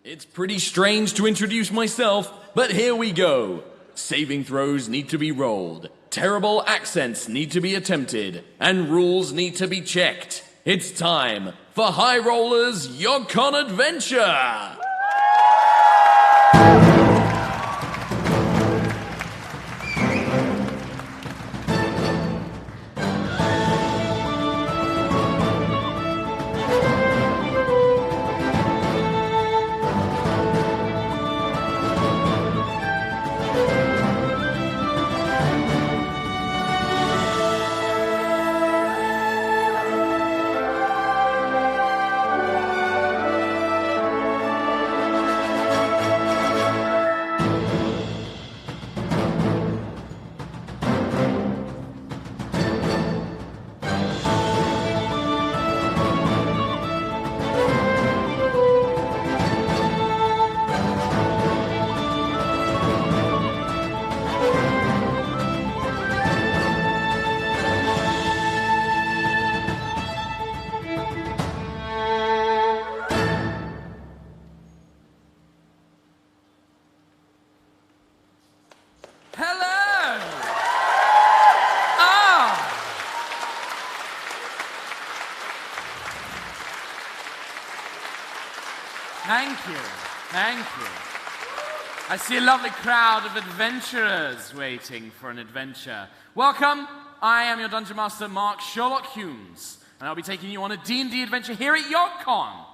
It's pretty strange to introduce myself, but here we go. Saving throws need to be rolled, terrible accents need to be attempted, and rules need to be checked. It's time for High Roller's YogCon Adventure! Thank you. I see a lovely crowd of adventurers waiting for an adventure. Welcome, I am your Dungeon Master, Mark Sherlock Humes, and I'll be taking you on a D&D adventure here at YogCon.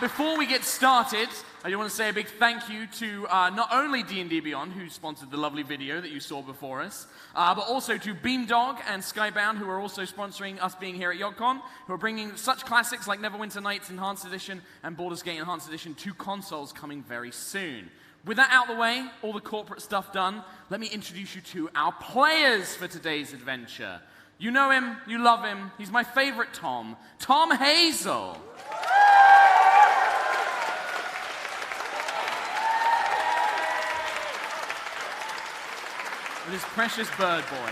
Before we get started, I do want to say a big thank you to not only D&D Beyond, who sponsored the lovely video that you saw before us, but also to Beamdog and Skybound, who are also sponsoring us being here at YogCon, who are bringing such classics like Neverwinter Nights Enhanced Edition and Baldur's Gate Enhanced Edition to consoles coming very soon. With that out of the way, all the corporate stuff done, let me introduce you to our players for today's adventure. You know him, you love him, he's my favorite Tom, Tom Hazel. With his precious bird boy.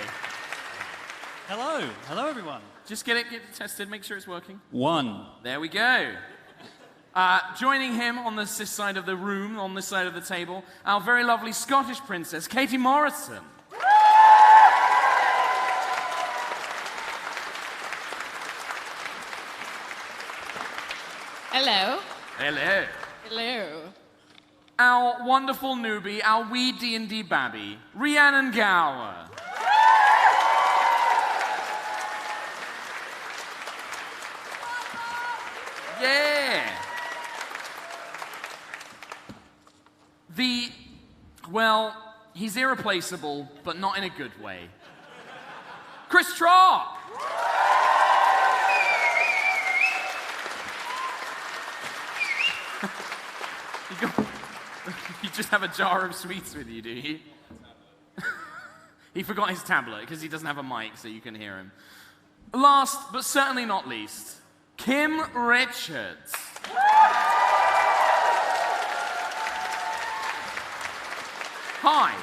Hello everyone. Just get it tested, make sure it's working. 1. There we go. Joining him on this side of the room, on this side of the table, our very lovely Scottish princess, Katie Morrison. Hello. Hello. Hello. Our wonderful newbie, our wee D&D babby, Rhiannon Gower. Yeah. Well, he's irreplaceable, but not in a good way. Chris Trott. You just have a jar of sweets with you, do you? He forgot his tablet because he doesn't have a mic so you can hear him. Last, but certainly not least, Kim Richards. Hi.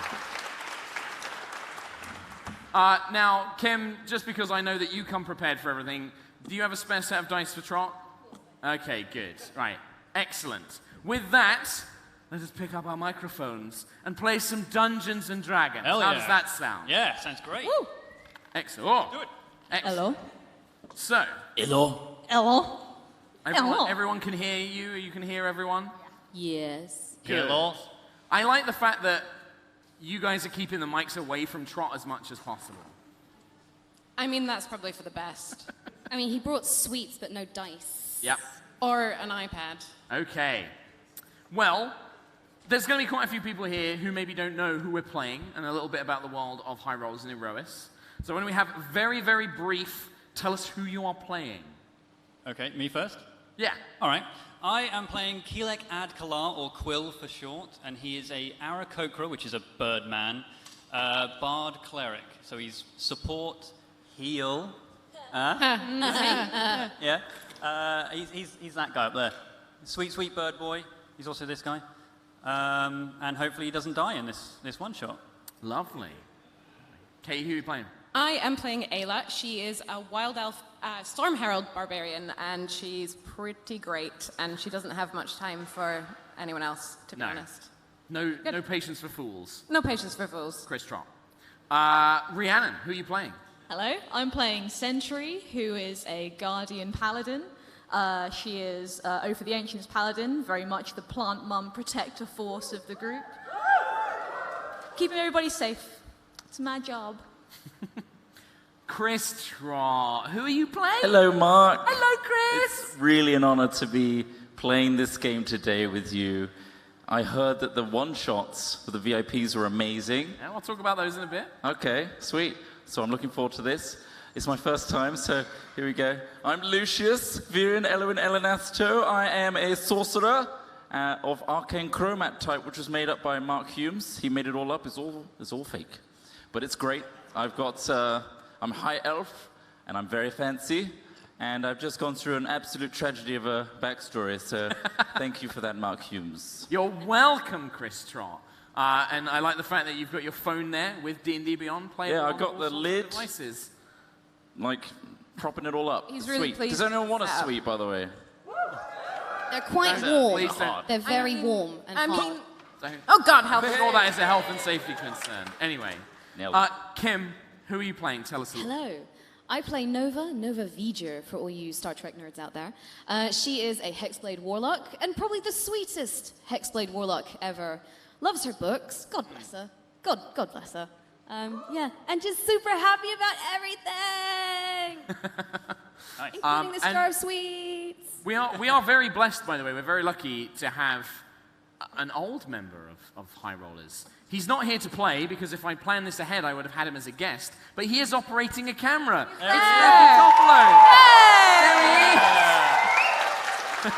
Now, Kim, just because I know that you come prepared for everything, do you have a spare set of dice for Trot? Okay, good. Right. Excellent. With that, let us pick up our microphones and play some Dungeons and Dragons. Hell How yeah. does that sound? Yeah, sounds great. Woo. Excellent. Oh, Do it. excellent. Hello. So, Hello. Hello. Hello. everyone can hear you? You can hear everyone? Yes. Good. Hello. I like the fact that you guys are keeping the mics away from Trot as much as possible. I mean, that's probably for the best. I mean, he brought sweets, but no dice. Yep. Or an iPad. Okay. Well, there's going to be quite a few people here who maybe don't know who we're playing and a little bit about the world of High Rollers and Erois. So when we have very, very brief, tell us who you are playing. Okay, me first? Yeah. All right. I am playing Keelek Adkalar, or Quill for short, and he is a Aarakocra, which is a bird man, bard cleric. So he's support, heal. Yeah. He's that guy up there. Sweet, sweet bird boy. He's also this guy. And hopefully he doesn't die in this one shot. Lovely. Kate, who are you playing? I am playing Ayla. She is a wild elf storm herald barbarian, and she's pretty great, and she doesn't have much time for anyone else, to be honest. No patience for fools. No patience for fools. Chris Trott. Rhiannon, who are you playing? Hello, I'm playing Sentry, who is a guardian paladin. She is Oath of the Ancients paladin, very much the plant mum protector force of the group. Keeping everybody safe. It's my job. Chris Trott, who are you playing? Hello, Mark. Hello, Chris. It's really an honor to be playing this game today with you. I heard that the one-shots for the VIPs were amazing. Yeah, I'll talk about those in a bit. Okay, sweet. So I'm looking forward to this. It's my first time, so here we go. I'm Lucius Viren Elwin Elenasto. I am a sorcerer of arcane chromat type, which was made up by Mark Humes. He made it all up. It's all fake, but it's great. I've got I'm high elf, and I'm very fancy, and I've just gone through an absolute tragedy of a backstory. So thank you for that, Mark Humes. You're welcome, Chris Trott. And I like the fact that you've got your phone there with D&D Beyond playing. Yeah, I on got all the sorts of lid. devices. Like propping it all up. He's really sweet. pleased Does anyone want a with that. sweet, by the way? They're quite Please warm. don't. They're very warm and I hot. mean, Don't- oh God, help Before that is a health and safety concern. Anyway, Nailed it. Kim, who are you playing? Tell us a little. Hello. I play Nova V'ger, for all you Star Trek nerds out there. She is a Hexblade Warlock, and probably the sweetest Hexblade Warlock ever. Loves her books. God bless her. God bless her. Yeah, and just super happy about everything! Including the Star of Sweets. We are very blessed, by the way. We're very lucky to have an old member of High Rollers. He's not here to play, because if I planned this ahead, I would have had him as a guest. But he is operating a camera. It's Ricky Toffolo. There he is.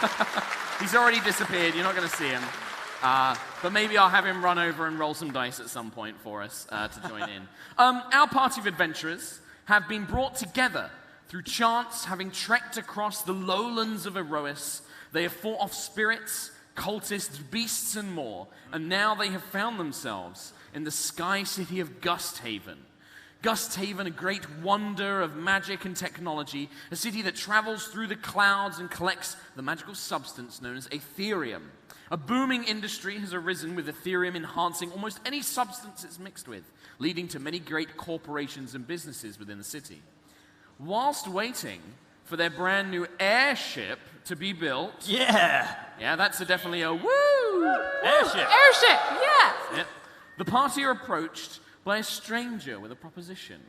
He's already disappeared. You're not going to see him. But maybe I'll have him run over and roll some dice at some point for us to join in. Our party of adventurers have been brought together through chance, having trekked across the lowlands of Erois. They have fought off spirits, cultists, beasts, and more, and now they have found themselves in the sky city of Gusthaven. Gusthaven, a great wonder of magic and technology, a city that travels through the clouds and collects the magical substance known as Ethereum. A booming industry has arisen with Ethereum enhancing almost any substance it's mixed with, leading to many great corporations and businesses within the city. Whilst waiting for their brand new airship to be built... Yeah! Yeah, that's definitely a woo! Airship! airship, yeah. The party are approached by a stranger with a proposition.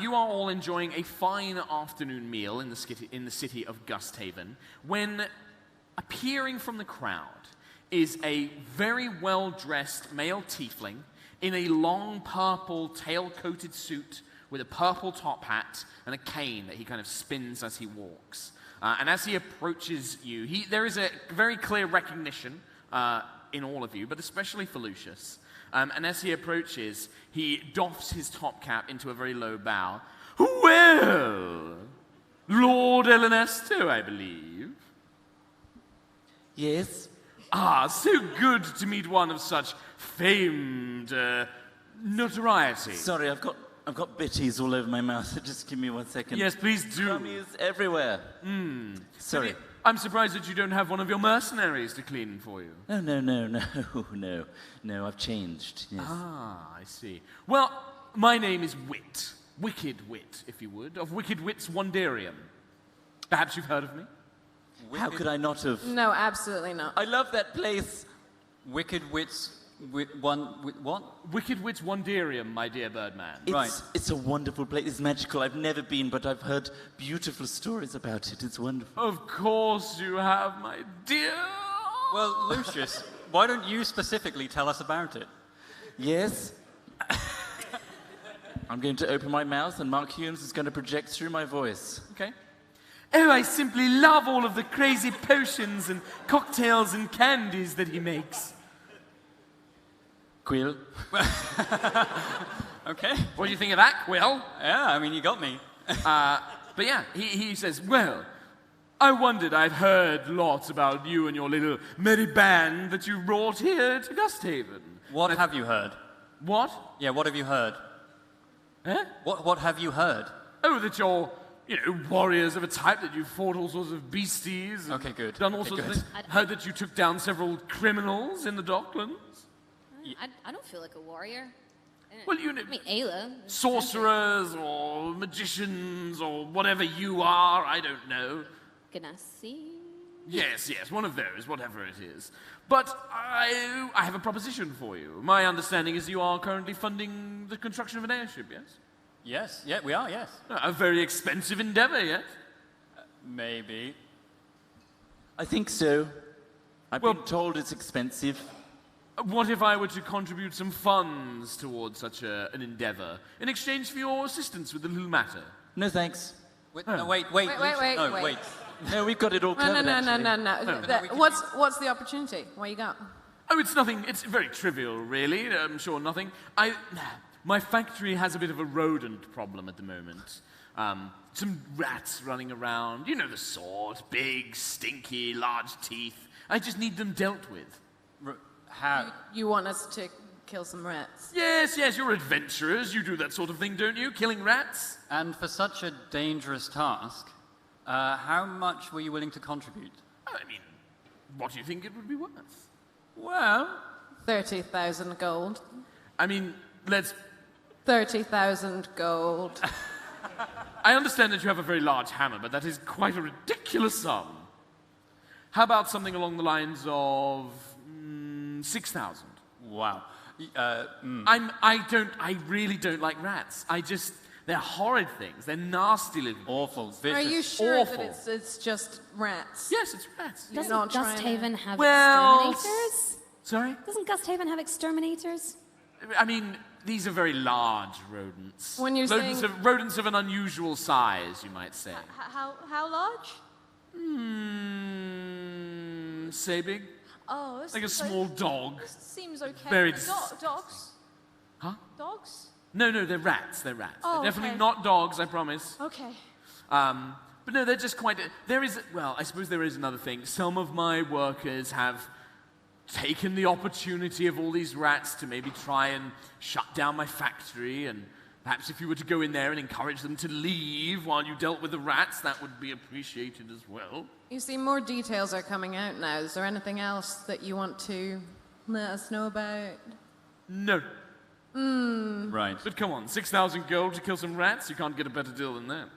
You are all enjoying a fine afternoon meal in the city of Gusthaven when, appearing from the crowd, is a very well-dressed male tiefling in a long purple tail-coated suit with a purple top hat and a cane that he kind of spins as he walks. And as he approaches you, there is a very clear recognition in all of you, but especially for Lucius. And as he approaches, he doffs his top cap into a very low bow. Well, Lord Elenesto, I believe. Yes? Ah, so good to meet one of such famed notoriety. Sorry, I've got bitties all over my mouth. Just give me 1 second. Yes, please do. Gummies everywhere. Sorry. I'm surprised that you don't have one of your mercenaries to clean for you. Oh, no, I've changed. Yes. Ah, I see. Well, my name is Wit. Wicked Wit, if you would, of Wicked Wit's Wonderium. Perhaps you've heard of me? How could I not have? No, absolutely not. I love that place. Wicked Wits... what? Wicked Wit's Wonderium, my dear Birdman. It's a wonderful place. It's magical. I've never been, but I've heard beautiful stories about it. It's wonderful. Of course you have, my dear. Well, Lucius, why don't you specifically tell us about it? Yes? I'm going to open my mouth, and Mark Humes is going to project through my voice. Okay. Oh, I simply love all of the crazy potions and cocktails and candies that he makes. Quill? Okay. What do you think of that, Quill? Yeah, I mean, you got me. But yeah, he says, well, I wondered, I've heard lots about you and your little merry band that you brought here to Gusthaven. What have you heard? What? Yeah, what have you heard? Eh? What have you heard? Oh, that you're, warriors of a type, that you've fought all sorts of beasties. And Okay, good. Done all Okay, sorts of good. things. Heard that you took down several criminals in the Docklands. I don't feel like a warrior. Well, I mean, Ayla. sorcerers or magicians or whatever you are, I don't know. Ganassi. Yes, one of those, whatever it is. But I have a proposition for you. My understanding is you are currently funding the construction of an airship, yes? Yes, yeah, we are, yes. A very expensive endeavor, yes? Maybe. I think so. I've Well- been told it's expensive. What if I were to contribute some funds towards such an endeavor in exchange for your assistance with the little matter? No thanks. Wait, Oh. no, wait. Wait, No, wait. wait. No, we've got it all No, covered, no, actually. no. What's the opportunity? What you got? Oh, it's nothing. It's very trivial, really. I'm sure nothing. My factory has a bit of a rodent problem at the moment. Some rats running around. You know the sort. Big, stinky, large teeth. I just need them dealt with. How? You want us to kill some rats? Yes, you're adventurers. You do that sort of thing, don't you? Killing rats? And for such a dangerous task, how much were you willing to contribute? I mean, what do you think it would be worth? Well, 30,000 gold. I mean, let's... 30,000 gold. I understand that you have a very large hammer, but that is quite a ridiculous sum. How about something along the lines of 6,000? wow. I really don't like rats. They're horrid things. They're nasty little... Awful, vicious. Are you sure awful. that it's just rats? Yes, it's rats. You're Doesn't not trying to- Gusthaven have Well, exterminators? Sorry? Doesn't Gusthaven have exterminators? I mean, these are very large rodents. When you're saying- Rodents of an unusual size, you might say. How large? Say big? Oh, Like a small dog. Seems okay. Very Dogs? Huh? Dogs? No, they're rats. They're rats. Oh, they're definitely okay. not dogs, I promise. Okay. But no, they're just quite... I suppose there is another thing. Some of my workers have taken the opportunity of all these rats to maybe try and shut down my factory, and perhaps if you were to go in there and encourage them to leave while you dealt with the rats, that would be appreciated as well. You see, more details are coming out now. Is there anything else that you want to let us know about? No. Right. But come on, 6,000 gold to kill some rats? You can't get a better deal than that.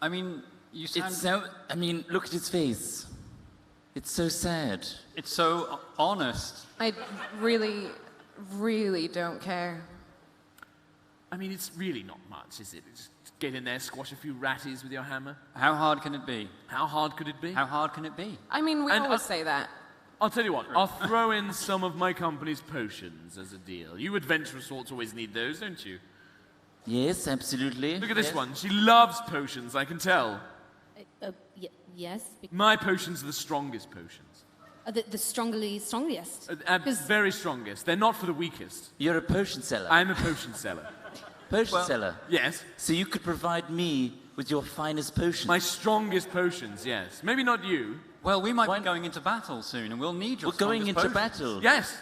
I mean, you sound... It's so... I mean, look at his face. It's so sad. It's so honest. I really, really don't care. I mean, it's really not much, is it? Just get in there, squash a few ratties with your hammer. How hard can it be? How hard could it be? How hard can it be? I mean, we And, always say that. I'll tell you what, I'll throw in some of my company's potions as a deal. You adventurer sorts always need those, don't you? Yes, absolutely. Look at this Yes. one. She loves potions, I can tell. Yes. My potions are the strongest potions. The strongest. Very strongest. They're not for the weakest. You're a potion seller. I'm a potion seller. Potion seller. Yes. So you could provide me with your finest potions. My strongest potions, yes. Maybe not you. Well, we might Why- be going into battle soon, and we'll need your We're going strongest into potions. battle. Yes.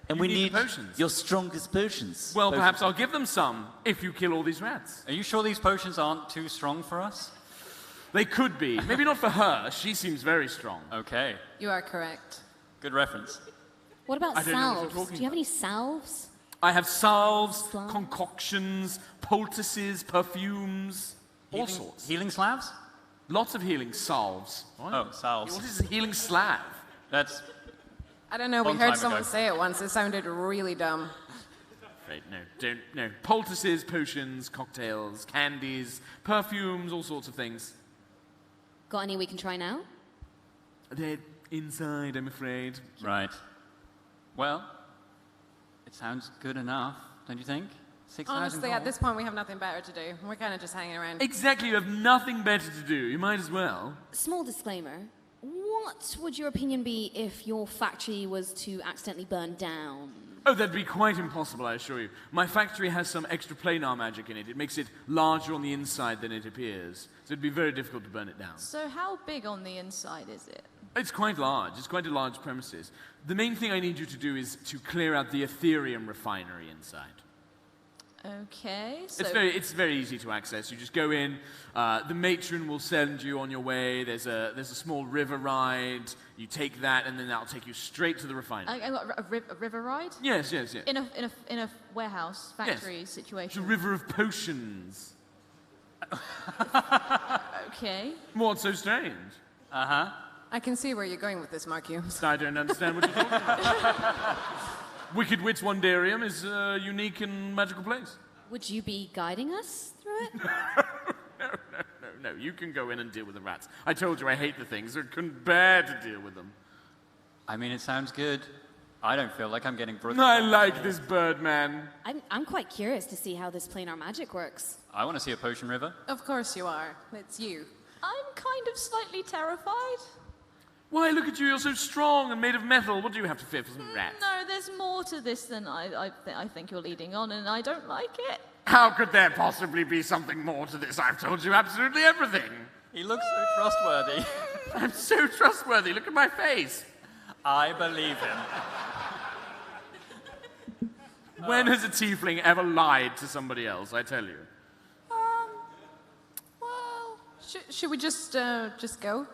And You we need the potions. your strongest potions. Well, Potions. perhaps I'll give them some if you kill all these rats. Are you sure these potions aren't too strong for us? They could be. Maybe not for her. She seems very strong. Okay. You are correct. Good reference. What about I don't know what you're salves? talking Do you have any salves? I have salves, Salves? concoctions, poultices, perfumes, all sorts. Healing slabs? Lots of healing salves. Oh, salves. What is a healing slab? That's... I don't know, we Long heard time someone ago. say it once. It sounded really dumb. Right, no. Poultices, potions, cocktails, candies, perfumes, all sorts of things. Got any we can try now? They're inside, I'm afraid. Right. Well, it sounds good enough, don't you think? 6,000 Honestly, gold. at this point, we have nothing better to do. We're kind of just hanging around. Exactly, you have nothing better to do. You might as well. Small disclaimer. What would your opinion be if your factory was to accidentally burn down? Oh, that'd be quite impossible, I assure you. My factory has some extra planar magic in it. It makes it larger on the inside than it appears. So it'd be very difficult to burn it down. So how big on the inside is it? It's quite large. It's quite a large premises. The main thing I need you to do is to clear out the Ethereum refinery inside. Okay, so It's very easy to access. You just go in. The matron will send you on your way. There's a small river ride. You take that, and then that'll take you straight to the refinery. I got a river ride Yes. in a warehouse factory It's a situation. river of potions. Okay. What's so strange? I can see where you're going with this, Marcus. I don't understand what you're talking about. Wicked Wits Wonderium is a unique and magical place. Would you be guiding us through it? No. You can go in and deal with the rats. I told you I hate the things. I couldn't bear to deal with them. I mean, it sounds good. I don't feel like I'm getting brutal. I like this bird, man. I'm quite curious to see how this planar magic works. I want to see a potion river. Of course you are. It's you. I'm kind of slightly terrified. Why, look at you. You're so strong and made of metal. What do you have to fear for some rats? No, there's more to this than I think you're leading on, and I don't like it. How could there possibly be something more to this? I've told you absolutely everything. He looks so trustworthy. I'm so trustworthy. Look at my face. I believe him. When has a tiefling ever lied to somebody else? I tell you. Well, should we just go?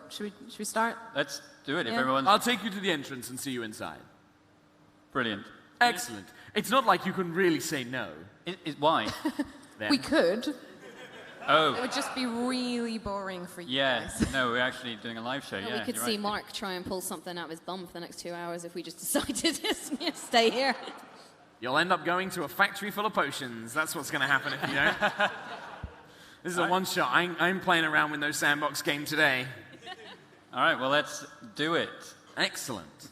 Should we start? Let's do it if Yeah. everyone's... I'll take you to the entrance and see you inside. Brilliant. Excellent. It's not like you can really say no. Why? Then. We could. It Oh, would just be really boring for you yeah. guys. No, we're actually doing a live show. Well, Yeah, we could you're see right. Mark try and pull something out of his bum for the next 2 hours if we just decided to stay here. You'll end up going to a factory full of potions. That's what's going to happen if you don't. This is a one-shot. I'm playing around with no sandbox game today. All right, well, let's do it. Excellent.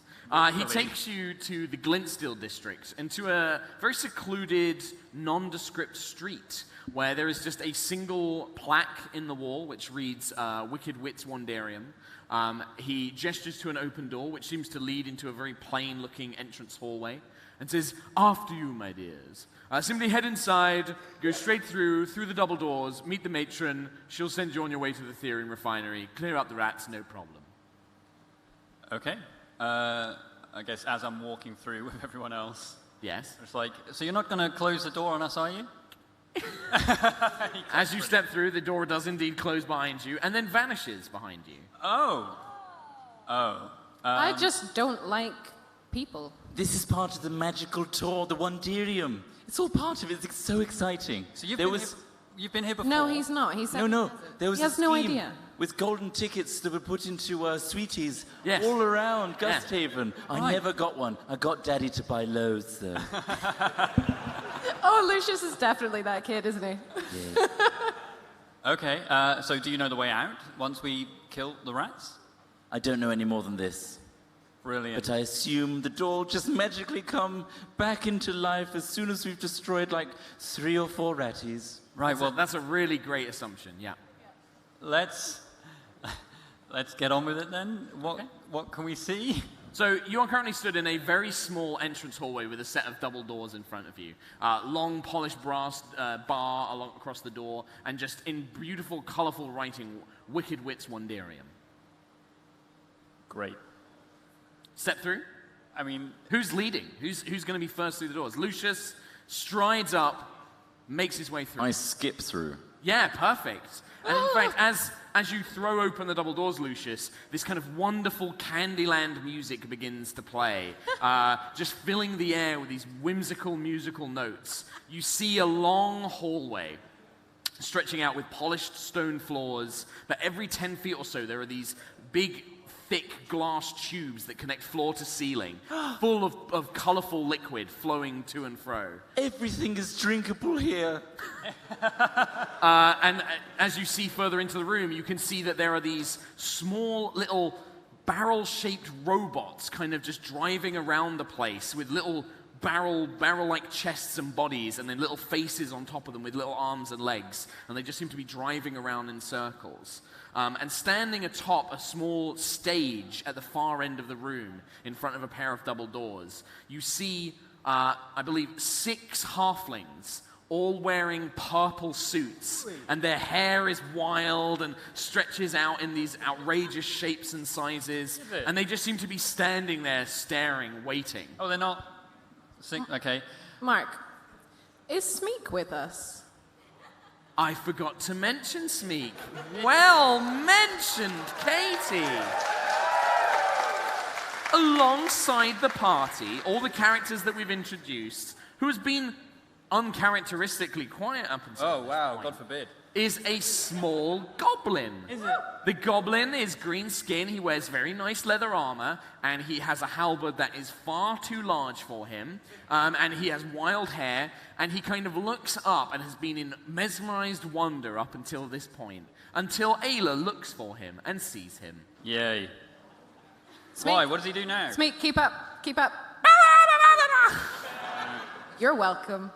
He takes you to the Glintsteel district, into a very secluded, nondescript street where there is just a single plaque in the wall which reads Wicked Wits Wonderium. He gestures to an open door which seems to lead into a very plain-looking entrance hallway and says, "After you, my dears. Simply head inside, go straight through the double doors, meet the matron. She'll send you on your way to the Therian refinery. Clear up the rats, no problem." Okay. I guess as I'm walking through with everyone else, Yes. it's like, so you're not going to close the door on us, are you? As you step through, the door does indeed close behind you and then vanishes behind you. Oh. I just don't like people. This is part of the magical tour, the Wonderium. It's all part of it. It's so exciting. So you've, There been, was here, you've been here before? No, he's not. He said no. he hasn't. There was he a has no scheme idea. with golden tickets that were put into sweeties Yes. all around Yeah. Gusthaven. I Right. never got one. I got Daddy to buy loads though. Oh, Lucius is definitely that kid, isn't he? Yeah. Okay, so do you know the way out once we kill the rats? I don't know any more than this. Brilliant. But I assume the door will just magically come back into life as soon as we've destroyed like 3 or 4 ratties. Right, Well, well, that's a really great assumption, yeah. let's get on with it then. What can we see? So you are currently stood in a very small entrance hallway with a set of double doors in front of you. Long polished brass bar along across the door, and just in beautiful, colorful writing, Wicked Wits Wonderium. Great. Step through. I mean, Who's leading? Who's going to be first through the doors? Lucius strides up, makes his way through. I skip through. Yeah, perfect. And in fact, as you throw open the double doors, Lucius, this kind of wonderful Candyland music begins to play, just filling the air with these whimsical musical notes. You see a long hallway stretching out with polished stone floors, but every 10 feet or so there are these big, thick glass tubes that connect floor to ceiling, full of colorful liquid flowing to and fro. Everything is drinkable here. And as you see further into the room, you can see that there are these small little barrel-shaped robots kind of just driving around the place with little barrel-like chests and bodies, and then little faces on top of them with little arms and legs, and they just seem to be driving around in circles. And standing atop a small stage at the far end of the room, in front of a pair of double doors, you see, I believe, 6 halflings, all wearing purple suits, and their hair is wild and stretches out in these outrageous shapes and sizes, it? and they just seem to be standing there staring, waiting. oh, they're not... Okay. Mark, Is Smeek with us? I forgot to mention Smeek. Well mentioned, Katie. Alongside the party, all the characters that we've introduced, who has been uncharacteristically quiet up until Oh, this wow, point, God forbid. is a small goblin. Is it? The goblin is green skin, he wears very nice leather armor, and he has a halberd that is far too large for him, and he has wild hair, and he kind of looks up and has been in mesmerized wonder up until this point, until Ayla looks for him and sees him. Yay. Smeek. Why? What does he do now? Smeek, keep up. Keep up. You're welcome.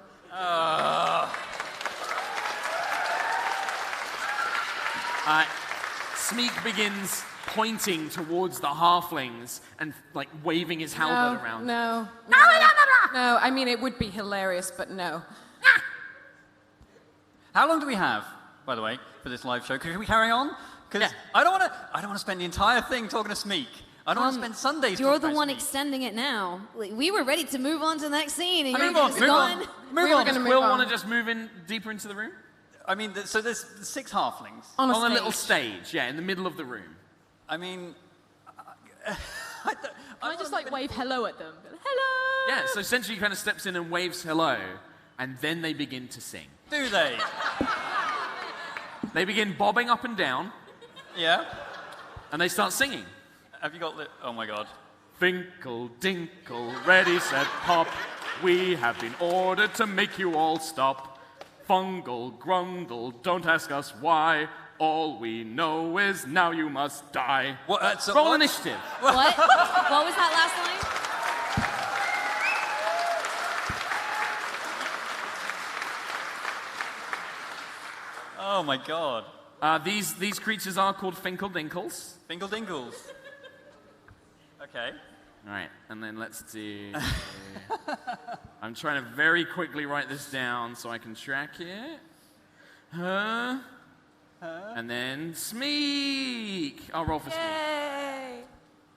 Smeek begins pointing towards the halflings and like waving his halberd around. No. No, I mean, it would be hilarious, but no. How long do we have, by the way, for this live show? Can we carry on? Because Yeah. I don't want to spend the entire thing talking to Smeek. I don't want to spend Sundays You're talking the about one Smeek. extending it now. Like, we were ready to move on to the next scene, and you're Move on, just move gone. on. We were gonna Does move Quill on. want to just move in deeper into the room? I mean, so there's 6 halflings. On a On a stage. little stage, yeah, in the middle of the room. I mean, Can I just like wave hello at them? Hello! Yeah, so essentially he kind of steps in and waves hello, and then they begin to sing. do they? They begin bobbing up and down, Yeah. and they start singing. Have you got the? Oh my God. Finkle, dinkle, ready, set, pop. We have been ordered to make you all stop. Fungle, grundle, don't ask us why. All we know is now you must die. What? So Roll what? initiative. What? What was that last line? Oh my God. These creatures are called Finkle Dinkles. Fingle dingles. Okay. All right, and then let's do... I'm trying to very quickly write this down so I can track it. And then Smeek. I'll roll for Smeek. Yay!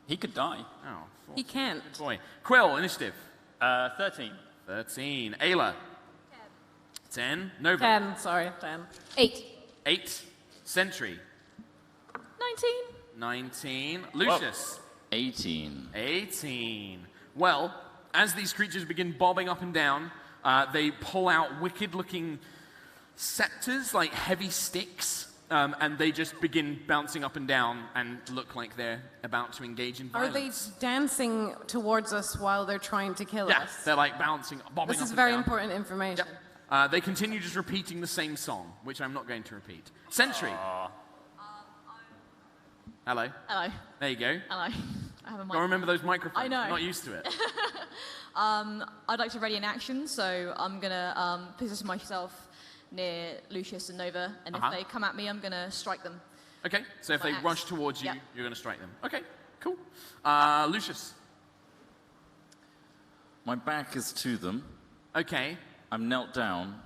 He could die. Oh, He can't. boy. Quill, initiative. 13. 13. Ayla. 10. Nova. 10, sorry, 10. 8. 8. Sentry. 19. 19. Lucius. 18. 18. Well, as these creatures begin bobbing up and down, they pull out wicked-looking scepters, like heavy sticks, and they just begin bouncing up and down and look like they're about to engage in Are violence. they dancing towards us while they're trying to kill Yeah, us? they're like bouncing, bobbing This up is and very down. important information. Yep. They continue just repeating the same song, which I'm not going to repeat. Sentry. Hello. Hello. There you go. Hello. I have a mic. Gotta remember those microphones. I know. I'm not used to it. I'd like to ready an action, so I'm gonna position myself near Lucius and Nova, and if they come at me, I'm gonna strike them. Okay, so if My they axe. rush towards you, Yep. you're going to strike them. Okay, cool. Lucius. My back is to them. Okay. I'm knelt down,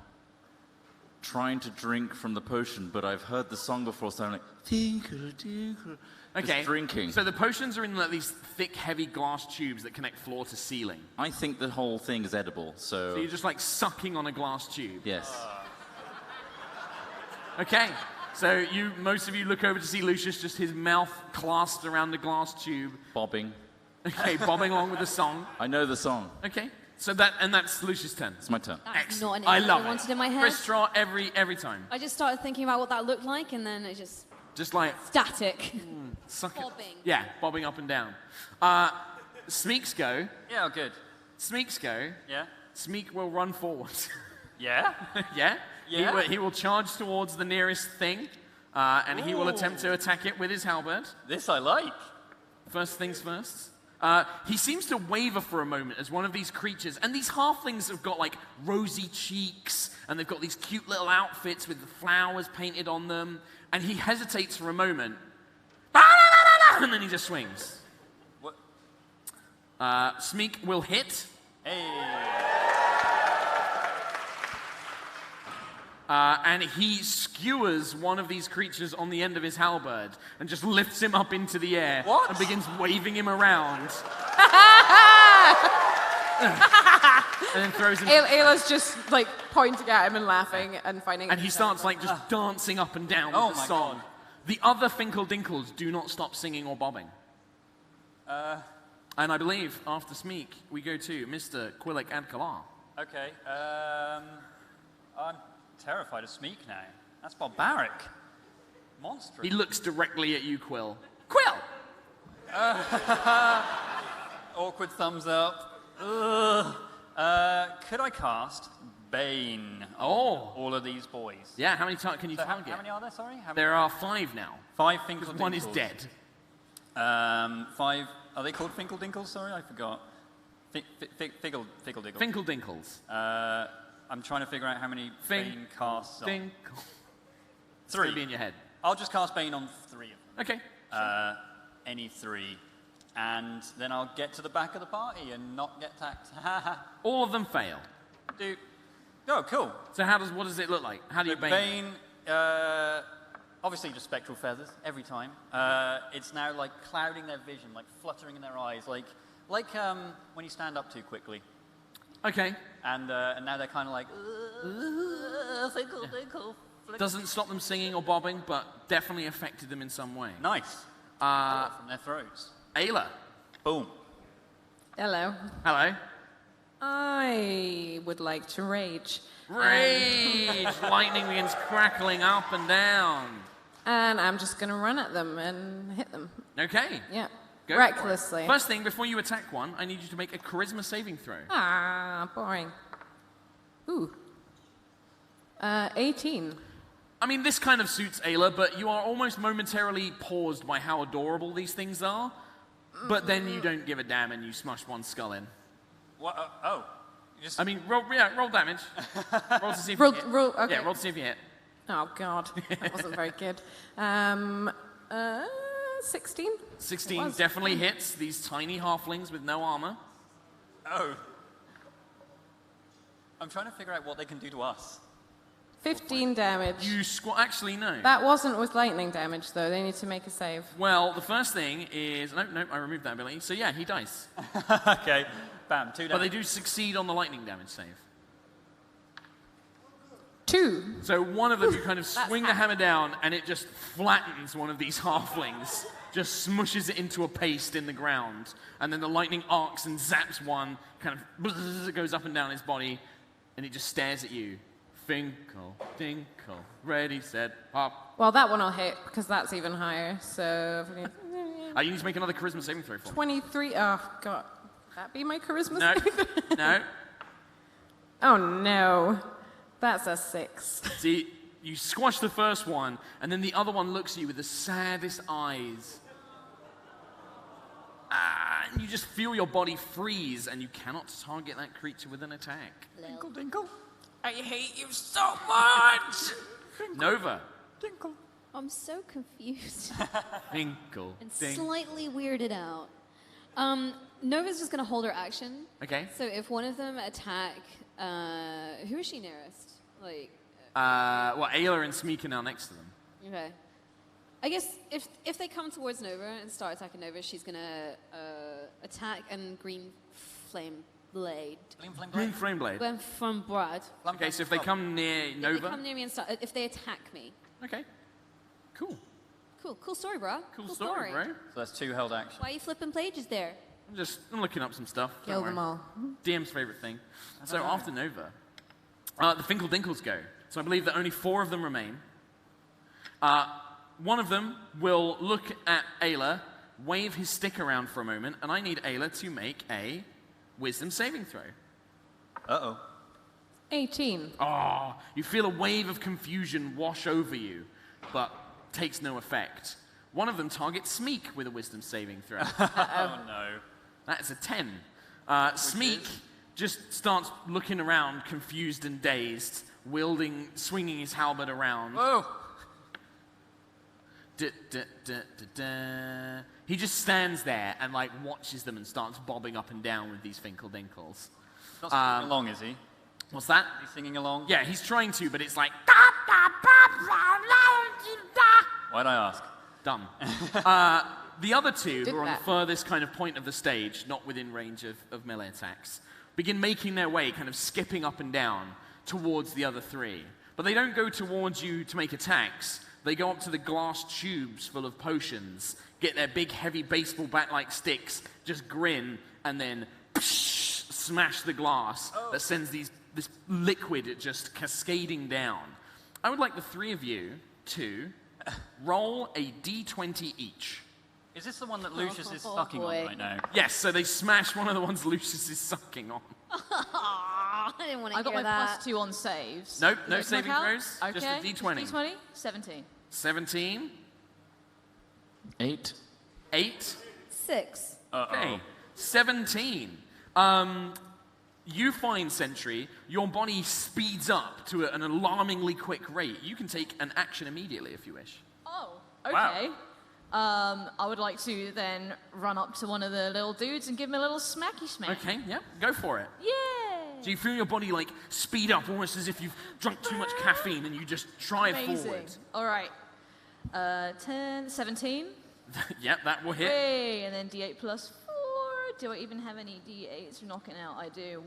trying to drink from the potion, but I've heard the song before, so I'm like, tinkle, tinkle. Okay. Just drinking. So the potions are in like these thick, heavy glass tubes that connect floor to ceiling. I think the whole thing is edible, so... So you're just like sucking on a glass tube. Yes. Okay. So most of you look over to see Lucius, just his mouth clasped around the glass tube. Bobbing. Okay, bobbing along with the song. I know the song. Okay. So that's Lucius' turn. It's my turn. That's not an I image love I it. wanted in my head. Chris Straw every time. I just started thinking about what that looked like, and then it just Just like static. suck it. Bobbing. Yeah, bobbing up and down. Smeeks go. Yeah, good. Smeeks go. Yeah. Smeek will run forward. Yeah? Yeah? Yeah? He will charge towards the nearest thing, and he will attempt to attack it with his halberd. This I like. First things first. He seems to waver for a moment as one of these creatures, and these halflings have got like rosy cheeks, and they've got these cute little outfits with the flowers painted on them, and he hesitates for a moment, and then he just swings. What? Smeek will hit. Hey. And he skewers one of these creatures on the end of his halberd and just lifts him up into the air and begins waving him around. and then throws him. Ayla's just like pointing at him and laughing and finding. And he starts like just dancing up and down with the song. God. The other Finkle Dinkles do not stop singing or bobbing. And I believe after Smeek, we go to Mr. Quillick Adkalar. Okay. I'm terrified of Smeek now. That's barbaric. Monstrous. He looks directly at you, Quill. Quill! Awkward thumbs up. Ugh. Could I cast Bane on all of these boys? Yeah, how many can you So how target? many are there, sorry? There are 5 now. 5 Finkle One is Dinkles. dead. 5, are they called Finkle Dinkles? Sorry, I forgot. Fickle Dinkle. Finkle Dinkles. I'm trying to figure out how many Bane casts on. Finkle. 3. It'll be in your head. I'll just cast Bane on 3 of them. Okay. Any 3. And then I'll get to the back of the party and not get attacked. All of them fail. Dude. Oh, cool. So what does it look like? How do you Bane? Obviously just spectral feathers every time. It's now like clouding their vision, like fluttering in their eyes, like when you stand up too quickly. Okay. And now they're kind of like, Finkle. Doesn't stop them singing or bobbing, but definitely affected them in some way. Nice. From their throats. Ayla. Boom. Hello. Hello. I would like to rage. Rage! Lightning begins crackling up and down. And I'm just going to run at them and hit them. Okay. Yeah. Go for it. Recklessly. First thing, before you attack one, I need you to make a charisma saving throw. Ah, boring. Ooh. 18. I mean, this kind of suits Ayla, but you are almost momentarily paused by how adorable these things are. But then you don't give a damn and you smush one skull in. What? Oh. You just... I mean, roll damage. Roll to see if you hit. Okay. Yeah, roll to see if you hit. Oh, God. That wasn't very good. 16? 16 definitely hits these tiny halflings with no armor. Oh. I'm trying to figure out what they can do to us. 15 damage. You actually, no. That wasn't with lightning damage, though. They need to make a save. Well, the first thing is... No, I removed that ability. So yeah, he dies. Okay. Bam, 2 damage. But they do succeed on the lightning damage save. 2. So one of them, you kind of swing the hammer down, and it just flattens one of these halflings. Just smushes it into a paste in the ground. And then the lightning arcs and zaps one, kind of it goes up and down his body, and it just stares at you. Finkle, dinkle, ready, set, pop. Well, that one I'll hit, because that's even higher, so... You need to make another charisma saving throw for me. 23. Oh, God. Would that be my charisma No. saving throw? No. Oh, no. That's a 6. See, you squash the first one, and then the other one looks at you with the saddest eyes. And you just feel your body freeze, and you cannot target that creature with an attack. Dinkle, dinkle. I hate you so much! Nova. Dinkle. I'm so confused Dinkle. and Dink. slightly weirded out. Nova's just going to hold her action. Okay. So if one of them attack, who is she nearest? Like, Ayla and Smeek are now next to them. okay. I guess if they come towards Nova and start attacking Nova, she's going to attack and green flame blade. Green Flame Blade. Glen from Brad. Okay, so if they come near If they Nova. come near me and start, if they attack me. Okay. Cool. Cool story, bro. Cool story, bro. So that's 2 held action. Why are you flipping pages there? I'm looking up some stuff. Kill Don't them worry. all. DM's favorite thing. So after Nova, the Finkle Dinkles go. So I believe that only 4 of them remain. One of them will look at Ayla, wave his stick around for a moment, and I need Ayla to make a wisdom saving throw. Uh-oh. 18. Oh, you feel a wave of confusion wash over you, but takes no effect. One of them targets Smeek with a wisdom saving throw. Oh, no. That's a 10. Smeek just starts looking around, confused and dazed, swinging his halberd around. Oh! He just stands there and like watches them and starts bobbing up and down with these Finkle Dinkles. Not singing along, is he? What's that? He's singing along? Yeah, he's trying to, but it's like Why'd I ask? dumb. The other 2 Did who are on that. the furthest kind of point of the stage, not within range of melee attacks, begin making their way, kind of skipping up and down towards the other three. But they don't go towards you to make attacks. They go up to the glass tubes full of potions, get their big, heavy baseball bat-like sticks, just grin, and then smash the glass that sends this liquid just cascading down. I would like the three of you to roll a d20 each. Is this the one that Lucius is sucking on right now? Yes, so they smash one of the ones Lucius is sucking on. I didn't want to I got hear my that. +2 on saves. Nope, no Does that saving count? throws, Okay. just a d20. D20? 17. 17, 8. 8, 6. okay, 17. You find, Sentry, your body speeds up to an alarmingly quick rate. You can take an action immediately if you wish. Oh, okay. I would like to then run up to one of the little dudes and give him a little smacky smack. Okay, yeah, go for it. Yeah. So you feel your body like speed up almost as if you've drunk too much caffeine and you just drive Amazing. forward. All right. 10, 17. Yep, that will hit. Hey, and then D8 plus 4. Do I even have any D8s knocking out? I do.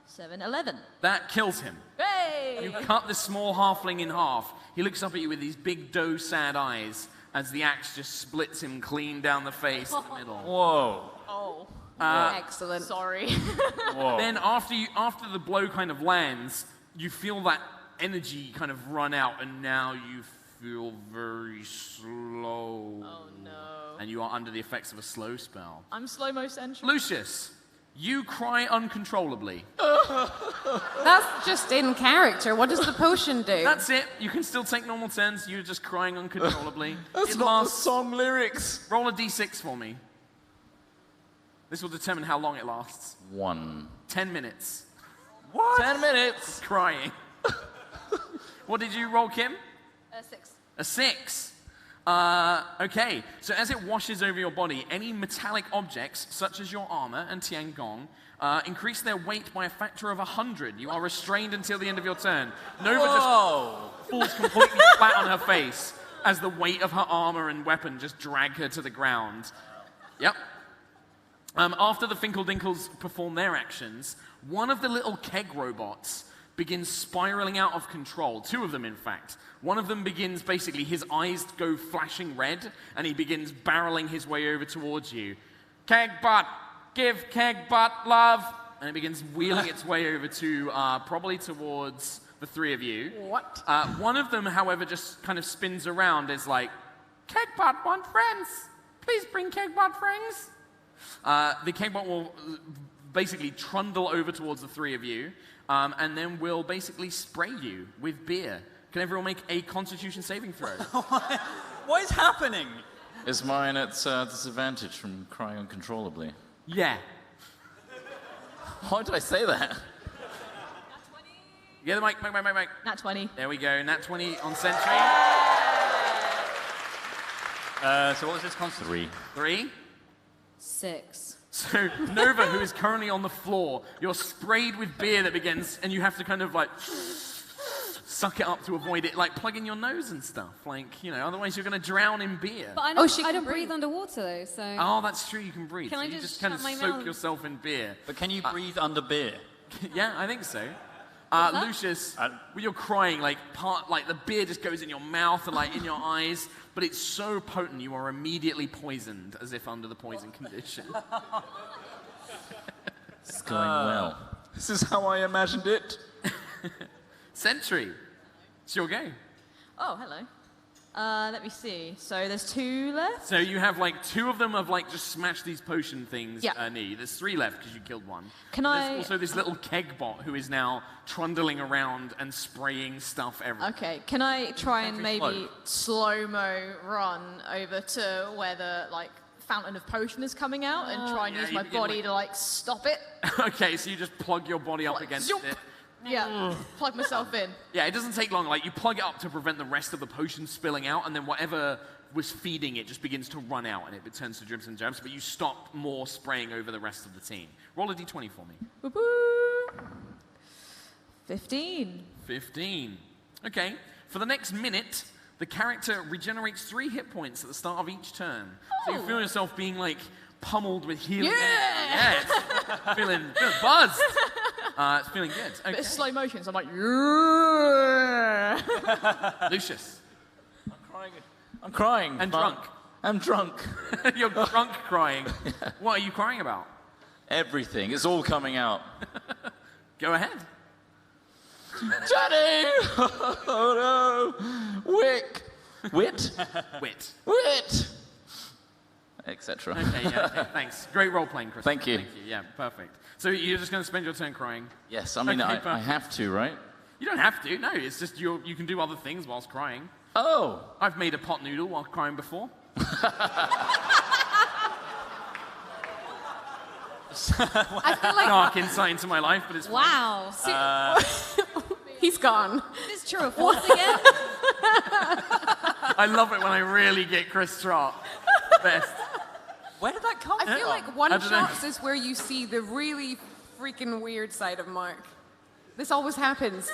7, 11. That kills him. Hey! You cut the small halfling in half. He looks up at you with these big doe sad eyes as the axe just splits him clean down the face in the middle. Whoa. Oh, Excellent. sorry. Whoa. Then after the blow kind of lands, you feel that energy kind of run out, and now you feel very slow. Oh, no. And you are under the effects of a slow spell. I'm slow-mo central. Lucius, you cry uncontrollably. That's just in character. What does the potion do? That's it. You can still take normal turns. You're just crying uncontrollably. That's not the song lyrics. Roll a d6 for me. This will determine how long it lasts. 1. 10 minutes. What? 10 minutes. Crying. What did you roll, Kim? 6. A 6. Okay, so as it washes over your body, any metallic objects, such as your armor and Tiangong, increase their weight by a factor of 100. You are restrained until the end of your turn. Nova just falls completely flat on her face as the weight of her armor and weapon just drag her to the ground. Yep. After the Finkeldinkles perform their actions, one of the little keg robots begins spiraling out of control. 2 of them, in fact. One of them begins, basically, his eyes go flashing red, and he begins barreling his way over towards you. Keg butt! Give keg butt love! And it begins wheeling its way over to, probably towards the 3 of you. What? One of them, however, just kind of spins around as like, Keg butt want friends! Please bring keg butt friends! The keg butt will basically trundle over towards the 3 of you, and then will basically spray you with beer. Can everyone make a Constitution saving throw? What is happening? Is mine at disadvantage from crying uncontrollably? Yeah. Why did I say that? Yeah, the mic. Nat 20. There we go. Nat 20 on Sentry. So what was this constant? 3. 3. 6. So, Nova, who is currently on the floor, you're sprayed with beer that begins, and you have to kind of like suck it up to avoid it, like plug in your nose and stuff. Like, you know, otherwise you're going to drown in beer. But I don't, she I can don't breathe. breathe underwater though, so. Oh, that's true, you can breathe. Can So I you just just kind of shut my soak mouth? yourself in beer. But can you breathe under beer? Yeah, I think so. that? Lucius, when you're crying, like the beer just goes in your mouth and like in your eyes, but it's so potent you are immediately poisoned, as if under the poison condition. It's going well. This is how I imagined it. Sentry, it's your game. Oh, hello. Let me see. So there's 2 left? So you have like 2 of them have like just smashed these potion things. Yeah. Nee, there's 3 left because you killed 1. Can There's I- also this little keg bot who is now trundling around and spraying stuff everywhere. Okay, can I try and Every maybe slow-mo run over to where the, like, fountain of potion is coming out and try and Yeah, use you my begin, body like- to, like, stop it? Okay, so you just plug your body up Like, against zoop. it. Yeah, plug myself in. Yeah, it doesn't take long. Like, you plug it up to prevent the rest of the potion spilling out, and then whatever was feeding it just begins to run out, and it turns to dribs and jabs, but you stop more spraying over the rest of the team. Roll a d20 for me. Woo-hoo. 15. 15. Okay, for the next minute, the character regenerates 3 hit points at the start of each turn. So you Oh. feel yourself being, like, pummeled with healing Yeah! energy. Yeah, feeling buzzed. It's feeling good. But Okay. it's slow motion, so I'm like, Lucius. I'm crying. And Mark. drunk. I'm drunk. You're drunk crying. What are you crying about? Everything. It's all coming out. Go ahead. Johnny! Oh no! Wit! Wit. Wit! Etc. Okay, yeah, okay, thanks. Great role-playing, Chris. Thank you. Thank you, yeah, perfect. So you're just going to spend your turn crying? Yes, I mean, Okay, I perfect. have to, right? You don't have to, no. It's just you can do other things whilst crying. Oh! I've made a pot noodle while crying before. I feel like Dark insight into my life, but it's fine. Wow. he's gone. Is this true or false again? I love it when I really get Chris Trott. Best. Where did that come I feel like I one don't know. shots is where you see the really freaking weird side of Mark. This always happens.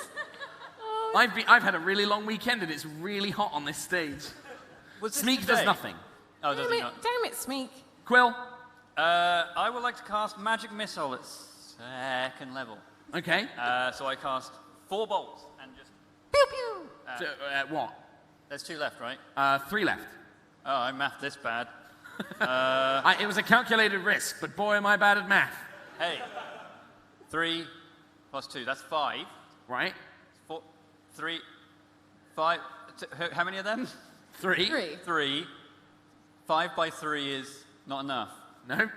I've had a really long weekend and it's really hot on this stage. Was this Sneak does today? nothing. Oh, does Damn he it, not? damn it, Smeek. Quill. I would like to cast Magic Missile at second level. Okay. So I cast 4 bolts and just... Pew pew. So, what? There's 2 left, right? 3 left. Oh, I mathed this bad. It was a calculated risk, but boy, am I bad at math. Hey. 3 plus 2, that's 5. Right? 4, 3, 5. How many of them? 3. 3. 5 by 3 is not enough. No.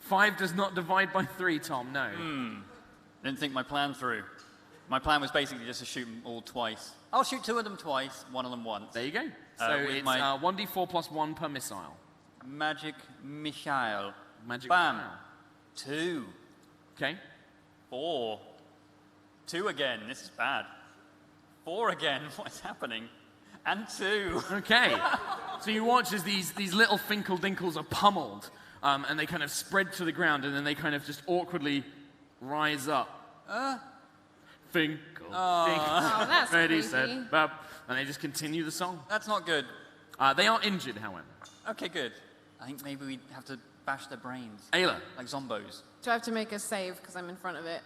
5 does not divide by 3, Tom, no. Didn't think my plan through. My plan was basically just to shoot them all twice. I'll shoot 2 of them twice, 1 of them once. There you go. So with it's my- 1d4 plus 1 per missile. Magic Missile. Magic Bam. missile. 2. Okay. 4. 2 again. This is bad. 4 again. What's happening? And 2. Okay. So you watch as these little Finkel Dinkles are pummeled, and they kind of spread to the ground, and then they kind of just awkwardly rise up. Finkel, Dinkle, Oh, that's ready, creepy. set, bop, and they just continue the song. That's not good. They are injured, however. Okay, good. I think maybe we have to bash their brains. Ayla, Like zombos. Do I have to make a save because I'm in front of it?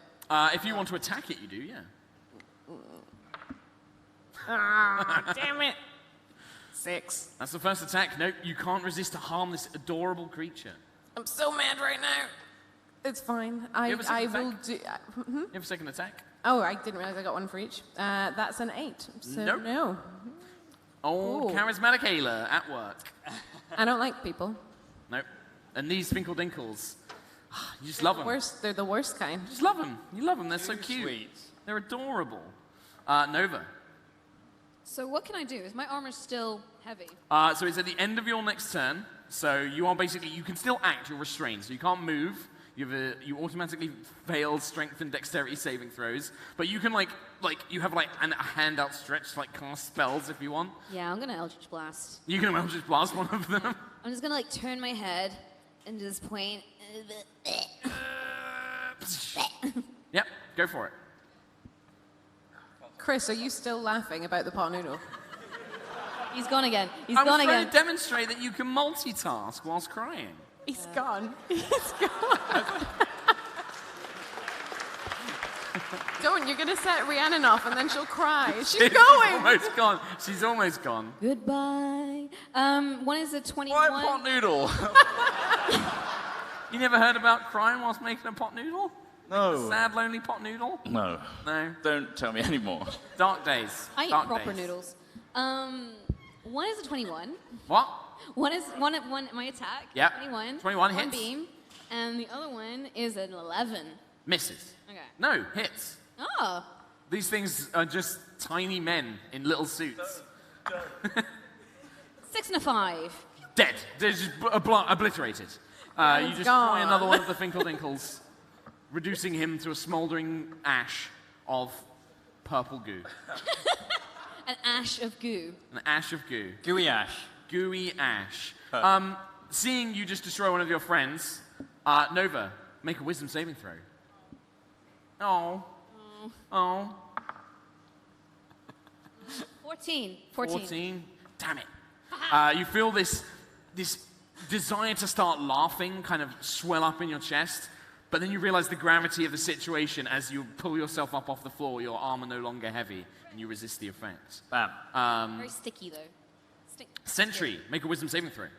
if you want to attack it, you do, yeah. Ah, damn it. 6. That's the first attack. Nope, you can't resist to harm this adorable creature. I'm so mad right now. It's fine. I have a second will attack? do. You have a second attack? Oh, I didn't realize I got one for each. That's an 8. So Nope. no. Oh, Ooh. charismatic Ayla at work. I don't like people. Nope. And these Finkel Dinkles, you just love them. Worst. They're the worst kind. Just love them. You love them. They're so Too cute. sweet. They're adorable. Nova. So what can I do? Is my armor still heavy? So it's at the end of your next turn. So you are basically, you can still act, you're restrained. So you can't move. You automatically fail strength and dexterity saving throws. But you can you have a hand outstretched, like cast spells if you want. Yeah, I'm gonna Eldritch Blast. You can just blast one of them. I'm just gonna turn my head and just point. Yep, go for it. Chris, are you still laughing about the pot noodle? He's gone again. He's I was gone trying again. to demonstrate that you can multitask whilst crying. He's gone. He's gone. Don't, you're gonna set Rhiannon off and then she'll cry. She's going! Almost gone. She's almost gone. Goodbye. One is a Why 21. pot noodle? You never heard about crying whilst making a pot noodle? No. Sad, lonely pot noodle? No. No. Don't tell me anymore. Dark days. I eat Dark proper days. noodles. One is a 21. What? One is one my attack. Yep. 21. 21 one hits. beam, and the other one is an 11. Misses. Okay. No, hits. Oh. These things are just tiny men in little suits. 6 and a 5. Dead. They're just obliterated. You just gone. try another one of the Finkel Dinkles, reducing him to a smouldering ash of purple goo. An ash of goo. An ash of goo. Gooey ash. Gooey ash. Seeing you just destroy one of your friends, Nova, make a wisdom saving throw. Oh. Oh. 14. 14. Damn it. You feel this desire to start laughing kind of swell up in your chest, But then you realize the gravity of the situation as you pull yourself up off the floor, your arm are no longer heavy, and you resist the effects. Bam. Very sticky, though. Sentry, make a wisdom saving throw. Okay,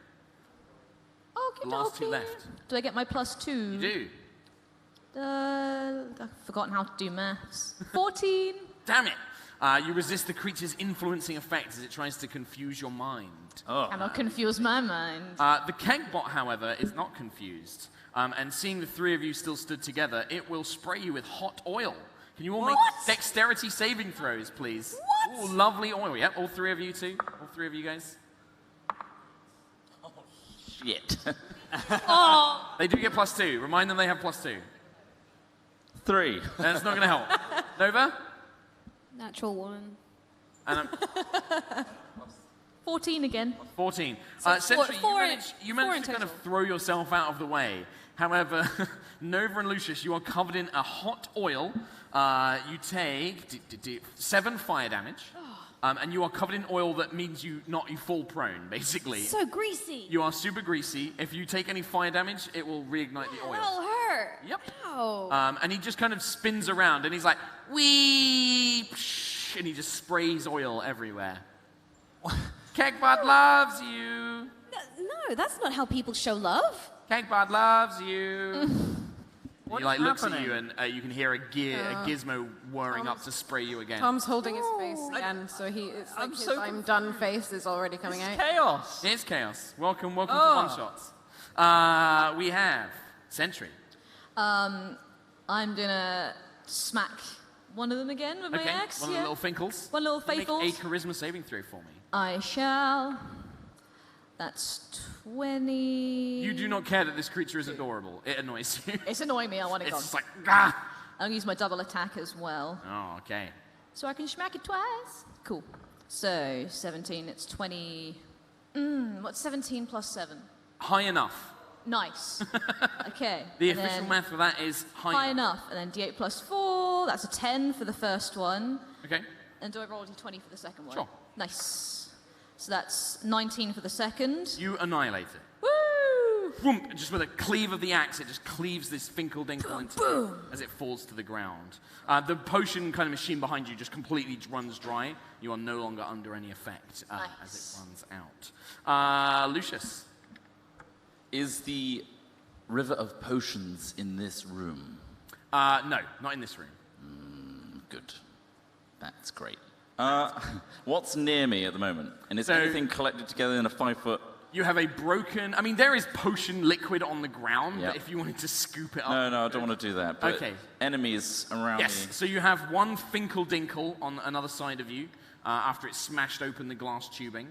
The last two left. Do I get my +2? You do. I've forgotten how to do maths. 14. Damn it! You resist the creature's influencing effects as it tries to confuse your mind. Cannot confuse my mind. The kegbot, however, is not confused. And seeing the three of you still stood together, it will spray you with hot oil. Can you all make dexterity saving throws, please? What? Ooh, lovely oil. Yep, all three of you too. All three of you guys. Shit. They do get +2. Remind them they have +2. 3. That's not going to help. Nova? Natural 1. And 14 again. 14. So Sentry, four you managed to kind in of total. throw yourself out of the way. However, Nova and Lucius, you are covered in a hot oil. You take 7 fire damage. And you are covered in oil that means you fall prone, basically. So greasy. You are super greasy. If you take any fire damage, it will reignite the oil. That'll hurt. Yep. Ow. And he just kind of spins around, and he's like, wee, psh, and he just sprays oil everywhere. Kegbot loves you. No, that's not how people show love. Kegbot loves you. He like looks at happening? you, and you can hear a gizmo whirring up to spray you again. Tom's holding his face again, so it's like his I'm done face is already coming out. Chaos. It's chaos. Welcome to One Shots. We have Sentry. I'm gonna smack one of them again with my axe. One of the little finkles. One little Make faithfuls. a charisma saving throw for me. I shall. That's 20. You do not care that this creature is adorable. It annoys you. It's annoying me. I want it It's gone. just like, ah! I'll use my double attack as well. Oh, okay. So I can smack it twice. Cool. So 17, it's 20. What's 17 plus 7? High enough. Nice. Okay. The and official then math for that is high enough. And then d8 plus 4, that's a 10 for the first one. Okay. And do I roll a d20 for the second one? Sure. Nice. So that's 19 for the second. You annihilate it. Woo! Whoomp, just with a cleave of the axe, it just cleaves this Finkel Dinkle into as it falls to the ground. The potion kind of machine behind you just completely runs dry. You are no longer under any effect as it runs out. Lucius. Is the river of potions in this room? No, not in this room. Good. That's great. What's near me at the moment? And is anything collected together in a 5-foot? You have a broken... I mean, there is potion liquid on the ground, Yep. but if you wanted to scoop it up... No, I don't want to do that. But Okay. enemies around me. Yes, so you have one Finkel Dinkle on another side of you after it smashed open the glass tubing.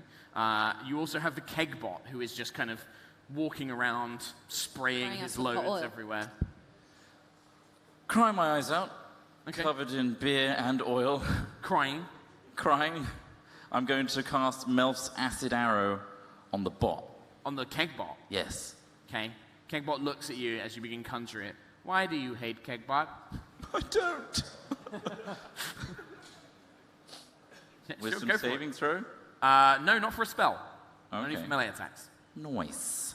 You also have the Kegbot, who is just kind of walking around, spraying Spraying his out some hot loads oil. everywhere. Crying my eyes out, Okay. covered in beer and oil, Crying. crying. I'm going to cast Melf's Acid Arrow on the bot. On the Kegbot. Yes. Okay. Kegbot looks at you as you begin conjure it. Why do you hate Kegbot? I don't. Yeah, Wisdom go for it. saving throw? No, not for a spell. Only Okay. for melee attacks. Nice.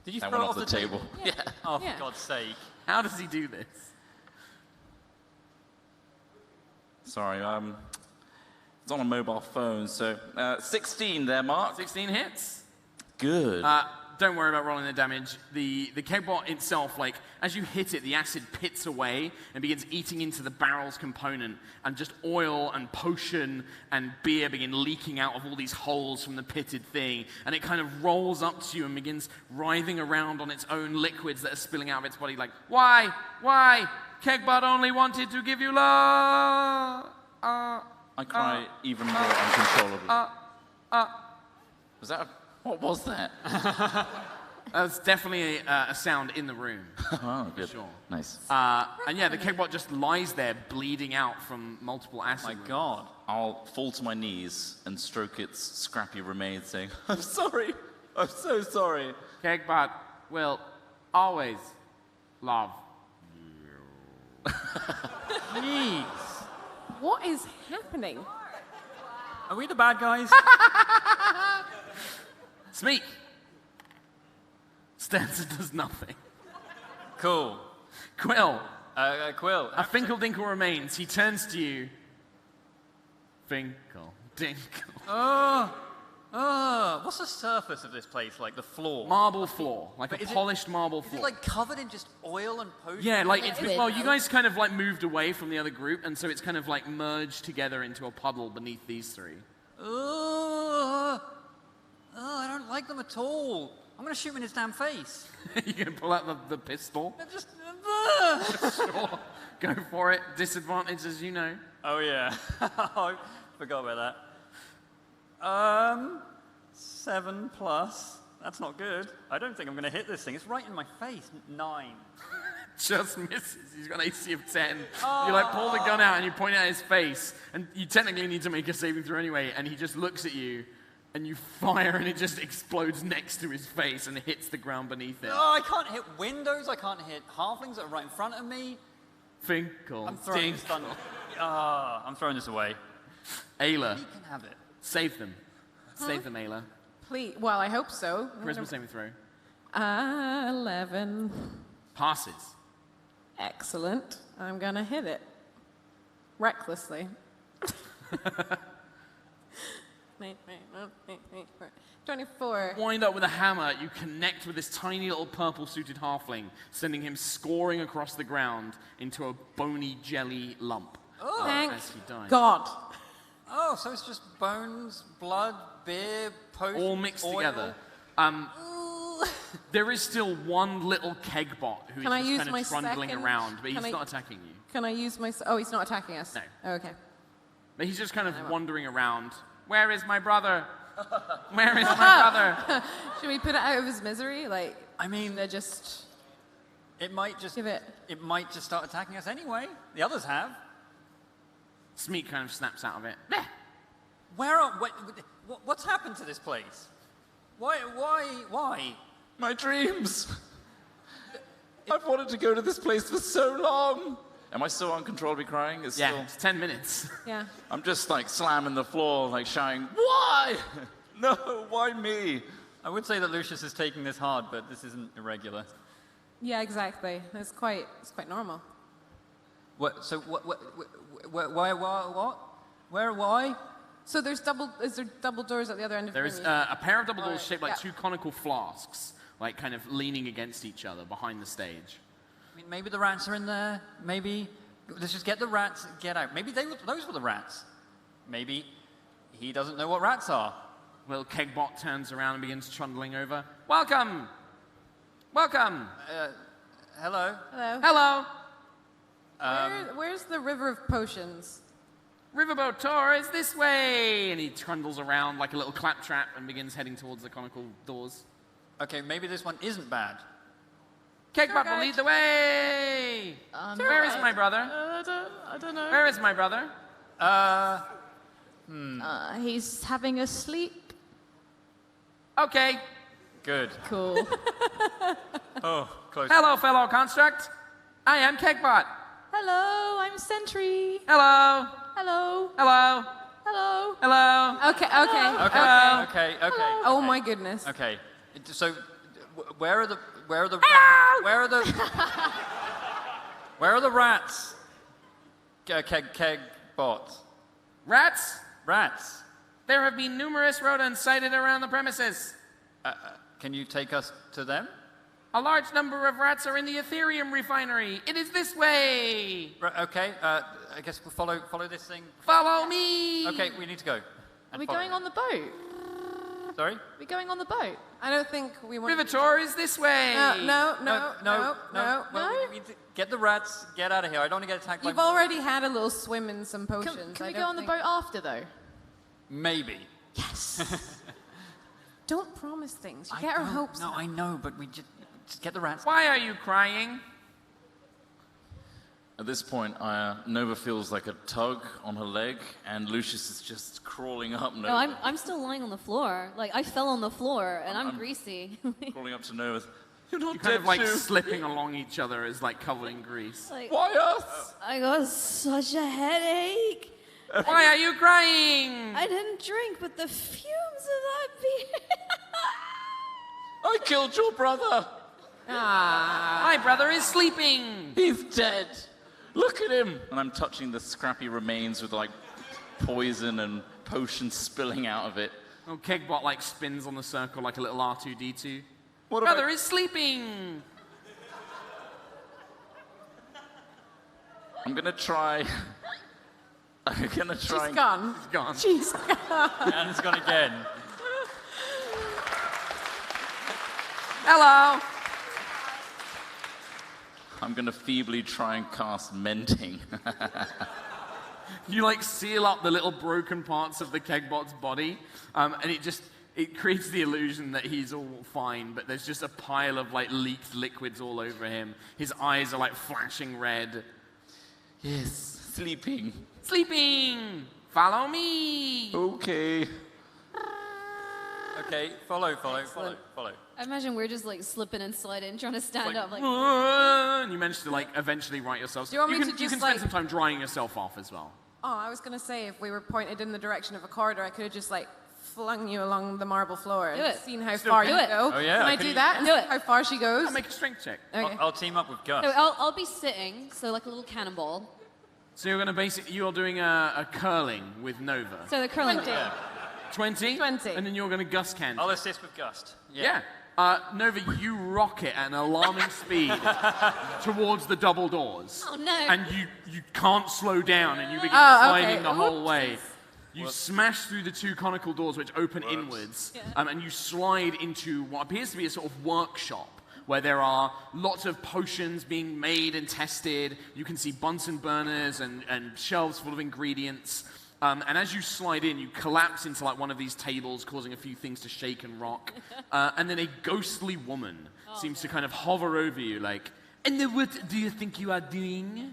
Did you That throw went it off the table. Yeah. Oh, for Yeah. God's sake. How does he do this? Sorry, it's on a mobile phone, so 16 there, Mark. 16 hits. Good. Don't worry about rolling the damage. The Kegbot itself, like, as you hit it, the acid pits away and begins eating into the barrel's component, and just oil and potion and beer begin leaking out of all these holes from the pitted thing, and it kind of rolls up to you and begins writhing around on its own liquids that are spilling out of its body, like, why? Kegbot only wanted to give you love. I cry even more uncontrollably. Was that what was that? That's definitely a sound in the room. Oh, good. sure. Nice. And yeah, the Kegbot just lies there bleeding out from multiple acid. My wounds. God. I'll fall to my knees and stroke its scrappy remains, saying, I'm sorry. I'm so sorry. Kegbot will always love. Jeez. What is happening? Are we the bad guys? Smeek. Stanza does nothing. Cool. Quill. Quill. A Finkle Dinkle remains. He turns to you. Finkle Dinkle. What's the surface of this place like? The floor? Marble floor, like But a is it- polished marble Is floor. it like covered in just oil and potions? Yeah, like it's Liquid. well, you guys kind of like moved away from the other group, and so it's kind of like merged together into a puddle beneath these three. I don't like them at all. I'm going to shoot him in his damn face. You can pull out the pistol. They're just... Sure, go for it. Disadvantage, as you know. Oh, yeah. I forgot about that. 7 plus. That's not good. I don't think I'm going to hit this thing. It's right in my face. 9. Just misses. He's got an AC of 10. You like pull the gun out and you point it at his face, and you technically need to make a saving throw anyway. And he just looks at you, and you fire, and it just explodes next to his face and hits the ground beneath it. Oh, I can't hit windows. I can't hit halflings that are right in front of me. Finkle. I'm throwing this gun. I'm throwing this away. Ayla, He can have it. save them. Save them, Ayla. Please. Well, I hope so. Charisma saving throw. 11. Passes. Excellent. I'm gonna hit it. Recklessly. 24. Wind up with a hammer, you connect with this tiny little purple-suited halfling, sending him scoring across the ground into a bony jelly lump. Thank as he dies. God. Oh, so it's just bones, blood, beer, potions, All mixed oil. together. There is still one little keg bot who is Can I just use kind my of trundling second- around, but can he's I- not attacking you. Can I use my... Oh, he's not attacking us? No. Oh, okay. But he's just kind of wandering around. Where is my brother? Where is my brother? Should we put it out of his misery? Like, I mean, they're just... it might just Give it. It might just start attacking us anyway. The others have. Smeek kind of snaps out of it. What's happened to this place? Why? My dreams. I've wanted to go to this place for so long. Am I still uncontrollably crying? It's Yeah, still... it's 10 minutes. Yeah. I'm just like slamming the floor, like shouting, why? No, why me? I would say that Lucius is taking this hard, but this isn't irregular. Yeah, exactly. It's quite normal. What? So what? Why? Where? Why? So is there double doors at the other end of There the is venue? a pair of double doors Alright, shaped like yeah. two conical flasks, like kind of leaning against each other behind the stage. I mean, maybe the rats are in there. Maybe let's just get the rats. Get out. Maybe those were the rats. Maybe he doesn't know what rats are. Little kegbot turns around and begins trundling over. Welcome! Welcome! Hello. Hello. Hello! Where's the river of potions? Riverboat tour is this way! And he trundles around like a little claptrap and begins heading towards the conical doors. Okay, maybe this one isn't bad. Kegbot will guide. lead the way! Where is my brother? I don't know. Where is my brother? He's having a sleep. Okay. Good. Cool. Oh, close. Hello, fellow construct. I am Kegbot. Hello, I'm Sentry. Hello. Hello. Hello. Hello. Hello. Okay. Okay. Oh my goodness. Okay. So, where are the rats? Keg bots. Rats? Rats. There have been numerous rodents sighted around the premises. Can you take us to them? A large number of rats are in the Ethereum refinery. It is this way. Right, okay. I guess we'll follow this thing. Follow me. Okay, we need to go. Are we going on the boat? Sorry? Are we going on the boat? I don't think we want. River tour is this way. No. Well, we need to get the rats. Get out of here. I don't want to get attacked You've by... already had a little swim in some potions. Can I we don't go on the think- boat after, though? Maybe. Don't promise things. You get our hopes No, up. I know, but we just get the rats. Why are you crying? At this point, Nova feels like a tug on her leg, and Lucius is just crawling up Nova. No, I'm still lying on the floor. Like, I fell on the floor, and I'm greasy. Crawling up to Nova. You're not Kind dead, of like too. slipping along each other as like covered in grease. Like, Why us? I got such a headache. Why are you crying? I didn't drink, but the fumes of that beer. I killed your brother. My brother is sleeping. He's dead. Look at him. And I'm touching the scrappy remains with like poison and potions spilling out of it. Oh, Kegbot like spins on the circle like a little R2-D2. What Brother is sleeping. I'm gonna try. She's gone. He's gone. She's gone. And it's gone again. Hello. I'm gonna feebly try and cast Mending. You like seal up the little broken parts of the Kegbot's body, and it creates the illusion that he's all fine, but there's just a pile of like leaked liquids all over him. His eyes are like flashing red. Yes, sleeping. Sleeping! Follow me! Okay. Okay, follow. I imagine we're just like slipping and sliding, trying to stand up. Like, And you managed to like eventually right yourself. Do you want me to you just, can spend like- some time drying yourself off as well. Oh, I was going to say, if we were pointed in the direction of a corridor, I could have just, like, flung you along the marble floor and Do it. seen how Still far can. you Do it. go. Oh, yeah, Can I could do you- that? and Do see it. How far she goes? Make a strength check. Okay. I'll team up with Gus. so I'll be sitting, so like a little cannonball. So you're doing a curling with Nova. So the curling. 20. 20? 20. And then you're going to Gus Can. I'll assist with Gust. Yeah. Nova, you rocket at an alarming speed towards the double doors. Oh, no. And you can't slow down, and you begin Oh, okay. sliding the whole way. Oopsies. You smash through the two conical doors, which open inwards, and you slide into what appears to be a sort of workshop, where there are lots of potions being made and tested. You can see Bunsen burners and shelves full of ingredients. And as you slide in, you collapse into like one of these tables, causing a few things to shake and rock. And then a ghostly woman seems to kind of hover over you, like, "And then what do you think you are doing?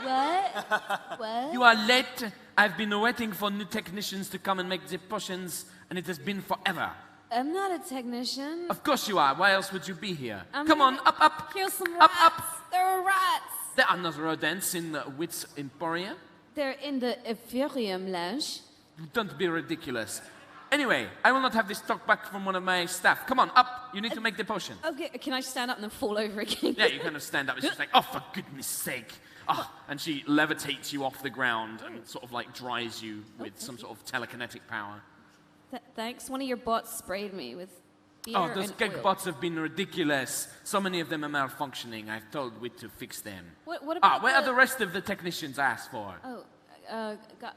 What? You are late. I've been waiting for new technicians to come and make the potions, and it has been forever. I'm not a technician. Of course you are. Why else would you be here? I'm Come on, gonna up. Kill some Up, rats. up. There are rats. There are no rodents in the Wits Emporium. They're in the Epherium lounge. Don't be ridiculous. Anyway, I will not have this talk back from one of my staff. Come on, up. You need to make the potion. Okay, can I stand up and then fall over again? Yeah, you kind of stand up. It's just like, oh, for goodness sake. And she levitates you off the ground and sort of like dries you with some sort of telekinetic power. Thanks. One of your bots sprayed me with beer Oh, those and gag oil. bots have been ridiculous. So many of them are malfunctioning. I've told Wit to fix them. What about Where are the rest of the technicians I asked for?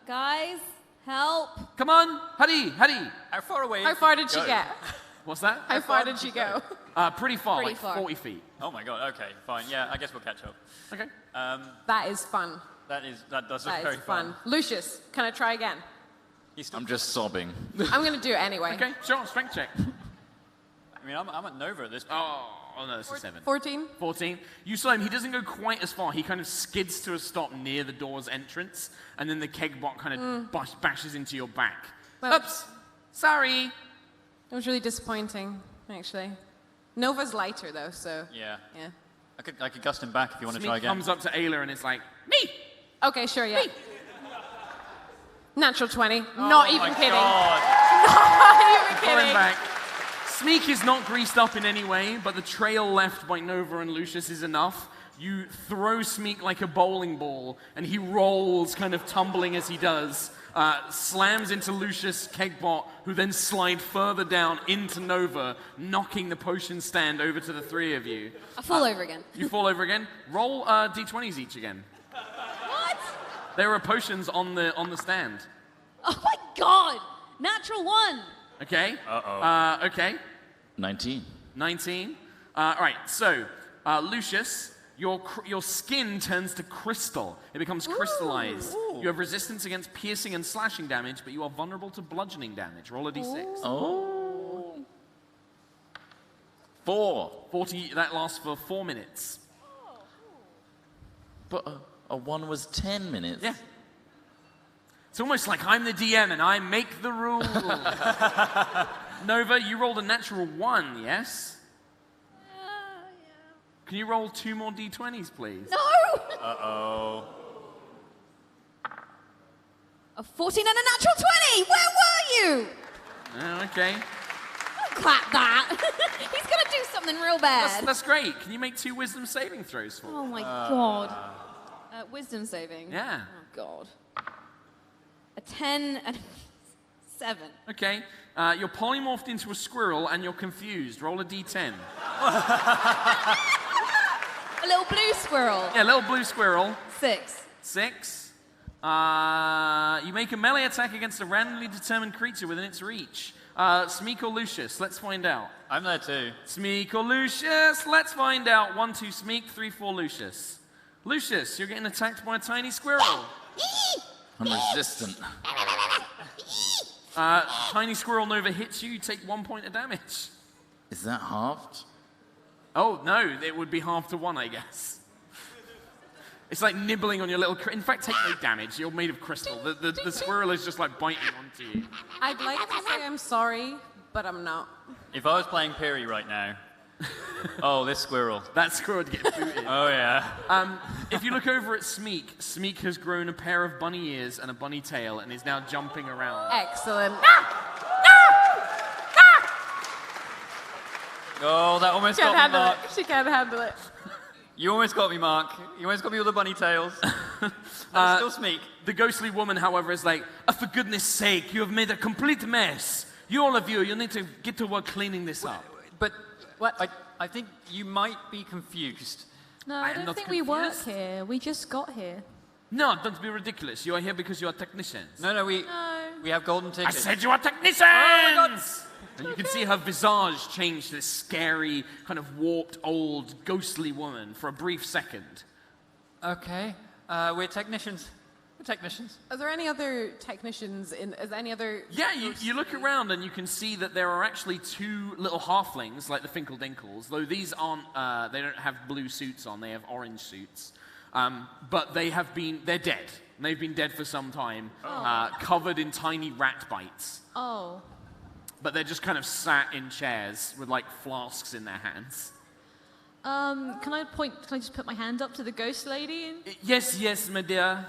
Guys, help. Come on, hurry. How far away? How far did she get? What's that? How far did she go? Pretty far, Pretty like far. 40 feet. Oh my god. Okay, fine. Yeah, I guess we'll catch up. Okay. That is fun. That does look That very is fun. Lucius, can I try again? He's still. I'm just sobbing. I'm going to do it anyway. Okay, sure, strength check. I mean, I'm at Nova at this point. Oh no, that's a 7. 14? 14. You saw him, he doesn't go quite as far. He kind of skids to a stop near the door's entrance, and then the keg bot kind of bashes into your back. Well- Oops! Sorry! It was really disappointing, actually. Nova's lighter, though, so... Yeah. Yeah. I could gust him back if you want to try Smeek again. comes up to Ayla and it's like, me! Okay, sure, yeah. Natural 20. Not Oh even my kidding. God. Not even Pull him kidding. back. Smeek is not greased up in any way, but the trail left by Nova and Lucius is enough. You throw Smeek like a bowling ball, and he rolls, kind of tumbling as he does, slams into Lucius Kegbot, who then slide further down into Nova, knocking the potion stand over to the three of you. I fall over again. You fall over again. Roll d20s each again. What? There are potions on the stand. Oh my god! Natural 1. Okay. Okay. 19. 19. All right. So, Lucius, your skin turns to crystal. It becomes crystallized. You have resistance against piercing and slashing damage, but you are vulnerable to bludgeoning damage. Roll a d6. Oh. 4. 40. That lasts for 4 minutes. But a 1 was 10 minutes. Yeah. It's almost like I'm the DM and I make the rules. Nova, you rolled a natural 1, yes? Can you roll 2 more d20s, please? No! Uh-oh. A 14 and a natural 20! Where were you? Okay. clap that. He's gonna do something real bad. That's great. Can you make 2 wisdom saving throws for me? Oh my god. Wisdom saving. Yeah. Oh god. A 10 and 7. Okay. You're polymorphed into a squirrel and you're confused. Roll a d10. A little blue squirrel. Yeah, little blue squirrel. 6. 6. You make a melee attack against a randomly determined creature within its reach. Smeek or Lucius? Let's find out. I'm there too. Smeek or Lucius? Let's find out. 1, 2 Smeek, 3, 4 Lucius. Lucius, you're getting attacked by a tiny squirrel. I'm resistant. Tiny squirrel Nova hits you, you take 1 point of damage. Is that halved? Oh, no, it would be half to 1, I guess. It's like nibbling on your little... In fact, take no damage. You're made of crystal. The squirrel is just like biting onto you. I'd like to say I'm sorry, but I'm not. If I was playing Piri right now, oh, this squirrel. That squirrel would get booted. Oh, yeah. If you look over at Smeek, Smeek has grown a pair of bunny ears and a bunny tail and is now jumping around. Excellent. Oh, that almost Can't got me, handle Mark. it. She can't handle it. You almost got me, Mark. You almost got me with the bunny tails. But still Smeek. The ghostly woman, however, is like, oh, for goodness sake, you have made a complete mess. All of you need to get to work cleaning this up. But What? I think you might be confused. No, I I am don't not think we work confused. here. We just got here. No, don't be ridiculous. You are here because you are technicians. No, we have golden I tickets. said you are technicians! And you can see her visage change to this scary, kind of warped, old, ghostly woman for a brief second. Okay. We're technicians. We're technicians. Are there any other technicians in? Is there any other? Yeah, you look around and you can see that there are actually 2 little halflings, like the Finkeldinkles, though these aren't, they don't have blue suits on, they have orange suits. But they're dead. And they've been dead for some time, covered in tiny rat bites. Oh. But they're just kind of sat in chairs with like flasks in their hands. Can I just put my hand up to the ghost lady? Yes, my dear.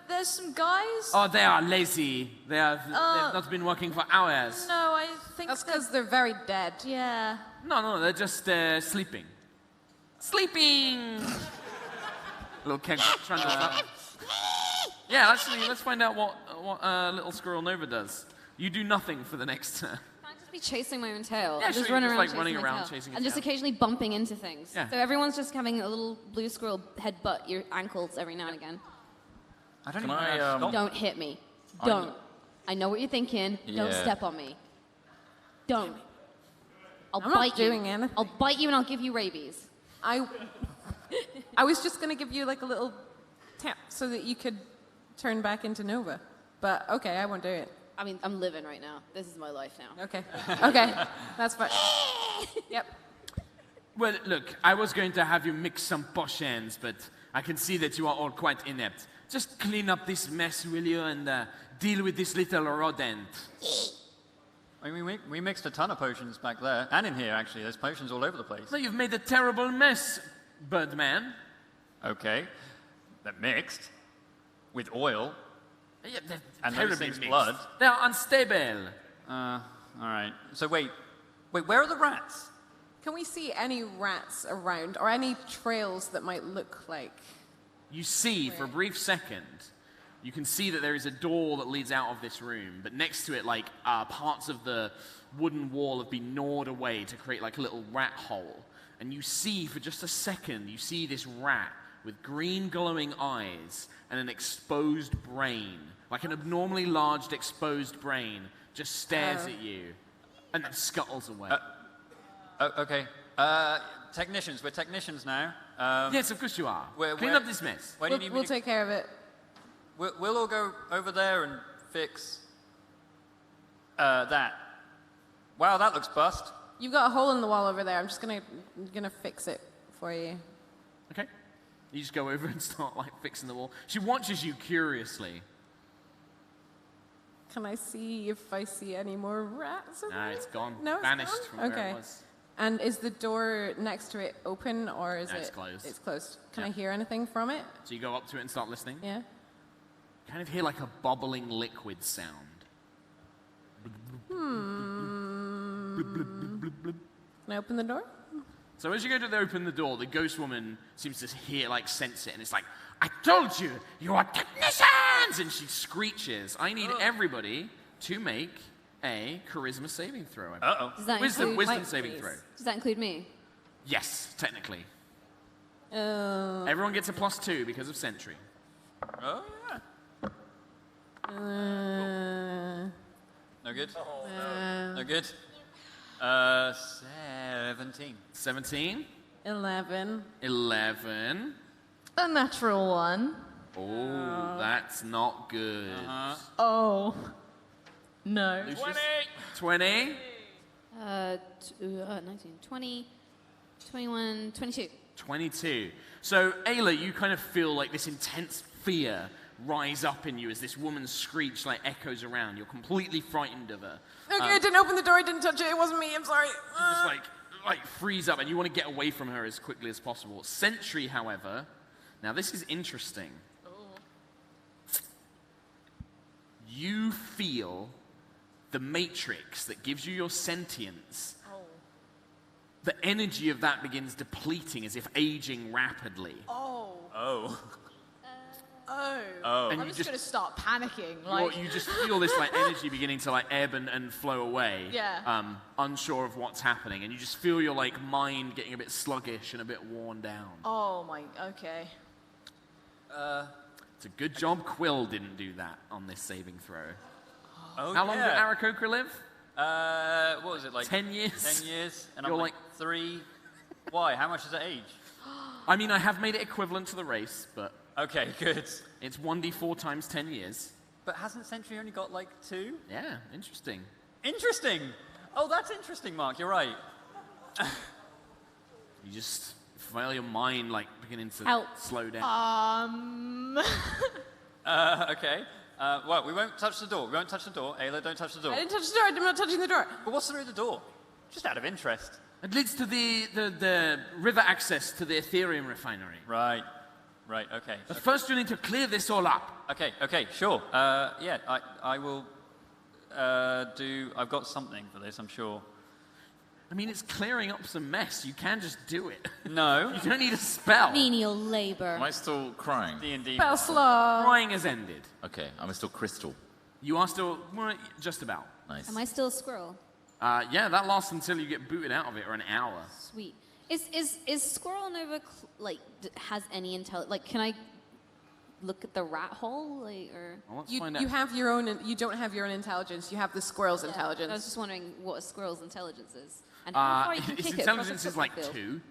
There's some guys. Oh, they are lazy. They've not been working for hours. No, I think That's because they're very dead. Yeah. No, they're just sleeping. Sleeping! Little keg trying to stop. Yeah, let's find out what little squirrel Nova does. You do nothing for the next turn. Can I just be chasing my own tail? Yeah, And just sure, run you're just, around like, chasing running my around tail. chasing your And just tail. occasionally bumping into things. Yeah. So everyone's just having a little blue squirrel headbutt your ankles every now and again. I don't Can even know I, how to stop. Don't hit me. Don't. I know what you're thinking. Don't Yeah. step on me. Don't. I'll I'm not bite you. doing anything. I'll bite you and I'll give you rabies. I was just gonna give you like a little tap so that you could turn back into Nova, but okay, I won't do it. I mean, I'm living right now. This is my life now. Okay, okay, that's fine. Yep. Well, look, I was going to have you mix some potions, but I can see that you are all quite inept. Just clean up this mess, will you, and deal with this little rodent. I mean, we mixed a ton of potions back there, and in here, actually. There's potions all over the place. So you've made a terrible mess, Birdman. Okay. They're mixed with oil. Yeah, they're And those terribly things' mixed. blood. They're unstable. All right. So wait, where are the rats? Can we see any rats around or any trails that might look like? You see, for a brief second, you can see that there is a door that leads out of this room, but next to it, like, parts of the wooden wall have been gnawed away to create, like, a little rat hole. And you see, for just a second, you see this rat with green glowing eyes and an exposed brain, like an abnormally large exposed brain, just stares at you and then scuttles away. Oh, okay. Technicians. We're technicians now. Yes, of course you are. Clean where- up this mess. Where do you need me We'll to... take care of it. We'll all go over there and fix that. Wow, that looks bust. You've got a hole in the wall over there. I'm just gonna fix it for you. Okay. You just go over and start, like, fixing the wall. She watches you curiously. Can I see if I see any more rats? No, it's gone. No, it's Vanished gone? from where Okay. it was. And is the door next to it open or is No, it? it's closed. It's closed. Can I Yeah. hear anything from it? So you go up to it and start listening. Yeah. Kind of hear like a bubbling liquid sound. Can I open the door? So as you go to open the door, the ghost woman seems to sense it, and it's like, I told you, you are technicians! And she screeches. I need everybody to make a charisma saving throw. Uh-oh. Does that Wisdom include, saving throw. Does that include me? Yes, technically. Everyone gets a +2 because of Sentry. Oh, yeah. No good? No good? 17. 17. 11. 11. A natural one. Oh, that's not good. Oh. No. 20. 19, 20, 21, 22. 22. So, Ayla, you kind of feel like this intense fear rise up in you as this woman's screech like echoes around. You're completely frightened of her. Okay, I didn't open the door. I didn't touch it. It wasn't me. I'm sorry. You just like freeze up, and you want to get away from her as quickly as possible. Sentry, however, now this is interesting. You feel the matrix that gives you your sentience. The energy of that begins depleting as if aging rapidly. Oh. Oh. And I'm you just going to start panicking. Like, you just feel this like energy beginning to like ebb and flow away. Yeah. Unsure of what's happening, and you just feel your like mind getting a bit sluggish and a bit worn down. oh my, okay. It's a good job Quill didn't do that on this saving throw. Oh, How long did yeah. Aarakocra live? What was it, like 10 years. 10 years? And You're I'm like like- 3. Why? How much does it age? I mean, I have made it equivalent to the race, but Okay, good. it's 1d4 times 10 years. But hasn't Sentry only got like 2? Yeah, interesting. Interesting. Oh, that's interesting, Mark. You're right. You just feel your mind like beginning to Help. slow down. Okay. Well, we won't touch the door. We won't touch the door. Ayla, don't touch the door. I didn't touch the door. I'm not touching the door. But what's through the door? Just out of interest. It leads to the river access to the Ethereum refinery. Right. Right, okay. But first you need to clear this all up. Okay, sure. Yeah, I will do... I've got something for this, I'm sure. I mean, it's clearing up some mess. You can just do it. No. You don't need a spell. Menial labor. Am I still crying? D&D. Spell slot. Crying has ended. Okay, am I still crystal? You are still, well, just about. Nice. Am I still a squirrel? Yeah, that lasts until you get booted out of it, or an hour. Sweet. Is Squirrel Nova has any intelligence? Like, can I look at the rat hole, like, or? Well, let's You, find out. you have your own. You don't have your own intelligence. You have the squirrel's I intelligence. was just wondering what a squirrel's intelligence is, and how far you can its kick it intelligence across a is like football 2. field.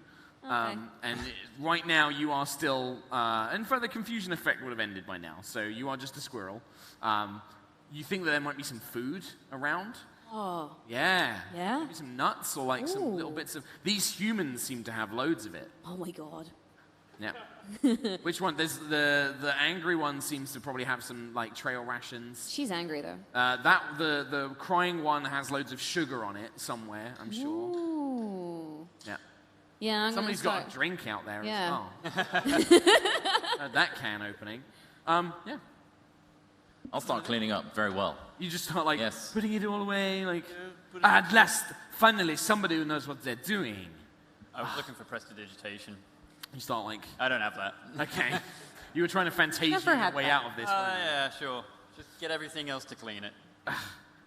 Okay. And right now you are still, and for the confusion effect would have ended by now, so you are just a squirrel. You think that there might be some food around? Oh. Yeah. Yeah? Maybe some nuts or like some little Ooh. bits of. These humans seem to have loads of it. Oh my god. Yeah. Which one? There's the angry one seems to probably have some like trail rations. She's angry though. The crying one has loads of sugar on it somewhere, I'm sure. Ooh. Yeah. Yeah, I'm Somebody's gonna got start. a drink out there Yeah. as well. That can opening. Yeah. I'll start cleaning up very well. You just start like Yes. putting it all away, like at last, finally, somebody who knows what they're doing. I was looking for prestidigitation. You start like, I don't have that. okay, you were trying to fantasia Never your had way that. out of this. weren't you? Yeah, sure. Just get everything else to clean it.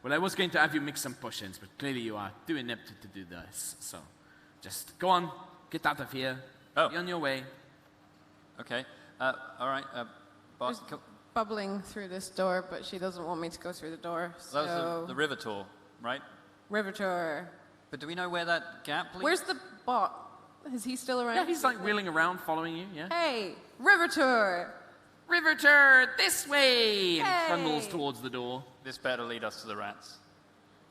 Well, I was going to have you mix some potions, but clearly you are too inept to do this. So, just go on, get out of here, Oh. be on your way. Okay. All right. Bart, There's bubbling through this door, but she doesn't want me to go through the door. that was So the river tour, right? river tour. But do we know where that gap leads? Where's the bot? Is he still around? Yeah, he's like wheeling around, following you. Yeah. Hey, river tour. River tour this way, and Hey. trundles towards the door. This better lead us to the rats.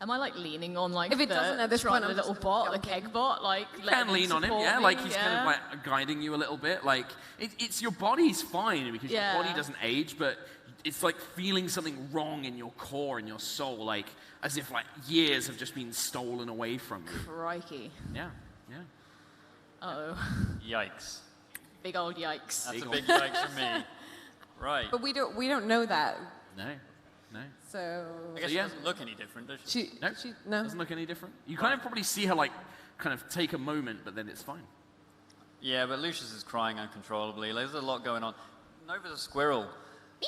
Am I like leaning on like If it the doesn't at this try- point, the I'm little just bot, the jumping. keg bot, like You letting can lean on him, support yeah, me, like he's kind of yeah. like guiding you a little bit. Like it's your body's fine because Yeah. your body doesn't age, but it's like feeling something wrong in your core and your soul, like as if like years have just been stolen away from you. Crikey. Yeah, yeah. Oh, Yikes. big old yikes. That's a big yikes from me. Right. But we don't know that. No. No. So I guess she yeah. doesn't look any different, does she? she no. Doesn't look any different. You kind of probably see her like kind of take a moment, but then it's fine. Yeah, but Lucius is crying uncontrollably. There's a lot going on. Nova's a squirrel.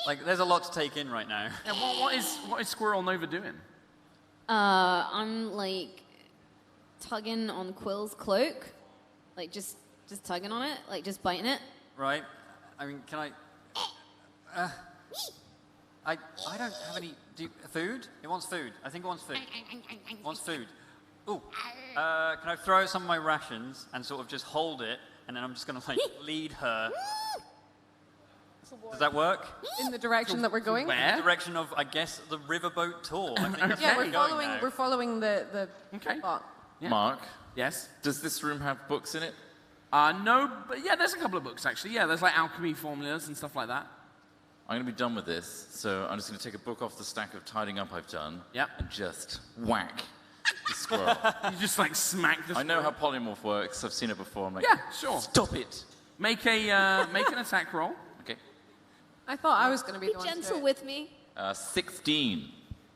Like, there's a lot to take in right now. Yeah, what is Squirrel Nova doing? I'm like tugging on Quill's cloak, like just tugging on it, like just biting it. Right? I mean, can I... I don't have any... food? It wants food. I think it wants food. It wants food. Ooh. Can I throw some of my rations and sort of just hold it, and then I'm just going to, like, lead her... Does that work? In the direction that we're going? Where? The direction of, I guess, the riverboat tour. I think that's Yeah, where we're following the Okay. spot. Yeah. Mark, Yes. does this room have books in it? No, but yeah, there's a couple of books actually. Yeah, there's like alchemy formulas and stuff like that. I'm going to be done with this, so I'm just going to take a book off the stack of tidying up I've done Yep. and just whack the squirrel. You just like smack the I know how squirrel. polymorph works. I've seen it before. I'm like, Yeah, sure. stop it. Make an attack roll. Okay. I thought I was going to be Be the one to do gentle it. with me. 16.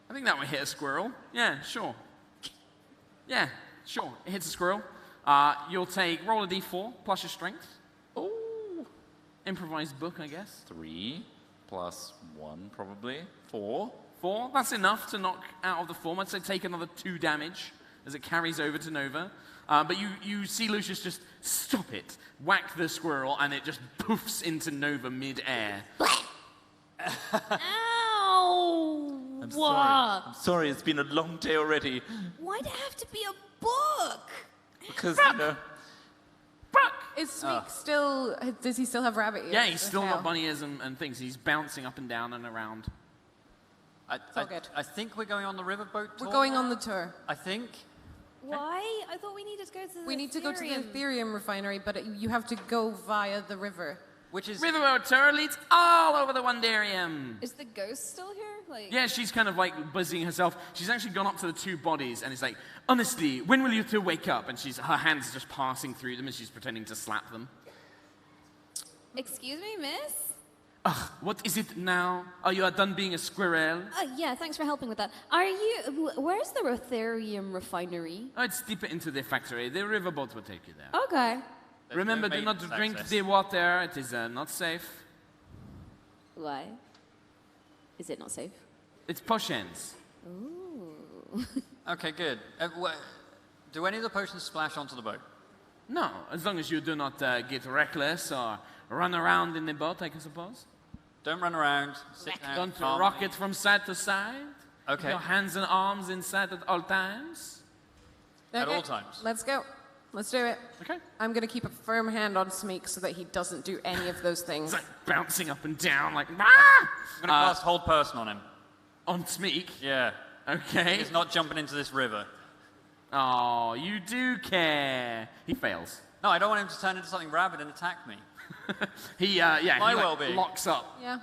I think that would hit a squirrel. Yeah, sure. Yeah, sure. It hits a squirrel. You'll roll a d4 plus your strength. Oh. Improvised book, I guess. 3 plus 1, probably. 4. 4. That's enough to knock out of the form. I'd say take another 2 damage as it carries over to Nova. But you see Lucius just stop it, whack the squirrel, and it just poofs into Nova mid-air. Ow! I'm sorry. I'm sorry, it's been a long day already. Why'd it have to be a book? Because, you know... Is Smeek still... Does he still have rabbit ears? Yeah, he's still Okay. got bunny ears and things. He's bouncing up and down and around. all good. I think we're going on the riverboat tour. We're going on the tour. I think. Why? I thought we needed to go to the We need to go to the Ethereum. Ethereum refinery, but you have to go via the river. Which is... Riverboat tour leads all over the Wonderium. Is the ghost still here? Like, Yeah, she's kind of like busying herself. She's actually gone up to the 2 bodies and is like, honestly, when will you two wake up? And her hands are just passing through them as she's pretending to slap them. Excuse me, miss? What is it now? Are you done being a squirrel? Yeah, thanks for helping with that. Where's the Ethereum refinery? Oh, it's deeper into the factory. The riverboat will take you there. Okay. There's Remember, no do not maintenance drink access. the water. It is not safe. Why? Is it not safe? It's potions. Okay, good. Do any of the potions splash onto the boat? No, as long as you do not get reckless or run around in the boat, I can suppose. Don't run around. Sit down. Don't calmly. rock it from side to side. Okay. Your hands and arms inside at all times. At Okay, all times. Let's go. Let's do it. Okay. I'm going to keep a firm hand on Smeek so that he doesn't do any of those things. It's like bouncing up and down, like, ah! I'm going to cast hold person on him. On Smeek. Yeah. Okay. He's not jumping into this river. Oh, you do care. He fails. No, I don't want him to turn into something rabid and attack me. He Might he well be. locks up. Yeah.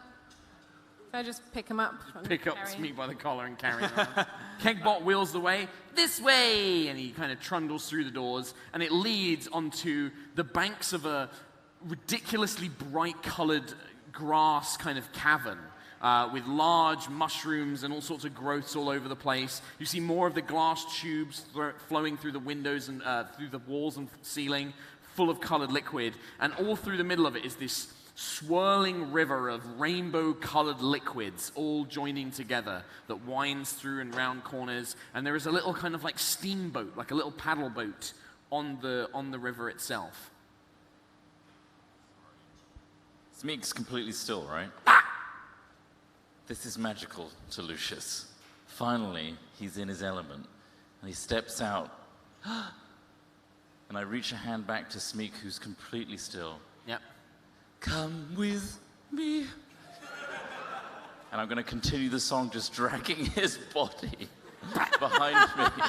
Can I just pick him up? and Pick up carry him? Smeek by the collar and carry him around. Kegbot wheels the way, this way! And he kind of trundles through the doors, and it leads onto the banks of a ridiculously bright-colored grass kind of cavern. With large mushrooms and all sorts of growths all over the place. You see more of the glass tubes flowing through the windows and through the walls and ceiling, full of colored liquid. And all through the middle of it is this swirling river of rainbow-colored liquids all joining together that winds through and round corners. And there is a little kind of like steamboat, like a little paddle boat on the river itself. Smeek's completely still, right? This is magical to Lucius. Finally, he's in his element, and he steps out. And I reach a hand back to Smeek, who's completely still. Yep. Come with me. And I'm going to continue the song just dragging his body behind me.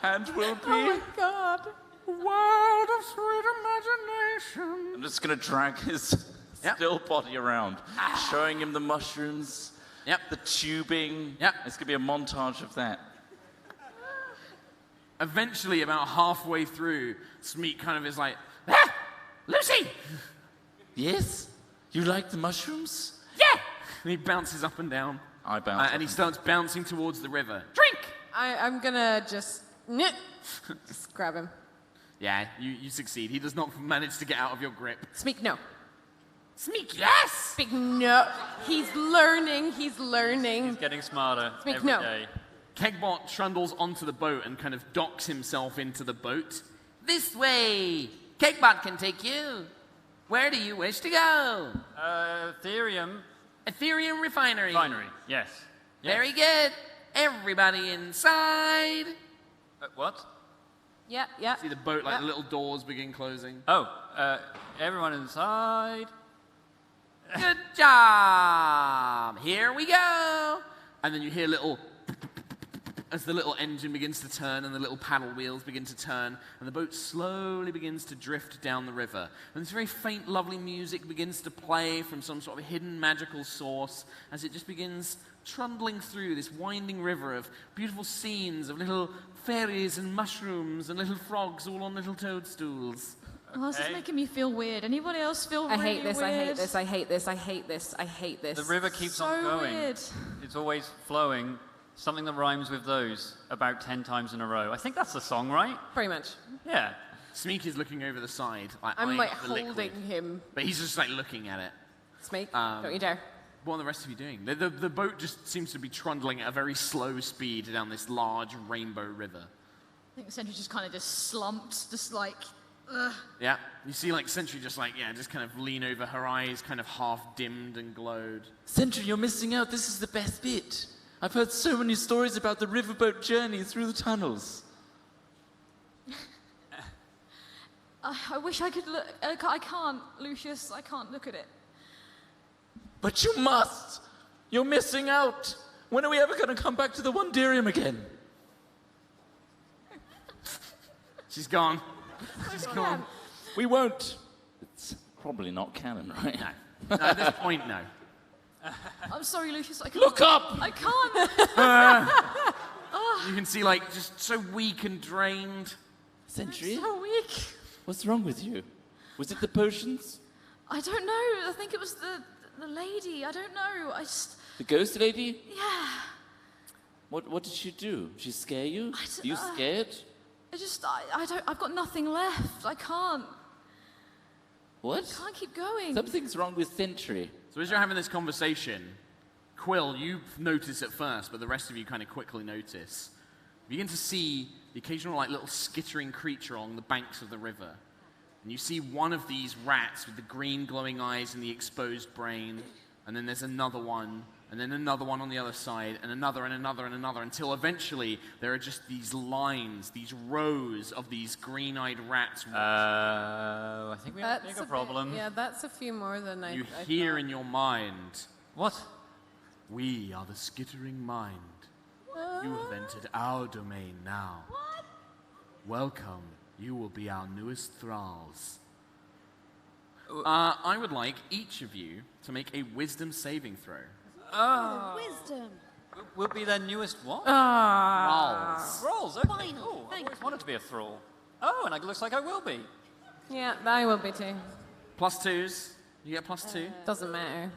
And we'll be... Oh my god. World of sweet imagination. I'm just going to drag his Yep. still body around, showing him the mushrooms, Yep. the tubing. Yep. It's going to be a montage of that. Eventually, about halfway through, Smeek kind of is like, ah! Lucy! Yes? You like the mushrooms? Yeah! And he bounces up and down. I bounce. And he starts bouncing towards the river. Drink! I'm gonna just grab him. Yeah, you succeed. He does not manage to get out of your grip. Smeek, no. Smeek, yes! Smeek, no. He's learning. He's getting smarter Smeek, every no. day. Kegbot trundles onto the boat and kind of docks himself into the boat. This way! Kegbot can take you. Where do you wish to go? Ethereum. Ethereum Refinery. Refinery, yes. Very good. Everybody inside. What? Yeah. See the boat, like the little doors begin closing. Oh, everyone inside. Good job. Here we go. And then you hear little as the little engine begins to turn and the little paddle wheels begin to turn and the boat slowly begins to drift down the river. And this very faint, lovely music begins to play from some sort of hidden magical source as it just begins trundling through this winding river of beautiful scenes of little fairies and mushrooms and little frogs all on little toadstools. Oh, this is making me feel weird. Anybody else feel I really hate this, weird? I hate this, I hate this, I hate this, I hate this. The river keeps So on going. weird. It's always flowing. Something that rhymes with those about 10 times in a row. I think that's the song, right? Pretty much. Yeah. Smeek is looking over the side, like I'm eyeing like the holding liquid. him. But he's just like looking at it. Smeek, don't you dare. What are the rest of you doing? The boat just seems to be trundling at a very slow speed down this large rainbow river. I think the sentry just kind of just slumped, just like, ugh. Yeah, you see like Sentry just like, just kind of lean over, her eyes kind of half dimmed and glowed. Sentry, you're missing out. This is the best bit. I've heard so many stories about the riverboat journey through the tunnels. I wish I could look. I can't, Lucius. I can't look at it. But you must! You're missing out! When are we ever going to come back to the Wonderium again? She's gone. She's gone. We won't. It's probably not canon, right? No, at this point, no. I'm sorry, Lucius. I can't. Look up! I can't. You can see like just so weak and drained. Sentry, So weak. what's wrong with you? Was it the potions? I don't know. I think it was the lady. I don't know. I just. The ghost lady? Yeah. What did she do? She scare you? I d- You scared? I just. I don't. I've got nothing left. I can't. What? Can't keep going. Something's wrong with Sentry. So as you're having this conversation, Quill, you notice at first, but the rest of you kind of quickly notice. You begin to see the occasional like little skittering creature along the banks of the river. And you see one of these rats with the green glowing eyes and the exposed brain, and then there's another one, and then another one on the other side, and another, and another, and another, until eventually there are just these lines, these rows of these green-eyed rats. I think we have a bigger problem. Yeah, that's a few more than I You I hear thought. in your mind, What? "We are the skittering mind. You have entered our domain now. What? Welcome. You will be our newest thralls." I would like each of you to make a wisdom saving throw. Wisdom. We'll be their newest what? Thralls. Thralls, okay, Finally, cool. I've thank always wanted to be a thrall. Oh, and it looks like I will be. Yeah, I will be too. +2s. You get +2. Doesn't matter.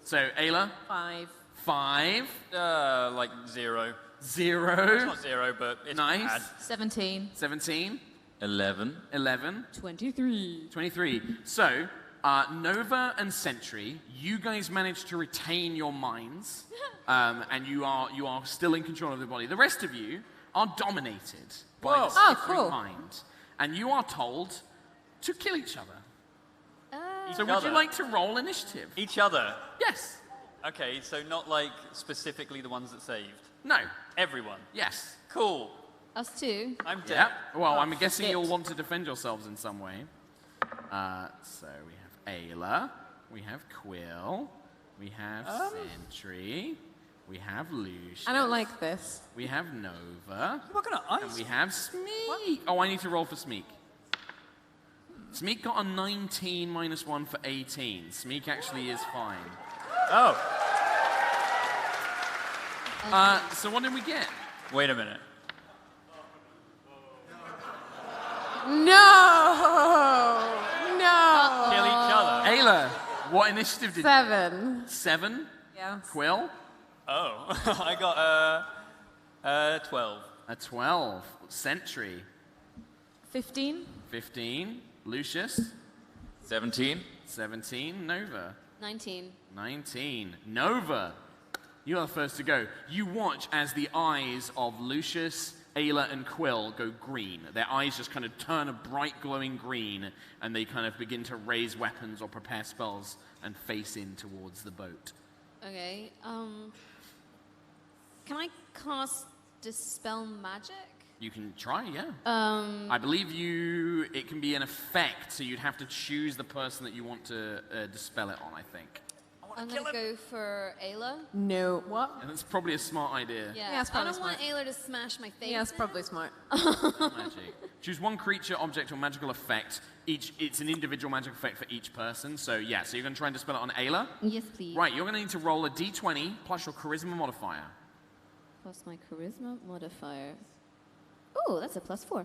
So, Ayla, 5. 5, Like 0. 0, It's not 0, but it's Nice. bad. 17. 17, 11. 11, 23. 23. So, Nova and Sentry, you guys managed to retain your minds, and you are still in control of the body. The rest of you are dominated by the Oh, skittering cool. mind, and you are told to kill each other. Each So, would you other. like to roll initiative? Each other. Yes. Okay, so not like specifically the ones that saved. No. Everyone. Yes. Cool. Us too. I'm dead. Yeah. Well, I'm guessing shit. you'll want to defend yourselves in some way. So we have Ayla, we have Quill, we have Sentry, we have Lucius, I don't like this. we have Nova, We're gonna and ice. we have Smeek. Oh, I need to roll for Smeek. Smeek got a 19 minus 1 for 18. Smeek actually is fine. Oh, So what did we get? wait a minute. No! No! Kill each other. Ayla, What initiative did 7. you 7? Yeah. Quill? Oh, I got 12. A 12. Sentry? 15. 15. Lucius? 17. 17. Nova? 19. 19. Nova, you are the first to go. You watch as the eyes of Lucius, Ayla, and Quill go green. Their eyes just kind of turn a bright glowing green, and they kind of begin to raise weapons or prepare spells and face in towards the boat. Okay. Can I cast Dispel Magic? You can try, yeah. I believe it can be an effect, so you'd have to choose the person that you want to dispel it on, I think. I'm going to go for Ayla. No. What? And that's probably a smart idea. Yeah, it's I probably don't want smart. Ayla to smash my face. Yeah, it's in. probably smart. Magic. Choose one creature, object, or magical effect. It's an individual magic effect for each person. So yeah, so you're going to try and dispel it on Ayla. Yes, please. Right, you're going to need to roll a d20 plus your charisma modifier. Plus my charisma modifier. Oh, that's a +4.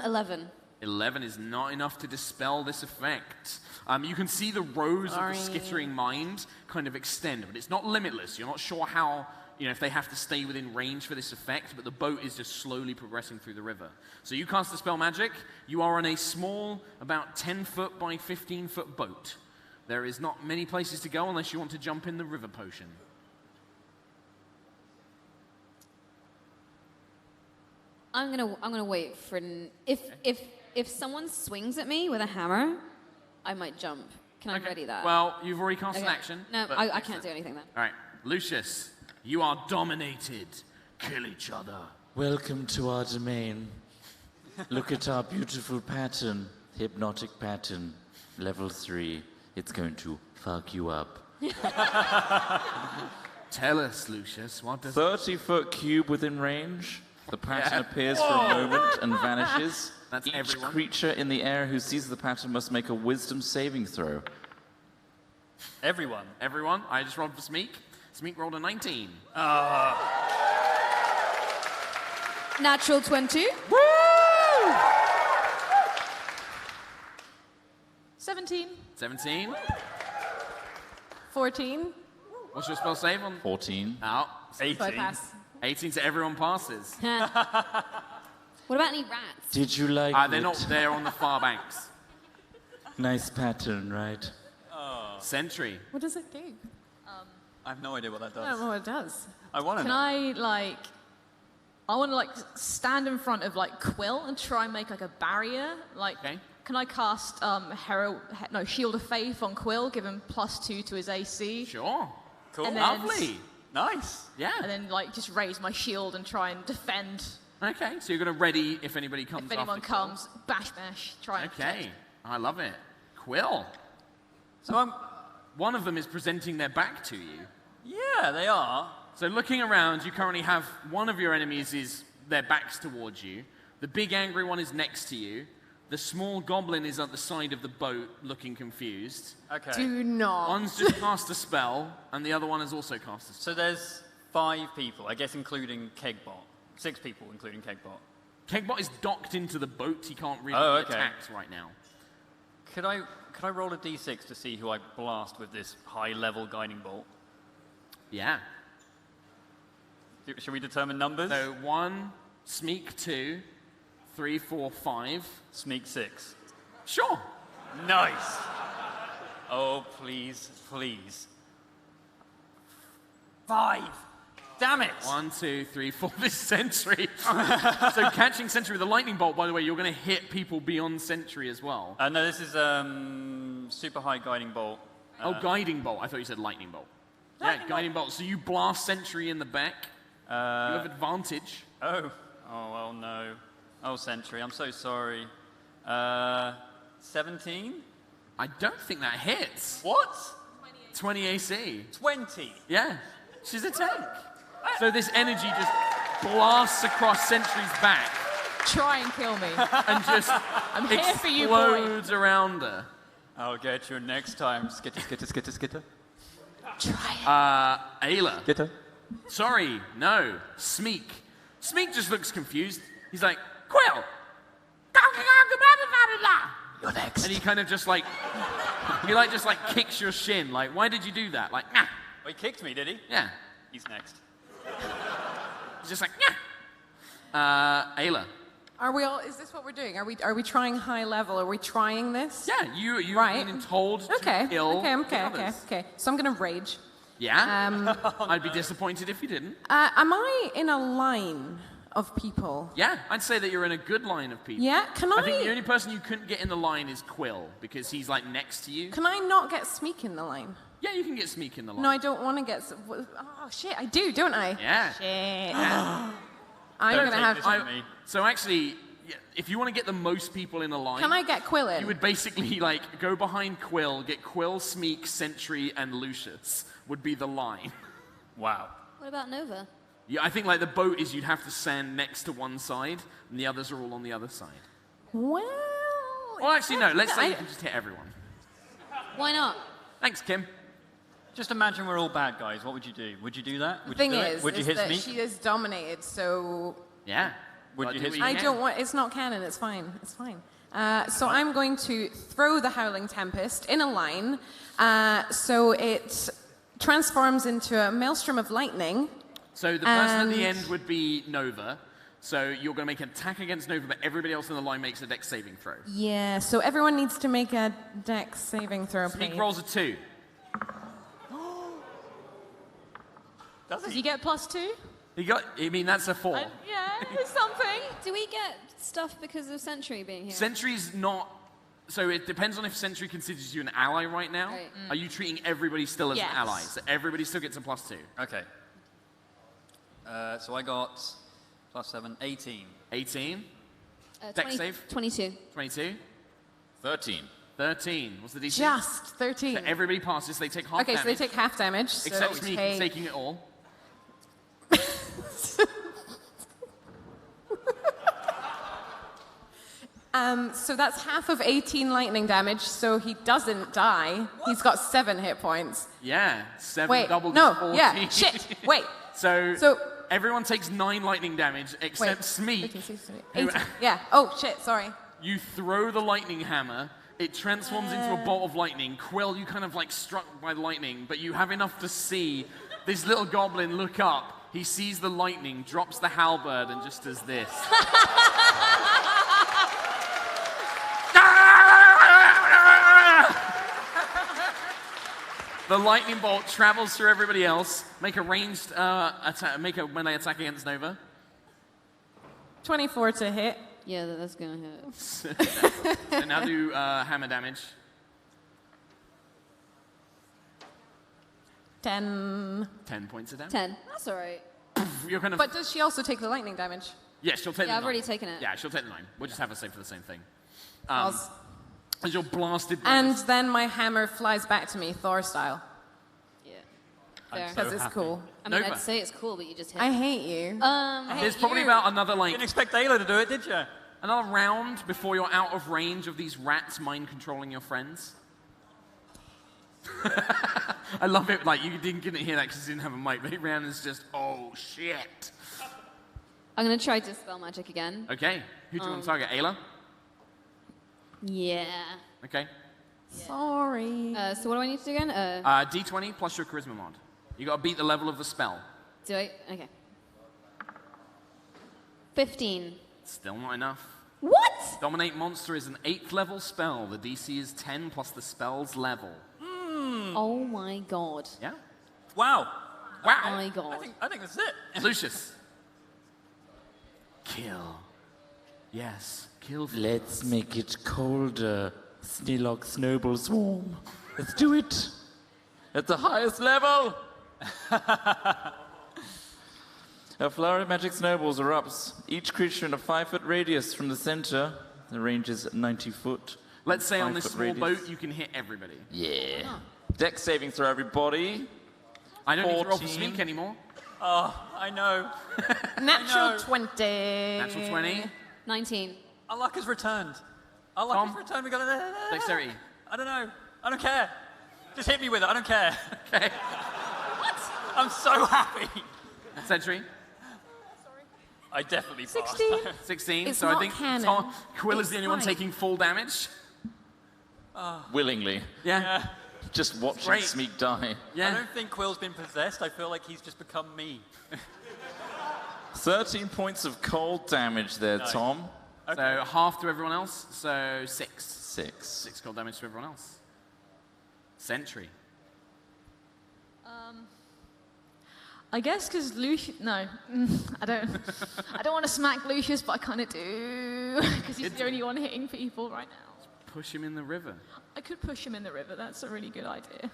11. 11 is not enough to dispel this effect. You can see the rows of the skittering mind kind of extend, but it's not limitless. You're not sure how, if they have to stay within range for this effect, but the boat is just slowly progressing through the river. So you cast Dispel Magic. You are on a small, about 10-foot by 15-foot boat. There is not many places to go unless you want to jump in the river potion. I'm gonna wait for if someone swings at me with a hammer, I might jump. Can I ready that? Well, you've already cast an Okay. action. No, but I next can't turn. do anything then. All right, Lucius, you are dominated. Kill each other. Welcome to our domain. Look at our beautiful pattern. Hypnotic pattern. Level 3. It's going to fuck you up. Tell us, Lucius, what does 30-foot cube within range. The pattern appears for a moment and vanishes. That's Each everyone. creature in the air who sees the pattern must make a wisdom saving throw. Everyone. Everyone? I just rolled for Smeek. Smeek rolled a 19. Natural 20. Woo! 17. 17. 14. What's your spell save on? 14. Out. 18. So I pass. 18, so everyone passes. What about any rats? Did you like They're it? not there on the far banks. Nice pattern, right? Sentry. What does it do? I have no idea what that I don't does. know what it does. I want to Can know. I want to stand in front of Quill and try and make a barrier. Okay. Can I cast Shield of Faith on Quill, give him +2 to his AC, Sure. Cool. and then- Lovely. Nice. Yeah. and then just raise my shield and try and defend Okay, so you're going to ready if anybody comes if anyone after Quill. comes. Bash, try and Okay. protect. I love it. Quill. So One of them is presenting their back to you. yeah, they are. So looking around, you currently have one of your enemies is their backs towards you. The big angry one is next to you. The small goblin is at the side of the boat looking confused. Okay. Do not. One's just cast a spell, and the other one has also cast a spell. So there's 5 people, I guess including Kegbot. 6 people, including Kegbot. Kegbot is docked into the boat. He can't really Oh, be okay. attacked right now. Could I roll a d6 to see who I blast with this high-level guiding bolt? Yeah. Should we determine numbers? So 1, Smeek 2, 3, 4, 5. Sneak 6. Sure. Nice. Oh, please, please. 5. Damn it. 1, 2, 3, 4. This Sentry. So catching Sentry with a lightning bolt, by the way, you're going to hit people beyond Sentry as well. No, this is super high guiding bolt. Guiding bolt. I thought you said lightning bolt. Yeah, guiding bolt. So you blast Sentry in the back. You have advantage. Oh, well, no. Oh, Sentry, I'm so sorry. 17? I don't think that hits. What? 20 AC. 20. Yeah, she's a tank. So this energy just blasts across Sentry's back Try and kill me. and just I'm here for you, boy. explodes around her. I'll get you next time. Skitter, skitter, skitter, skitter. Ayla. Skitter. Sorry, no. Smeek. Smeek just looks confused. He's like, Quill! You're next. And he kind of just like, he like just like kicks your shin. Like, why did you do that? Like, nah. Oh, he kicked me, did he? Yeah. He's next. He's just like, nah. Ayla. Are we all? Is this what we're doing? Are we trying high level? Are we trying this? Yeah, you Right. have been told to kill the others. Okay. So I'm gonna rage. Yeah? I'd be disappointed if you didn't. Am I in a line of people? Yeah, I'd say that you're in a good line of people. Yeah. Can I think the only person you couldn't get in the line is Quill, because he's like next to you. Can I not get sneak in the line? Yeah, you can get Smeek in the line. No, I don't want to get. Oh shit! I do, don't I? Yeah. Shit. Yeah. I'm Don't gonna take have. this on me. So actually, if you want to get the most people in a line, Can I get Quill in? you would basically like go behind Quill, get Quill, Smeek, Sentry, and Lucius would be the line. Wow. What about Nova? Yeah, I think like the boat is you'd have to stand next to one side, and the others are all on the other side. Well. Well, actually, no. Let's say I- you can just hit everyone. Why not? Thanks, Kim. Just imagine we're all bad guys. What would you do? Would you do that? The Would thing you do is, it? Would you is hit that me? she is dominated, so Yeah. Would Gotta you do hit what I can. don't want. It's not canon. It's fine. It's fine. So I'm going to throw the Howling Tempest in a line, so it transforms into a maelstrom of lightning. So the person at the And- end would be Nova. So you're going to make an attack against Nova, but everybody else in the line makes a dex saving throw. Yeah. So everyone needs to make a dex saving throw. Sneak please. rolls a 2. Does he get +2? I mean, that's a 4. Yeah, it's something. Do we get stuff because of Sentry being here? Sentry's not. So it depends on if Sentry considers you an ally right now. Right. Are you treating everybody still as Yes. an ally? So everybody still gets a +2. Okay. So I got +7, 18. 18. Dex 20 save. 22. 22. 13. 13. What's the DC? Just 13. So everybody passes. They take half Okay, damage. so they take half damage. So Except they Sneak, take- who's taking it all. So that's half of 18 lightning damage, so he doesn't die. He's got 7 hit points. Yeah. 7 Wait, doubled no, is 14. yeah, shit, wait. So, So- everyone takes 9 lightning damage except Wait, Smeek. 18, 16, 18. Yeah, oh shit, sorry. You throw the lightning hammer. It transforms into a bolt of lightning. Quill, you kind of like struck by lightning, but you have enough to see this little goblin look up. He sees the lightning, drops the halberd, and just does this. The lightning bolt travels through everybody else. Make a ranged attack. Make a melee attack against Nova. 24 to hit. Yeah, that's gonna hit. So now do hammer damage. 10. 10 points of damage. 10. That's alright. You're kind of. But does she also take the lightning damage? Yeah, she'll take the Yeah, I've 9. already taken it. Yeah, she'll take the 9. We'll just have her say for the same thing. Pause. As you're blasted by And this- then my hammer flies back to me, Thor style. Yeah. I'm Fair. so Because it's happy. cool. I mean, Nova. I'd say it's cool, but you just hit. I hate you. There's probably about another like Didn't expect Ayla to do it, did you? another round before you're out of range of these rats mind controlling your friends. I love it. Like you couldn't hear that because you didn't have a mic. But Rhiannon's just oh shit. I'm gonna try Dispel Magic again. Okay, who do you want to target? Ayla. Yeah. Okay. Sorry. So what do I need to do again? D20 plus your charisma mod. You got to beat the level of the spell. Do I? Okay. 15. Still not enough. What? Dominate Monster is an 8th level spell. The DC is 10 plus the spell's level. Oh my god. Yeah? Wow. Oh my god. I think that's it. Lucius. Kill. Yes, kill. Let's make it colder. Snillock Snowball Swarm. Let's do it. At the highest level. A flurry of magic snowballs erupts. Each creature in a 5-foot radius from the center. The range is 90 foot. Let's say on this 5-foot small radius. boat you can hit everybody. Yeah. Dex saving throw, everybody. I don't need to roll for 14. sneak anymore. Oh, I know. Natural know. 20. Natural 20. 19. Our luck has returned. Our luck Tom? has returned. We got it. Dexterity. I don't know. I don't care. Just hit me with it. I don't care. Okay. What? I'm so happy. Sentry. I definitely passed. 16. 16. It's so I not think canon. Quill is It's the only one fine. taking full damage. Willingly. Yeah. Just watching Great. Smeek die. I Yeah. don't think Quill's been possessed. I feel like he's just become me. 13 points of cold damage there, Nice. Tom. So half to everyone else, so 6. 6. 6 cold damage to everyone else. Sentry. I guess because Lucius. No, I don't. I don't want to smack Lucius, but I kind of do because he's the only one hitting people right now. Push him in the river. I could push him in the river. That's a really good idea.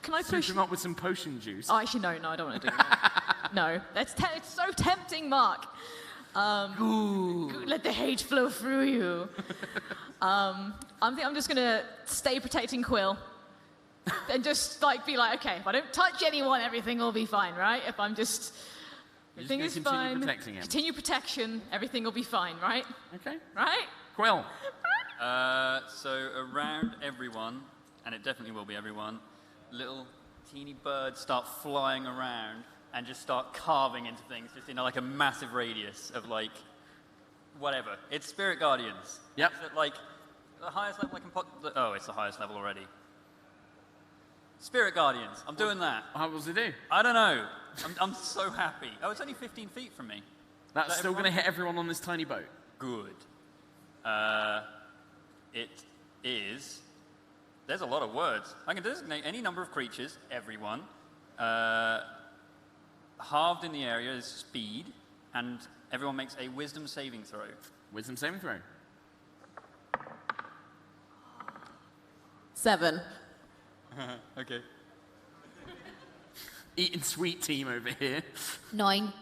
Can I Soup push him up with some potion juice. Oh, actually, no, I don't want to do that. No, it's so tempting, Mark. Let the hate flow through you. I'm just gonna stay protecting Quill, and just be like, okay, if I don't touch anyone, everything will be fine, right? If I'm just everything gonna is continue fine. protecting him. Continue protection, everything will be fine, right? Okay. Right? Quill. So around everyone, and it definitely will be everyone, little teeny birds start flying around and just start carving into things, just in like a massive radius of like whatever. It's Spirit Guardians. Yep. Is it like the highest level I can put? Oh, it's the highest level already. Spirit Guardians. I'm doing that. How does it do? I don't know. I'm so happy. Oh, it's only 15 feet from me. That's that still going to everyone? hit everyone on this tiny boat. Good. It is. There's a lot of words. I can designate any number of creatures, everyone. Halved in the area is speed, and everyone makes a wisdom saving throw. Wisdom saving throw. 7. Okay. Eating sweet team over here. 9.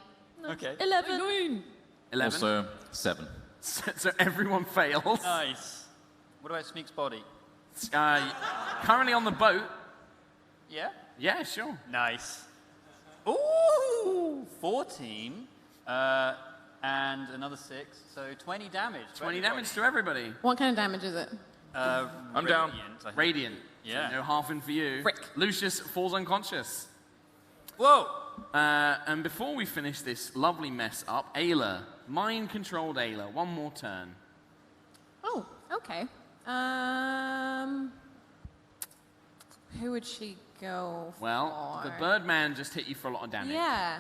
Okay. 11. 11. Also 7. So everyone fails. Nice. What about Smeek's body? Currently on the boat. Yeah? Yeah, sure. Nice. Ooh! 14. And another 6. So 20 damage. 20 damage to everybody. What kind of damage is it? I'm down. I think. Radiant. Yeah. So no halving for you. Frick. Lucius falls unconscious. Whoa! And before we finish this lovely mess up, Ayla, mind-controlled Ayla, one more turn. Oh, okay. Who would she go for? Well, the Birdman just hit you for a lot of damage. Yeah.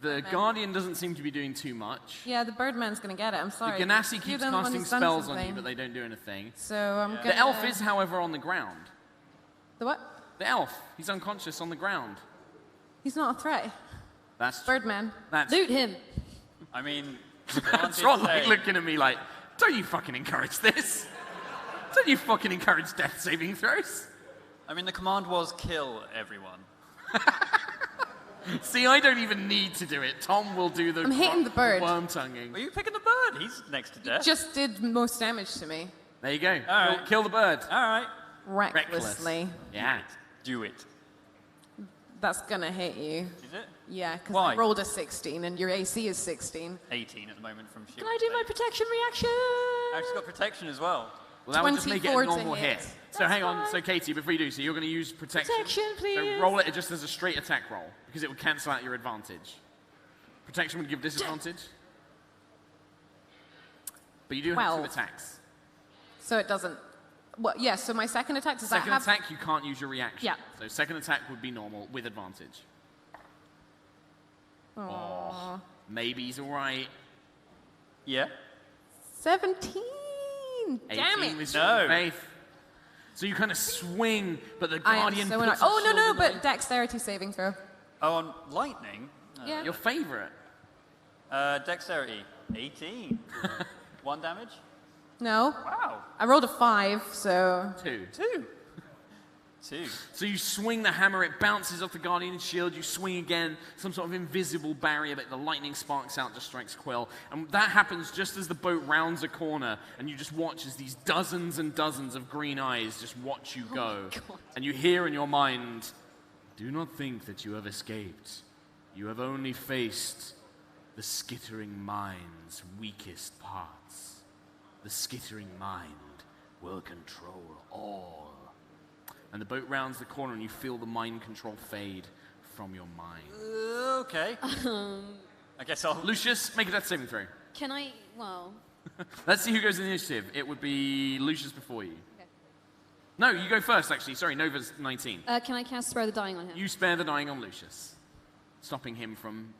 The Guardian doesn't seem to be doing too much. Yeah, the Birdman's gonna get it. I'm The sorry. Ganassi You're keeps the one casting who's done spells on you, something. but they don't do anything. So I'm gonna... The elf is, however, on the ground. The what? The elf, he's unconscious on the ground. He's not a threat. That's Birdman. That's Loot him. I mean, That's Ron like looking at me like, don't you fucking encourage this? Don't you fucking encourage death saving throws? I mean, the command was kill everyone. See, I don't even need to do it. Tom will do the I'm hitting the bird. worm tonguing. Are you picking the bird? He's next to death. Just did most damage to me. There you go. right. Kill the bird. All right. Recklessly. Yeah. Do it. That's gonna hit you. Is it? Yeah, because Why? I rolled a 16 and your AC is 16. 18 at the moment from shield. Can I do my protection reaction? I've just got protection as well. Well, that would just make it a 24 to normal hit. hit. So hang on. So Katie, before you do, so you're going to use protection. Protection, please. So roll it just as a straight attack roll because it would cancel out your advantage. Protection would give disadvantage. But you do have 2 12. attacks. So it doesn't... Well, yeah, so my second attack, does Second that have... attack, you can't use your reaction. Yeah. So second attack would be normal with advantage. Aw. Maybe he's all right. Yeah. 17! 18 Damn it! with No. faith. So you kind of swing, but the I am guardian so puts annoyed. a Oh, no, shield no, in the way. but dexterity saving throw. Oh, on lightning? Yeah. Your favorite. Dexterity. 18. 1 damage? No. Wow. I rolled a 5, so... 2. 2. 2. So you swing the hammer, it bounces off the guardian's shield, you swing again, some sort of invisible barrier, but the lightning sparks out, just strikes Quill. And that happens just as the boat rounds a corner, and you just watch as these dozens and dozens of green eyes just watch you go. And you hear in your mind, do not think that you have escaped. You have only faced the skittering mind's weakest parts. The skittering mind will control all. And the boat rounds the corner and you feel the mind control fade from your mind. Okay. I guess I'll... Lucius, make a death saving throw. Can I? Well, Let's see who goes in the initiative. It would be Lucius before you. okay. No, you go first, actually. Sorry, Nova's 19. Can I cast Spare the Dying on him? You spare the dying on Lucius, stopping him from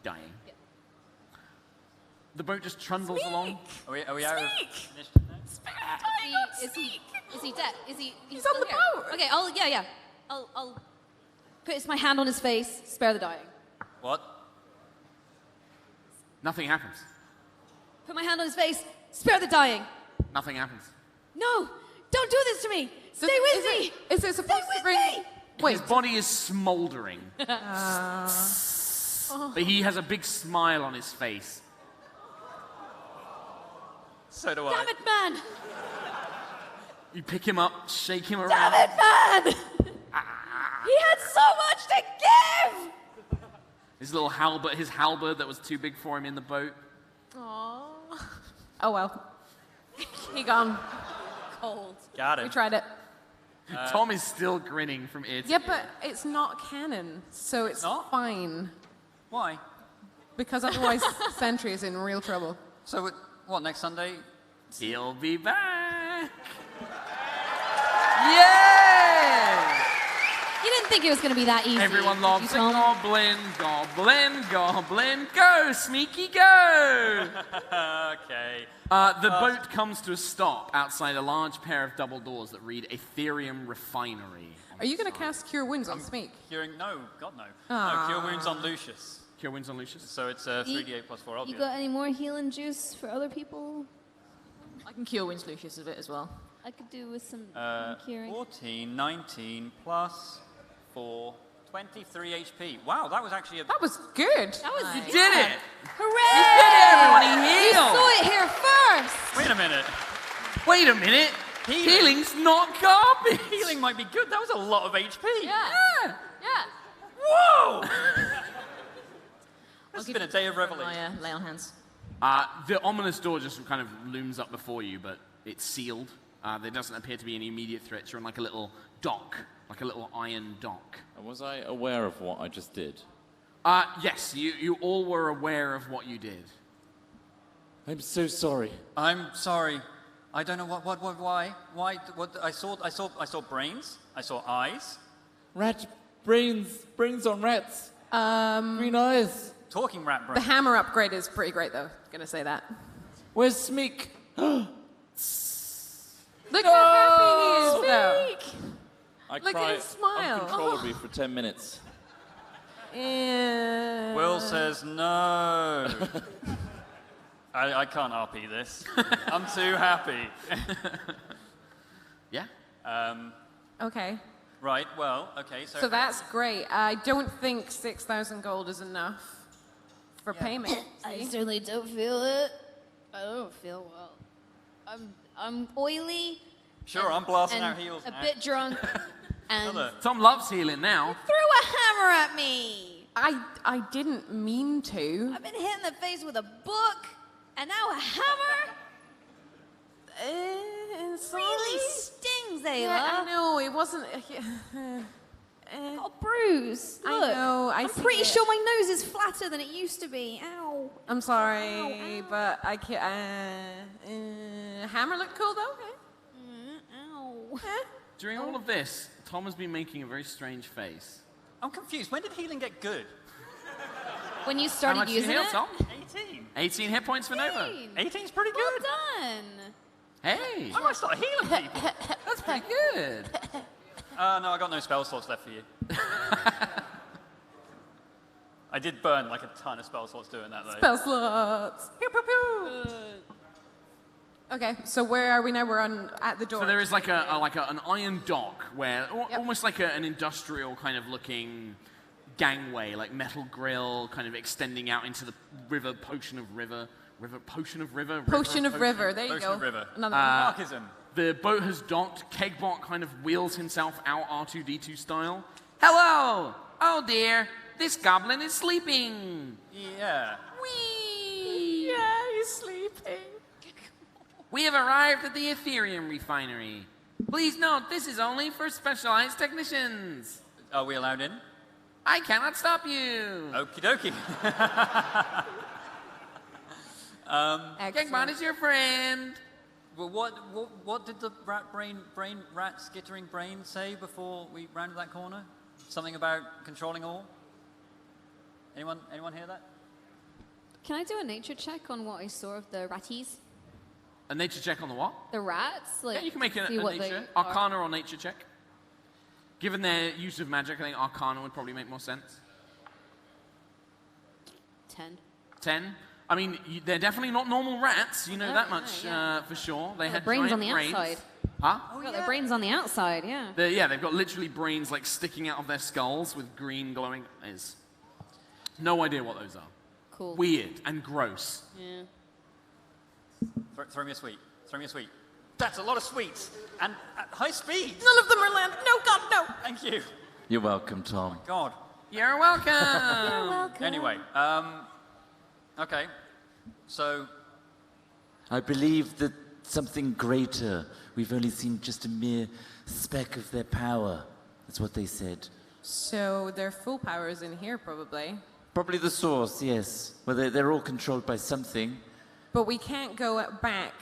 dying. Yep. The boat just trundles along. Are we out of Speak! initiative now? Spare the dying on Is he dead? He's on still the here? boat. Okay, I'll put my hand on his face, spare the dying. What? Nothing happens. Put my hand on his face, spare the dying. Nothing happens. No, don't do this to me. Stay with me. Is it supposed Stay to bring... with me. Wait, His body is smoldering. But he has a big smile on his face. So do Damn I. it, man. You pick him up, shake him around. Damn it, man. He had so much to give. His halberd that was too big for him in the boat. oh well. He gone. Cold. Got We it. tried it. Tom is still grinning from ear to Yeah, ear. but it's not canon, so it's not? fine. Why? Because otherwise Sentry is in real trouble. So, what, next Sunday? He'll be back. Yeah! You didn't think it was going to be that easy. Everyone did loves you, a Tom? goblin, goblin, goblin. Go, Smeeky, go! Okay. The boat comes to a stop outside a large pair of double doors that read Ethereum Refinery. Are you going to cast Cure Wounds on Smeek? Curing, no, God no. No, cure wounds on Lucius. Cure Winds on Lucius? So it's 3d8 plus 4. You got any more healing juice for other people? I can cure Winds Lucius a bit as well. I could do with some curing. 14, 19 plus 4, 23 HP. Wow, that was actually a... That was good. That was You did it! Hooray! Everyone, he You healed! saw it here first. Wait a minute. Wait a minute! Healing's not garbage! Healing might be good. That was a lot of HP. Yeah. Yeah. Yeah. Whoa! This has been a day of revelation. My lay on hands. The ominous door just kind of looms up before you, but it's sealed. There doesn't appear to be any immediate threats. You're on like a little dock, like a little iron dock. Was I aware of what I just did? Yes, you all were aware of what you did. I'm so sorry. I'm sorry. I don't know why. What? I saw brains. I saw eyes. Rat brains on rats. Green eyes. Talking rat The brains. hammer upgrade is pretty great, though. Gonna say that. Where's Smeek? Look how happy he is, though. I Look at cry his smile. uncontrollably for 10 minutes. Will says no. I can't RP this. I'm too happy. Yeah? Okay. Right, well, okay, So that's great. I don't think 6,000 gold is enough for payment. I certainly don't feel it. I don't feel well. I'm oily. Sure, I'm blasting and out heals a now. bit drunk. And Another. Tom loves healing now. threw a hammer at me. I didn't mean to. I've been hit in the face with a book, and now a hammer. Really stings, Ayla. Yeah, I know, it wasn't... Oh, bruise. I Look, know, I I'm see pretty it. sure my nose is flatter than it used to be. Ow. I'm sorry, Ow. but I can't... hammer looked cool, though. Ow. During all of this, Tom has been making a very strange face. I'm confused. When did healing get good? When you How started much did you using heal, it. Tom? 18. 18 hit points for Nova. 18's pretty Well good. done. Hey, I might start healing people. that's pretty good. No, I got no spell slots left for you. I did burn like a ton of spell slots doing that though. Spell slots. Pew, pew, pew. Okay, so where are we now? We're at the door. So there is like an iron dock where almost like an industrial kind of looking gangway, like metal grill, kind of extending out into the river, potion of river. Potion of River. There you Potion go. of River. Another one. Markism. The boat has docked. Kegbot kind of wheels himself out R2-D2 style. Hello! Oh dear, this goblin is sleeping. Yeah. Whee! Yeah, he's sleeping. We have arrived at the Ethereum Refinery. Please note, this is only for specialized technicians. Are we allowed in? I cannot stop you. Okie dokie. Kegbot is your friend. Well, what did the rat skittering brain say before we rounded that corner? Something about controlling all? Anyone hear that? Can I do a nature check on what I saw of the ratties? A nature check on the what? The rats? Like, Yeah, you can make a see what nature, they are. Arcana or nature check. Given their use of magic, I think Arcana would probably make more sense. 10. 10. I mean, they're definitely not normal rats. You know Oh, that much yeah. For sure. They The had brains giant on the brains. outside. Huh? Got their brains on the outside, yeah. They've got literally brains like sticking out of their skulls with green glowing eyes. No idea what those are. Cool. Weird and gross. Yeah. Throw me a sweet. Throw me a sweet. That's a lot of sweets. And at high speed. None of them are land. No, God, no. Thank you. You're welcome, Tom. God. You're welcome. You're welcome. Anyway, okay. So, I believe that something greater. We've only seen just a mere speck of their power. That's what they said. So their full power is in here, probably. Probably the source, yes. Well, they're all controlled by something. But we can't go back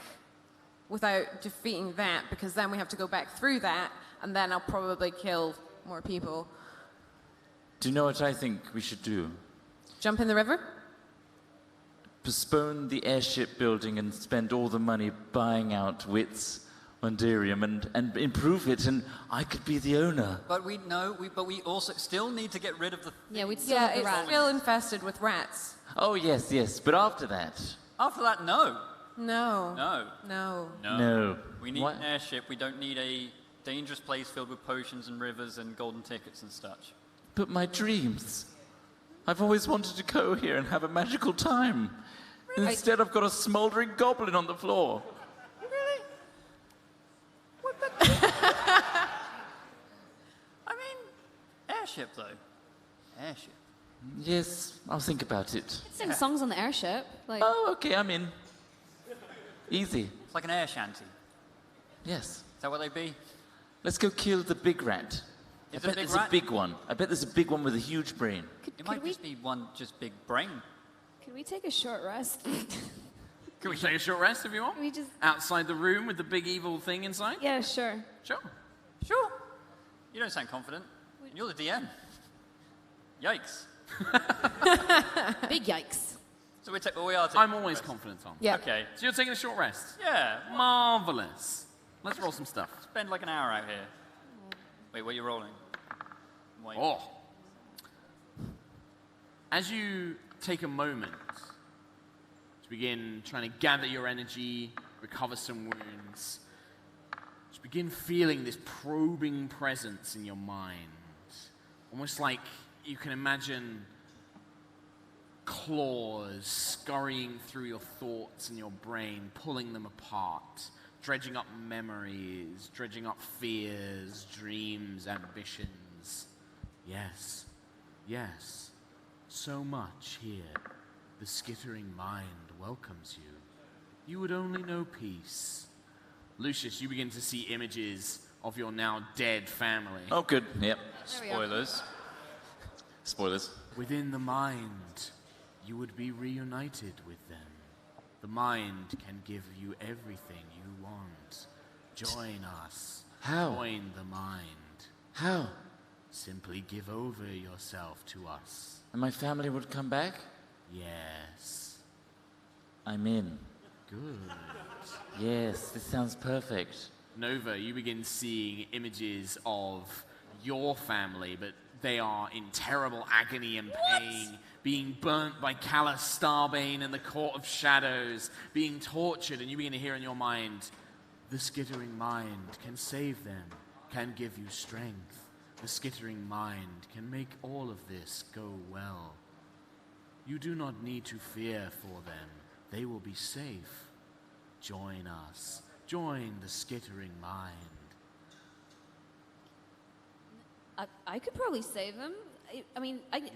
without defeating that, because then we have to go back through that, and then I'll probably kill more people. Do you know what I think we should do? Jump in the river? Postpone the airship building and spend all the money buying out Wonderium and improve it, and I could be the owner. but we also still need to get rid of the. Yeah, we'd still Yeah, have the it's rats. still infested with rats. Oh, yes, but after that, After that, no. No. No. No. no. We need What? an airship. We don't need a dangerous place filled with potions and rivers and golden tickets and such. But my dreams. I've always wanted to go here and have a magical time. Instead, I've got a smouldering goblin on the floor. I mean, airship though. Airship. Yes, I'll think about it. Sing songs on the airship. Like, Oh, okay, I'm in. Easy. It's like an air shanty. Yes. Is that what they'd be? Let's go kill the big rat. I Is it bet a big there's rat? a big one. I bet there's a big one with a huge brain. It might just be one just big brain. could we take a short rest? Can we take a short rest if you want? we just... Outside the room with the big evil thing inside? Yeah, sure. Sure. Sure. You don't sound confident. And you're the DM. Yikes. Big yikes. So we are taking I'm a always rest. confident, Tom. Yeah. Okay. So you're taking a short rest? Yeah. Marvelous. Let's roll some stuff. Spend like an hour out here. Wait, what are you rolling? Wait. Oh. As you take a moment to begin trying to gather your energy, recover some wounds, just begin feeling this probing presence in your mind. Almost like you can imagine claws scurrying through your thoughts and your brain, pulling them apart, dredging up memories, dredging up fears, dreams, ambitions. Yes, yes, so much here. The skittering mind welcomes you. You would only know peace. Lucius, you begin to see images of your now dead family. Oh, good. Yep. we are. Spoilers. Spoilers. Within the mind, you would be reunited with them. The mind can give you everything you want. Join us. How? Join the mind. How? Simply give over yourself to us. And my family would come back? Yes. I'm in. Good. Yes, this sounds perfect. Nova, you begin seeing images of your family, but they are in terrible agony and pain, being burnt by Callus Starbane in the Court of Shadows, being tortured, and you begin to hear in your mind, the skittering mind can save them, can give you strength. The skittering mind can make all of this go well. You do not need to fear for them. They will be safe. Join us. Join the skittering mind. I could probably save him.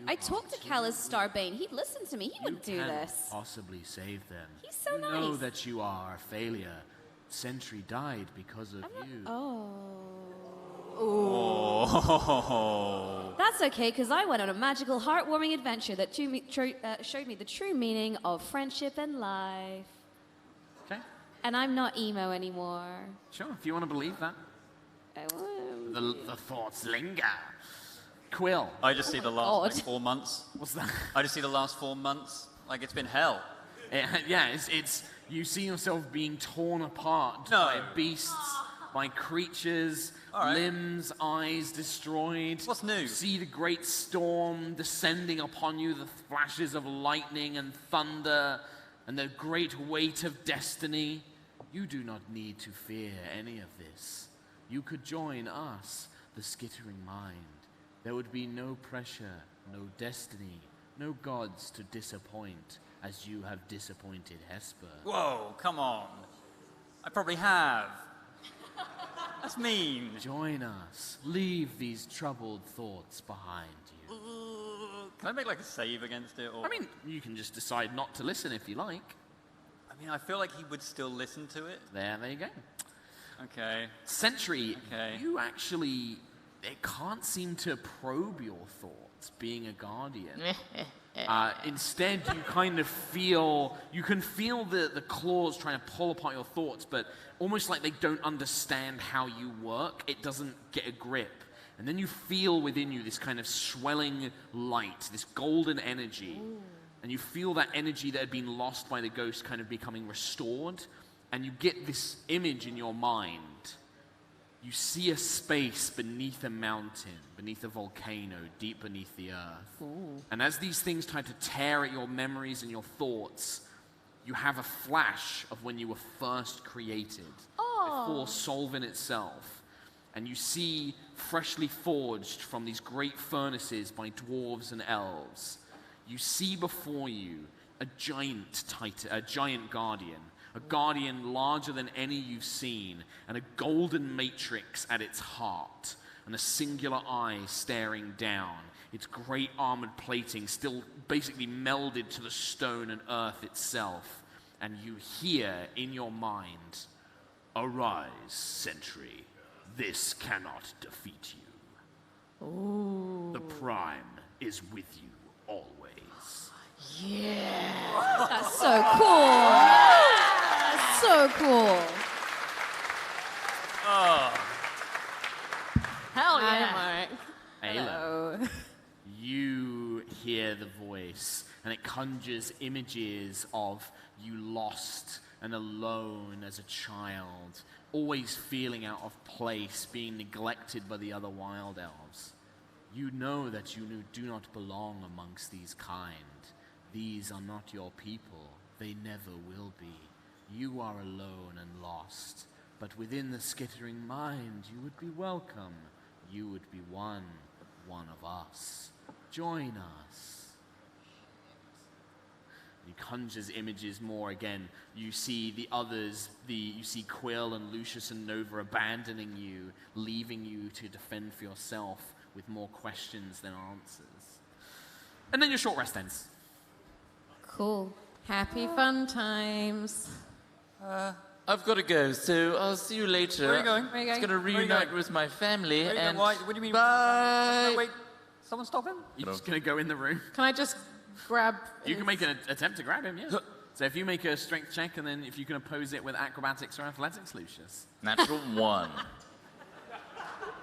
I talked to Callus Starbane. He'd listen to me. He wouldn't do You can this. possibly save them. He's so you know nice. that you are a failure. Sentry died because of you. Oh. That's okay, because I went on a magical, heartwarming adventure that showed me the true meaning of friendship and life. Okay. and I'm not emo anymore. Sure, if you want to believe that. I want- The thoughts linger. Quill, I just see the last like, God. 4 months. what's that? I just see the last 4 months. Like it's been hell. Yeah, it's you see yourself being torn apart No. by beasts, by creatures, All right. limbs, eyes destroyed. What's new? You see the great storm descending upon you, the flashes of lightning and thunder, and the great weight of destiny. You do not need to fear any of this. You could join us, the Skittering Mind. There would be no pressure, no destiny, no gods to disappoint, as you have disappointed Hesper. Whoa, come on. I probably have. That's mean. Join us. Leave these troubled thoughts behind you. Can I make like a save against it? Or... I mean, you can just decide not to listen if you like. I mean, I feel like he would still listen to it. There you go. Okay. Sentry, Okay. you actually, it can't seem to probe your thoughts, being a guardian. Instead, you kind of feel, you can feel the claws trying to pull apart your thoughts, but almost like they don't understand how you work. It doesn't get a grip. And then you feel within you this kind of swelling light, this golden energy. Ooh. And you feel that energy that had been lost by the ghost kind of becoming restored. And you get this image in your mind. You see a space beneath a mountain, beneath a volcano, deep beneath the earth. Ooh. And as these things try to tear at your memories and your thoughts, you have a flash of when you were first created, before Solvin itself. And you see, freshly forged from these great furnaces by dwarves and elves, you see before you a giant titan, a giant guardian, a guardian larger than any you've seen, and a golden matrix at its heart, and a singular eye staring down, its great armored plating still basically melded to the stone and earth itself. And you hear in your mind, "Arise, Sentry. This cannot defeat you. Ooh. The Prime is with you always." Yeah. That's so cool. That's so cool. Hell Hi, yeah. Mark. Hello. You hear the voice, and it conjures images of you lost and alone as a child, always feeling out of place, being neglected by the other wild elves. You know that you do not belong amongst these kind. These are not your people. They never will be. You are alone and lost. But within the Skittering Mind, you would be welcome. You would be one of us. Join us. He conjures images more again. You see the others, you see Quill and Lucius and Nova abandoning you, leaving you to defend for yourself with more questions than answers. And then your short rest ends. Cool. Happy fun times. I've got to go, so I'll see you later. Where are you going? Where are you I'm going? going to Where are you reunite going? with my family. Where are you And going? What do you mean? Bye. No, wait, someone stop him? You're just going to go in the room. Can I just grab... You can make an attempt to grab him, yeah. So if you make a strength check, and then if you can oppose it with acrobatics or athletics, Lucius. Natural 1.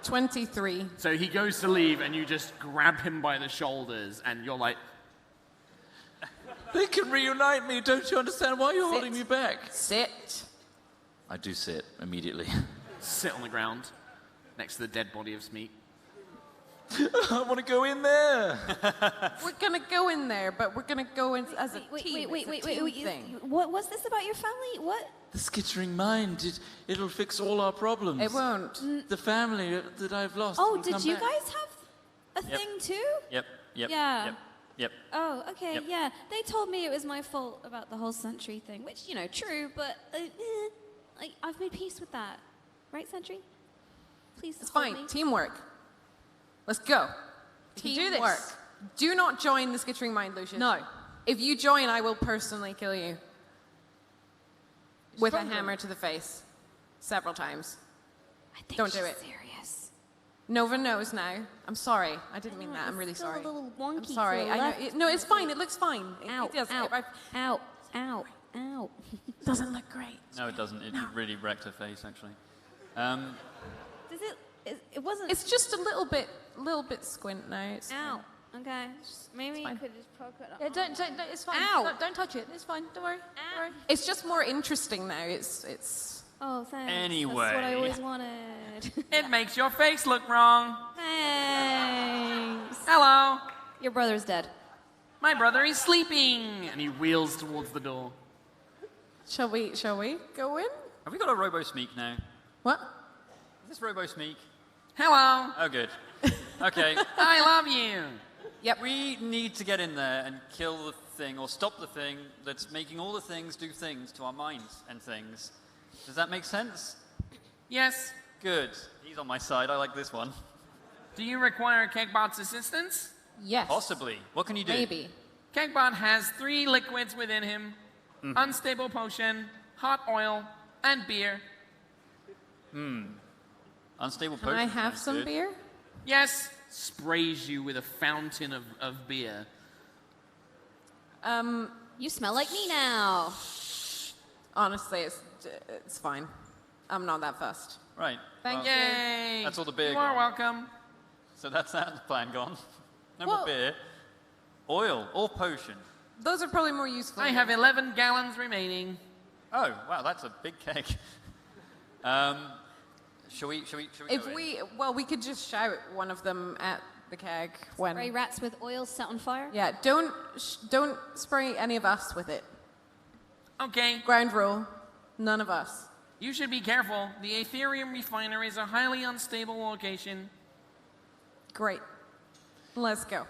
23. So he goes to leave, and you just grab him by the shoulders, and you're like, They can reunite me. Don't you understand why you're holding me back? Sit. I do sit immediately. sit on the ground next to the dead body of Smeek. I want to go in there. We're going to go in there, but we're going to go in as a team. Wait, It's a team thing. What was this about your family? What? The Skittering Mind, it'll fix all our problems. It won't. The family that I've lost. Oh, will did come you back. guys have a thing too? Yep. Yeah. Yep. Oh, okay, Yep. yeah. They told me it was my fault about the whole Sentry thing, which, you know, true, but I've made peace with that. Right, Sentry? Please It's hold fine. me. Teamwork. Let's go. can do this. Teamwork. Do not join the Skittering Mind, Lucius. No. If you join, I will personally kill you. With a Stronger. hammer to the face. Several times. I think Don't do she's it. serious. Nova knows now. I'm sorry. I didn't mean that. I'm really It's still sorry. a little wonky I'm sorry. to the I know. left. No, it's fine. It looks fine. Ow, It does. ow, ow, ow. Ow. Doesn't look great. No, it doesn't. It really wrecked her face, actually. Does it wasn't... It's just a little bit squint now. It's Ow. Okay. Maybe you fine. could just poke it up. Yeah, don't, it's fine. Ow. Don't touch it. It's fine. Don't worry. Don't worry. It's just more interesting now. It's. Oh, thanks. Anyway. That's what I always wanted. It makes your face look wrong. Thanks. Hello. Your brother's dead. My brother is sleeping. And he wheels towards the door. Shall we go in? Have we got a robo-sneak now? What? Is this robo-sneak? Hello. Oh, good. Okay. I love you. Yep. We need to get in there and kill the thing, or stop the thing that's making all the things do things to our minds and things. Does that make sense? Yes. Good. He's on my side. I like this one. Do you require Kegbot's assistance? Yes. Possibly. What can you do? Maybe. Kegbot has 3 liquids within him. Unstable potion, hot oil, and beer. Unstable Can potion. I have sounds some good. beer? Yes. Sprays you with a fountain of beer. You smell like me now. Honestly, it's fine. I'm not that fussed. Right. Thank well, Yay. That's all the beer You are gone. welcome. So that's that plan gone. No Well- more beer. Oil or potion. Those are probably more useful. I have 11 gallons remaining. Oh, wow, that's a big keg. Shall we go in? We could just shout one of them at the keg when. Spray rats with oil set on fire? Yeah, don't spray any of us with it. Okay. Ground rule, none of us. You should be careful. The Ethereum refinery is a highly unstable location. Great. Let's go.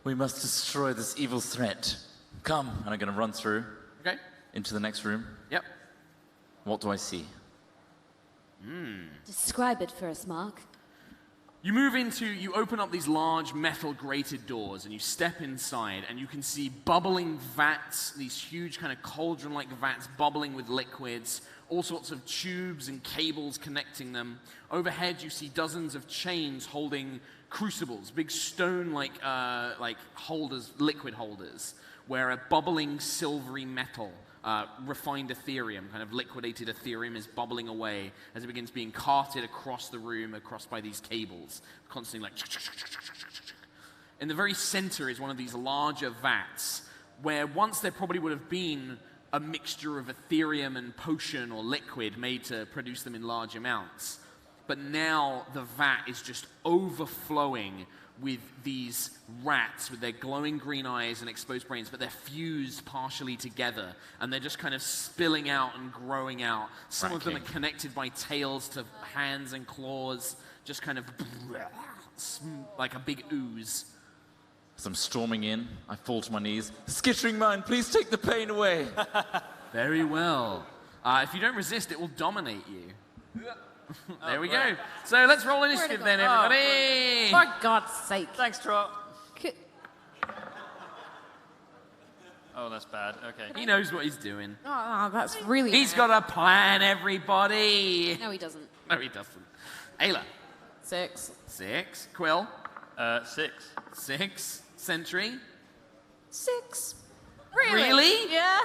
We must destroy this evil threat. Come. And I'm going to run through Okay? into the next room. Yep. What do I see? Describe it first, Mark. You open up these large metal grated doors and you step inside and you can see bubbling vats, these huge kind of cauldron-like vats bubbling with liquids, all sorts of tubes and cables connecting them. Overhead you see dozens of chains holding crucibles, big stone-like holders, liquid holders, where a bubbling silvery metal, refined Ethereum, kind of liquidated Ethereum, is bubbling away as it begins being carted across the room, across by these cables, constantly like... In the very center is one of these larger vats, where once there probably would have been a mixture of Ethereum and potion or liquid made to produce them in large amounts. But now the vat is just overflowing with these rats with their glowing green eyes and exposed brains, but they're fused partially together, and they're just kind of spilling out and growing out. Some of them are connected by tails to hands and claws, just kind of like a big ooze. As I'm storming in, I fall to my knees. Skittering mind, please take the pain away. Very well. If you don't resist, it will dominate you. There we go. So let's roll initiative then, everybody. For God's sake. Thanks, Trot. Could, Oh, that's bad. Okay. He knows what he's doing. Oh, that's really. He's got a plan, everybody. no, he doesn't. No, he doesn't. Ayla. 6. 6. Quill. 6. 6. Sentry. 6. Really? Yeah.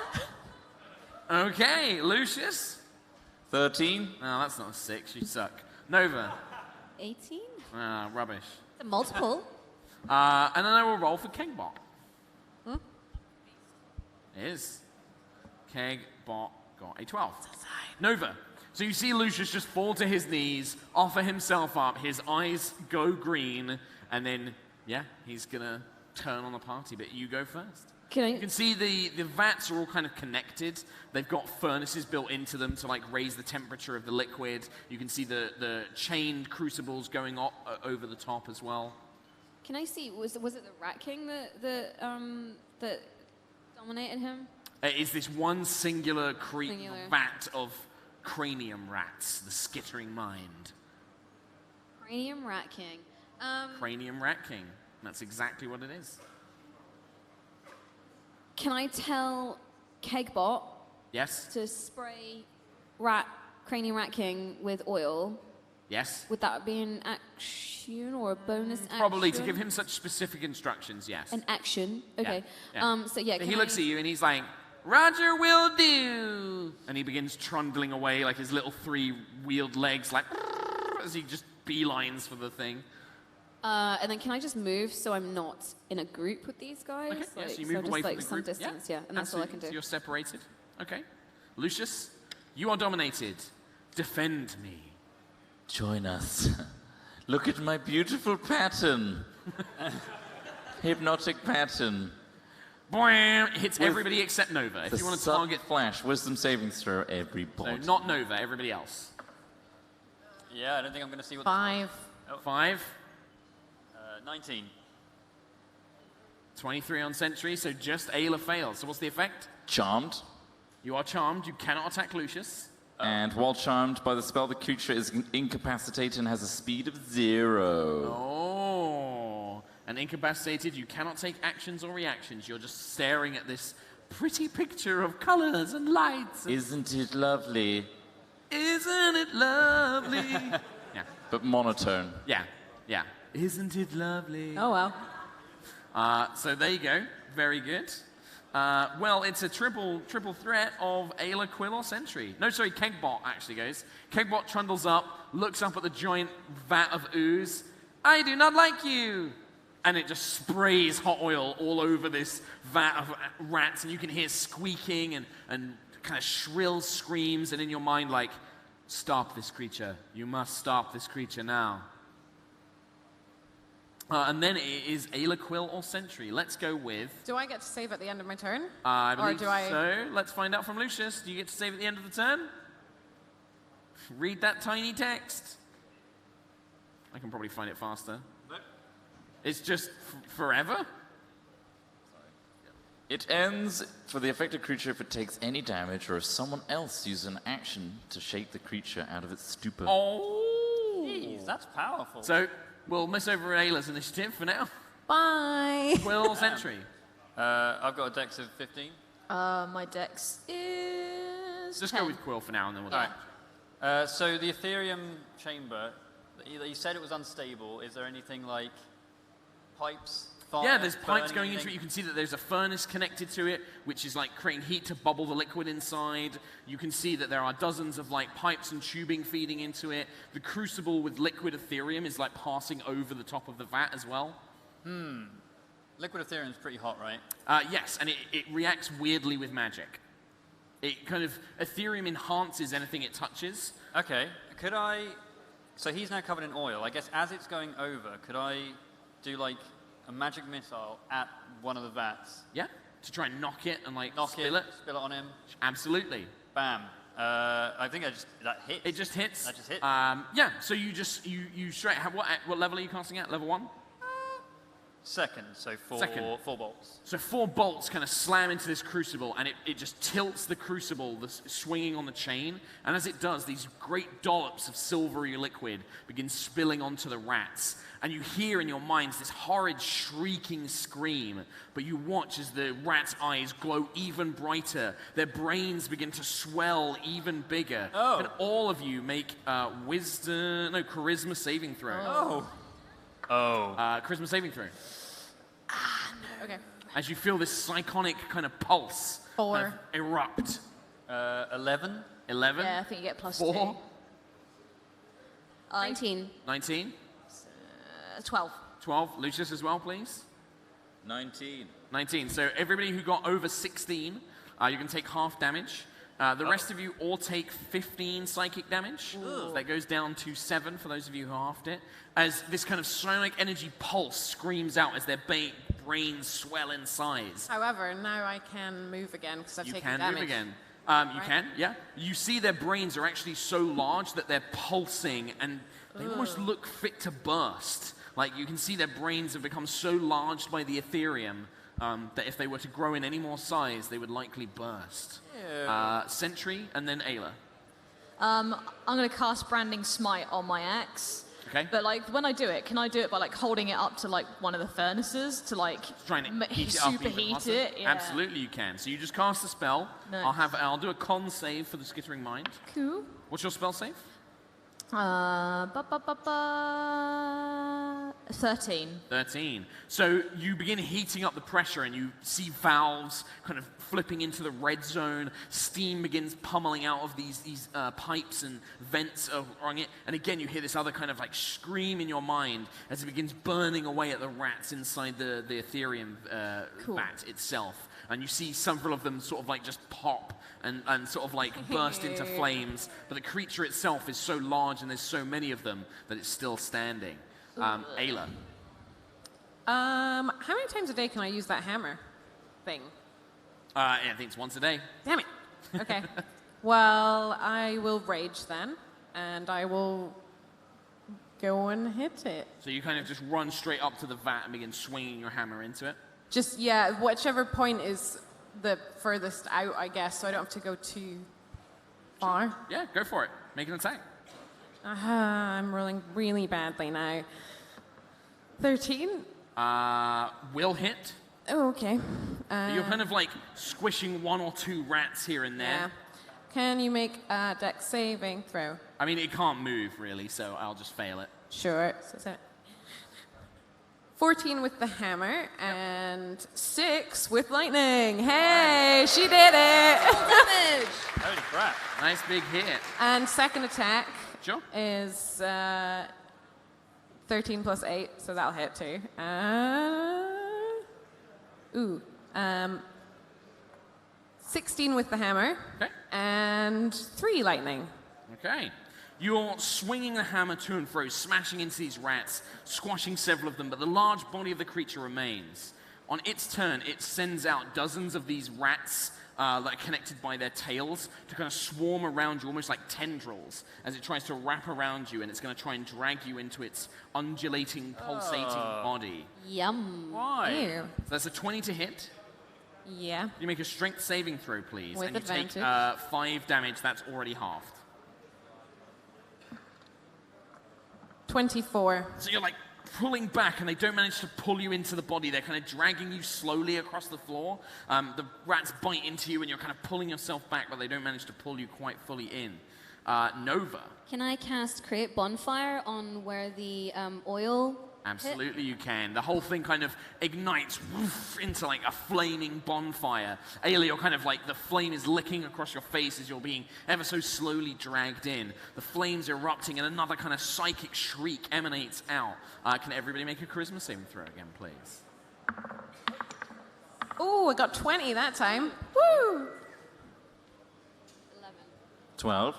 Okay. Lucius. 13. No, that's not a 6. You suck. Nova. 18? Ah, rubbish. The multiple? And then I will roll for Kegbot. It is. Kegbot got a 12. Nova. So you see Lucius just fall to his knees, offer himself up, his eyes go green, and then, yeah, he's gonna turn on the party, but you go first. You can see the vats are all kind of connected. They've got furnaces built into them to like raise the temperature of the liquid. You can see the chained crucibles going over the top as well. Can I see, was it the Rat King that dominated him? It's this one singular Singular. vat of cranium rats, the skittering mind. Cranium Rat King. Cranium Rat King. That's exactly what it is. Can I tell Kegbot Yes? to spray Cranium Rat King with oil? Yes? Would that be an action or a bonus action? Probably to give him such specific instructions, yes. An action. Okay. Yeah. So yeah. He can looks I- at you and he's like, Roger will do. And he begins trundling away like his little three-wheeled legs, like as he just beelines for the thing. And then can I just move so I'm not in a group with these guys? Okay, Like, so you move just away like from the some group. distance, yeah, and that's all I can Absolutely. do. So you're separated. Okay. Lucius, you are dominated. Defend me. Join us. Look at my beautiful pattern. Hypnotic pattern. Bwam! It hits everybody except Nova. If The you want to sudden target... flash, wisdom saving throw, So everybody. not Nova, everybody else. Yeah, I don't think I'm going to see what... 5. 5. 19. 23 on Sentry, so just Ayla fails. So what's the effect? Charmed. You are charmed. You cannot attack Lucius. And while charmed by the spell, the creature is incapacitated and has a speed of 0. Oh. And incapacitated, you cannot take actions or reactions. You're just staring at this pretty picture of colors and lights. Isn't it lovely? Isn't it lovely? Yeah. But monotone. Yeah. Yeah. Isn't it lovely? Oh, well. So there you go. Very good. Well, it's a triple threat of Ayla, Quill, or Sentry. No, sorry, Kegbot actually goes. Kegbot trundles up, looks up at the giant vat of ooze. I do not like you. And it just sprays hot oil all over this vat of rats, and you can hear squeaking and kind of shrill screams, and in your mind like, stop this creature. You must stop this creature now. And then it is Ayla, Quill, or Sentry. Let's go with... Do I get to save at the end of my turn? I believe do I- so. Let's find out from Lucius. Do you get to save at the end of the turn? Read that tiny text. I can probably find it faster. Nope. It's just forever? It ends for the affected creature if it takes any damage or if someone else uses an action to shake the creature out of its stupor. Oh! Jeez, that's powerful. So, we'll miss over Ayla's initiative for now. Bye. Quill, Sentry. I've got a dex of 15. My dex is Just 10. go with Quill for now, and then we'll... All right. So the Ethereum chamber, you said it was unstable. Is there anything like pipes, fire, Yeah, there's pipes burning, going into anything? it. You can see that there's a furnace connected to it, which is like creating heat to bubble the liquid inside. You can see that there are dozens of like pipes and tubing feeding into it. The crucible with liquid Ethereum is like passing over the top of the vat as well. Liquid Ethereum's pretty hot, right? Yes, and it reacts weirdly with magic. It kind of, Ethereum enhances anything it touches. Okay. Could I... So he's now covered in oil. I guess as it's going over, could I do like a magic missile at one of the vats? Yeah, to try and knock it and like Knock spill it, spill it on him. Absolutely. Bam. I think that hits. It just hits. That just hits. Yeah, so you straight, what level are you casting at? Level 1? Second, so Second. 4 bolts. So 4 bolts kind of slam into this crucible, and it just tilts the crucible that's swinging on the chain. And as it does, these great dollops of silvery liquid begin spilling onto the rats. And you hear in your minds this horrid shrieking scream. But you watch as the rats' eyes glow even brighter. Their brains begin to swell even bigger. Oh. And all of you make charisma saving throw. Charisma saving throw. Okay. As you feel this psychonic kind of pulse 4. kind of erupt. 11. 11? Yeah, I think you get plus 4? 2. 19. 19? 12. 12? Lucius as well, please. 19. 19. So everybody who got over 16, you can take half damage. The rest of you all take 15 psychic damage. So that goes down to 7 for those of you who halved it. As this kind of sonic energy pulse screams out as their brains swell in size. However, now I can move again because I've You taken can damage. move again. You can, yeah. You see their brains are actually so large that they're pulsing and they almost look fit to burst. Like you can see their brains have become so large by the Ethereum that if they were to grow in any more size, they would likely burst. Sentry and then Ayla. I'm going to cast Branding Smite on my axe. Okay. But like when I do it, can I do it by like holding it up to like one of the furnaces to like Trying to heat it up even superheat hotter? it? Yeah. Absolutely you can. So you just cast a spell. Nice. I'll do a con save for the Skittering Mind. Cool. What's your spell save? 13. 13. So you begin heating up the pressure and you see valves kind of flipping into the red zone. Steam begins pummeling out of these pipes and vents along it. And again, you hear this other kind of like scream in your mind as it begins burning away at the rats inside the Ethereum vat itself. And you see several of them sort of like just pop and sort of like burst into flames. But the creature itself is so large and there's so many of them that it's still standing. Ayla. How many times a day can I use that hammer thing? I think it's once a day. Damn it. Okay. Well, I will rage then, and I will go and hit it. So you kind of just run straight up to the vat and begin swinging your hammer into it? Just, yeah, whichever point is the furthest out, I guess, so I don't have to go too far. Yeah, go for it. Make an attack. I'm rolling really badly now. 13? Will hit. Oh, okay. You're kind of like squishing one or two rats here and there. Yeah. Can you make a dex saving throw? I mean, it can't move really, so I'll just fail it. Sure. So 14 with the hammer and 6 with lightning. Hey, she did it! Damage! Holy crap. Nice big hit. And second attack Sure. is 13 plus 8, so that'll hit too. 16 with the hammer. Okay. And 3 lightning. Okay. You're swinging the hammer to and fro, smashing into these rats, squashing several of them, but the large body of the creature remains. On its turn, it sends out dozens of these rats that are connected by their tails to kind of swarm around you, almost like tendrils, as it tries to wrap around you, and it's going to try and drag you into its undulating, pulsating body. Yum. Why? Ew. So that's a 20 to hit. Yeah. You make a strength saving throw, please. With and you advantage. take 5 damage. That's already halved. 24. So you're like pulling back, and they don't manage to pull you into the body. They're kind of dragging you slowly across the floor. The rats bite into you, and you're kind of pulling yourself back, but they don't manage to pull you quite fully in. Nova. Can I cast Create Bonfire on where the oil Absolutely you can. The whole thing kind of ignites into like a flaming bonfire. Ayla, you're kind of like the flame is licking across your face as you're being ever so slowly dragged in. The flames erupting and another kind of psychic shriek emanates out. Can everybody make a charisma saving throw again, please? Oh, I got 20 that time. Woo! 12.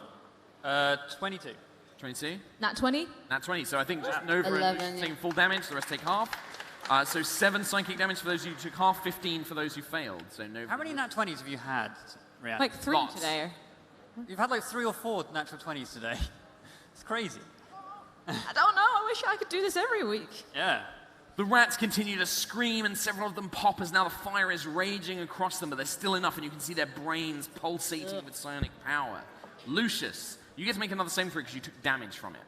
22. 22? Nat 20? Nat 20. So I think just Nova 11, and yeah. taking full damage, the rest take half. So 7 psychic damage for those who took half, 15 for those who failed. So Nova. How many nat 20s have you had, Rhiannon? Like 3 Lots. today. You've had like 3 or 4 natural 20s today. It's crazy. I don't know. I wish I could do this every week. Yeah. The rats continue to scream, and several of them pop as now the fire is raging across them, but there's still enough, and you can see their brains pulsating with psionic power. Lucius, you get to make another saving throw because you took damage from it.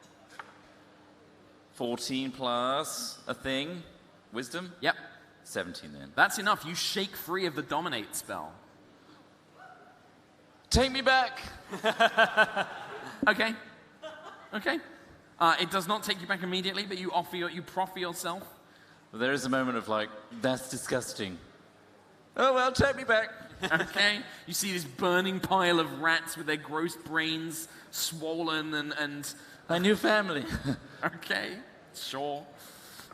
14 plus a thing. Wisdom? Yep. 17 then. That's enough. You shake free of the dominate spell. Take me back! Okay. Okay. It does not take you back immediately, but you proffer yourself. There is a moment of like, that's disgusting. Oh well, take me back. Okay. You see this burning pile of rats with their gross brains swollen and My new family. okay, sure.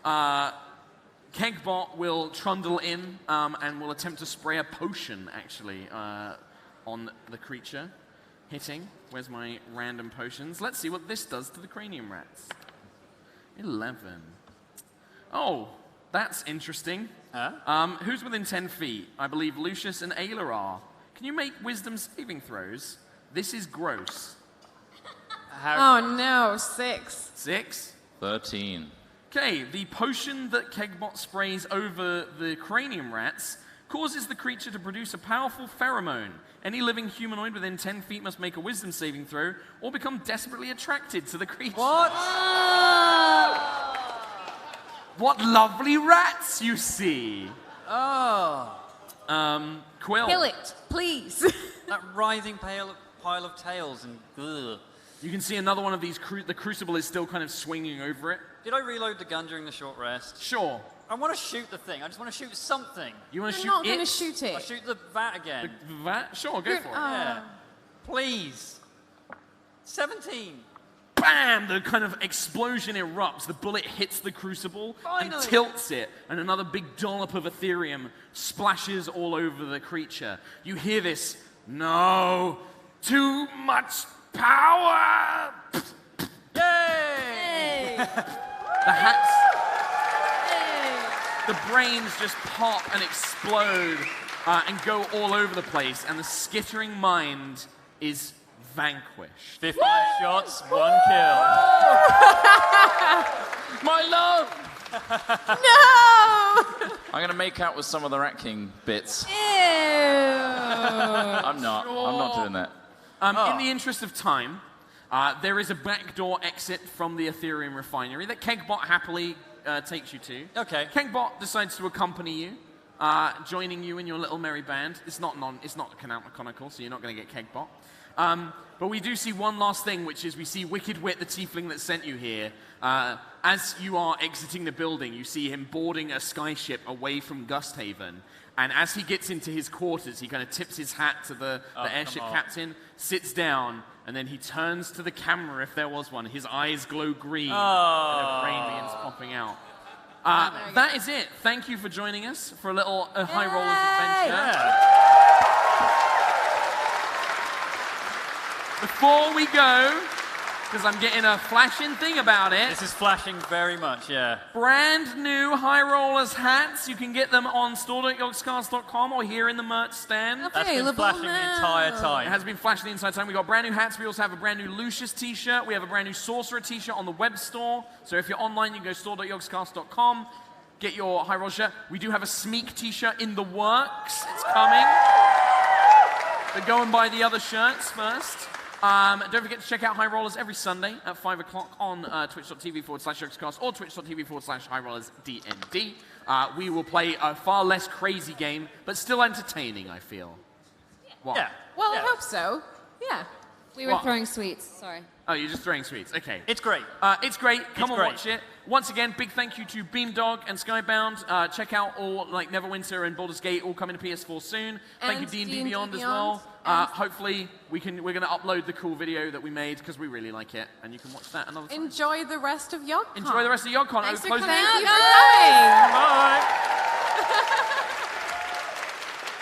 Kegbot will trundle in and will attempt to spray a potion, actually, on the creature, hitting. Where's my random potions? Let's see what this does to the cranium rats. 11. Oh, that's interesting. Who's within 10 feet? I believe Lucius and Ayla are. Can you make wisdom saving throws? This is gross. Oh no, 6. 6? 13. Okay, the potion that Kegbot sprays over the cranium rats causes the creature to produce a powerful pheromone. Any living humanoid within 10 feet must make a wisdom saving throw or become desperately attracted to the creature. What? What lovely rats you see! Oh. Quill. Kill it, please. That writhing pile of tails and ugh. You can see another one of these, the crucible is still kind of swinging over it. Did I reload the gun during the short rest? Sure. I want to shoot the thing. I just want to shoot something. You want to You're shoot not going to it? shoot I'll it. shoot the vat again. That? Sure, go for it. Yeah. Please. 17. Bam! The kind of explosion erupts. The bullet hits the crucible and Finally. tilts it, and another big dollop of Ethereum splashes all over the creature. You hear this, no, too much power! Yay! The hats, the brains just pop and explode and go all over the place, and the skittering mind is vanquished. 15 shots, 1 kill. My love! No! I'm going to make out with some of the Rat King bits. Ew. I'm not doing that. In the interest of time, there is a backdoor exit from the Ethereum refinery that Kegbot happily takes you to. Okay. Kegbot decides to accompany you, joining you in your little merry band. It's not canonical, so you're not going to get Kegbot. But we do see one last thing, which is we see Wicked Wit, the tiefling that sent you here. As you are exiting the building, you see him boarding a skyship away from Gusthaven. And as he gets into his quarters, he kind of tips his hat to the airship captain, sits down, and then he turns to the camera, if there was one. His eyes glow green, and a brain begins popping out. That is it. Thank you for joining us for a little High Rollers adventure. Before we go, because I'm getting a flashing thing about it, This is flashing very much, yeah. brand new High Rollers hats. You can get them on store.yogscast.com or here in the merch stand. That's been Available flashing the entire It time. has been flashing the entire time. We got brand new hats. We also have a brand new Lucius t-shirt. We have a brand new Sorcerer t-shirt on the web store. So if you're online, you can go store.yogscast.com. Get your High Roller shirt. We do have a Smeek t-shirt in the works. It's coming. But go and buy the other shirts first. Don't forget to check out High Rollers every Sunday at 5 o'clock on twitch.tv/yogscast or twitch.tv/highrollersdnd. We will play a far less crazy game, but still entertaining, I feel. What? Yeah. Well, yeah. I hope so. Yeah. We were What? throwing sweets, sorry. Oh, you're just throwing sweets. Okay. It's great. It's great. Come and great. watch it. Once again, big thank you to Beamdog and Skybound. Check out all like Neverwinter and Baldur's Gate all coming to PS4 soon. Thank you And D&D Beyond as Beyond. well. And- Hopefully we're going to upload the cool video that we made because we really like it, and you can watch that another time. Enjoy the rest of YogCon. Enjoy the rest of YogCon. Thanks for Closing coming. out. Thank you for coming. Bye.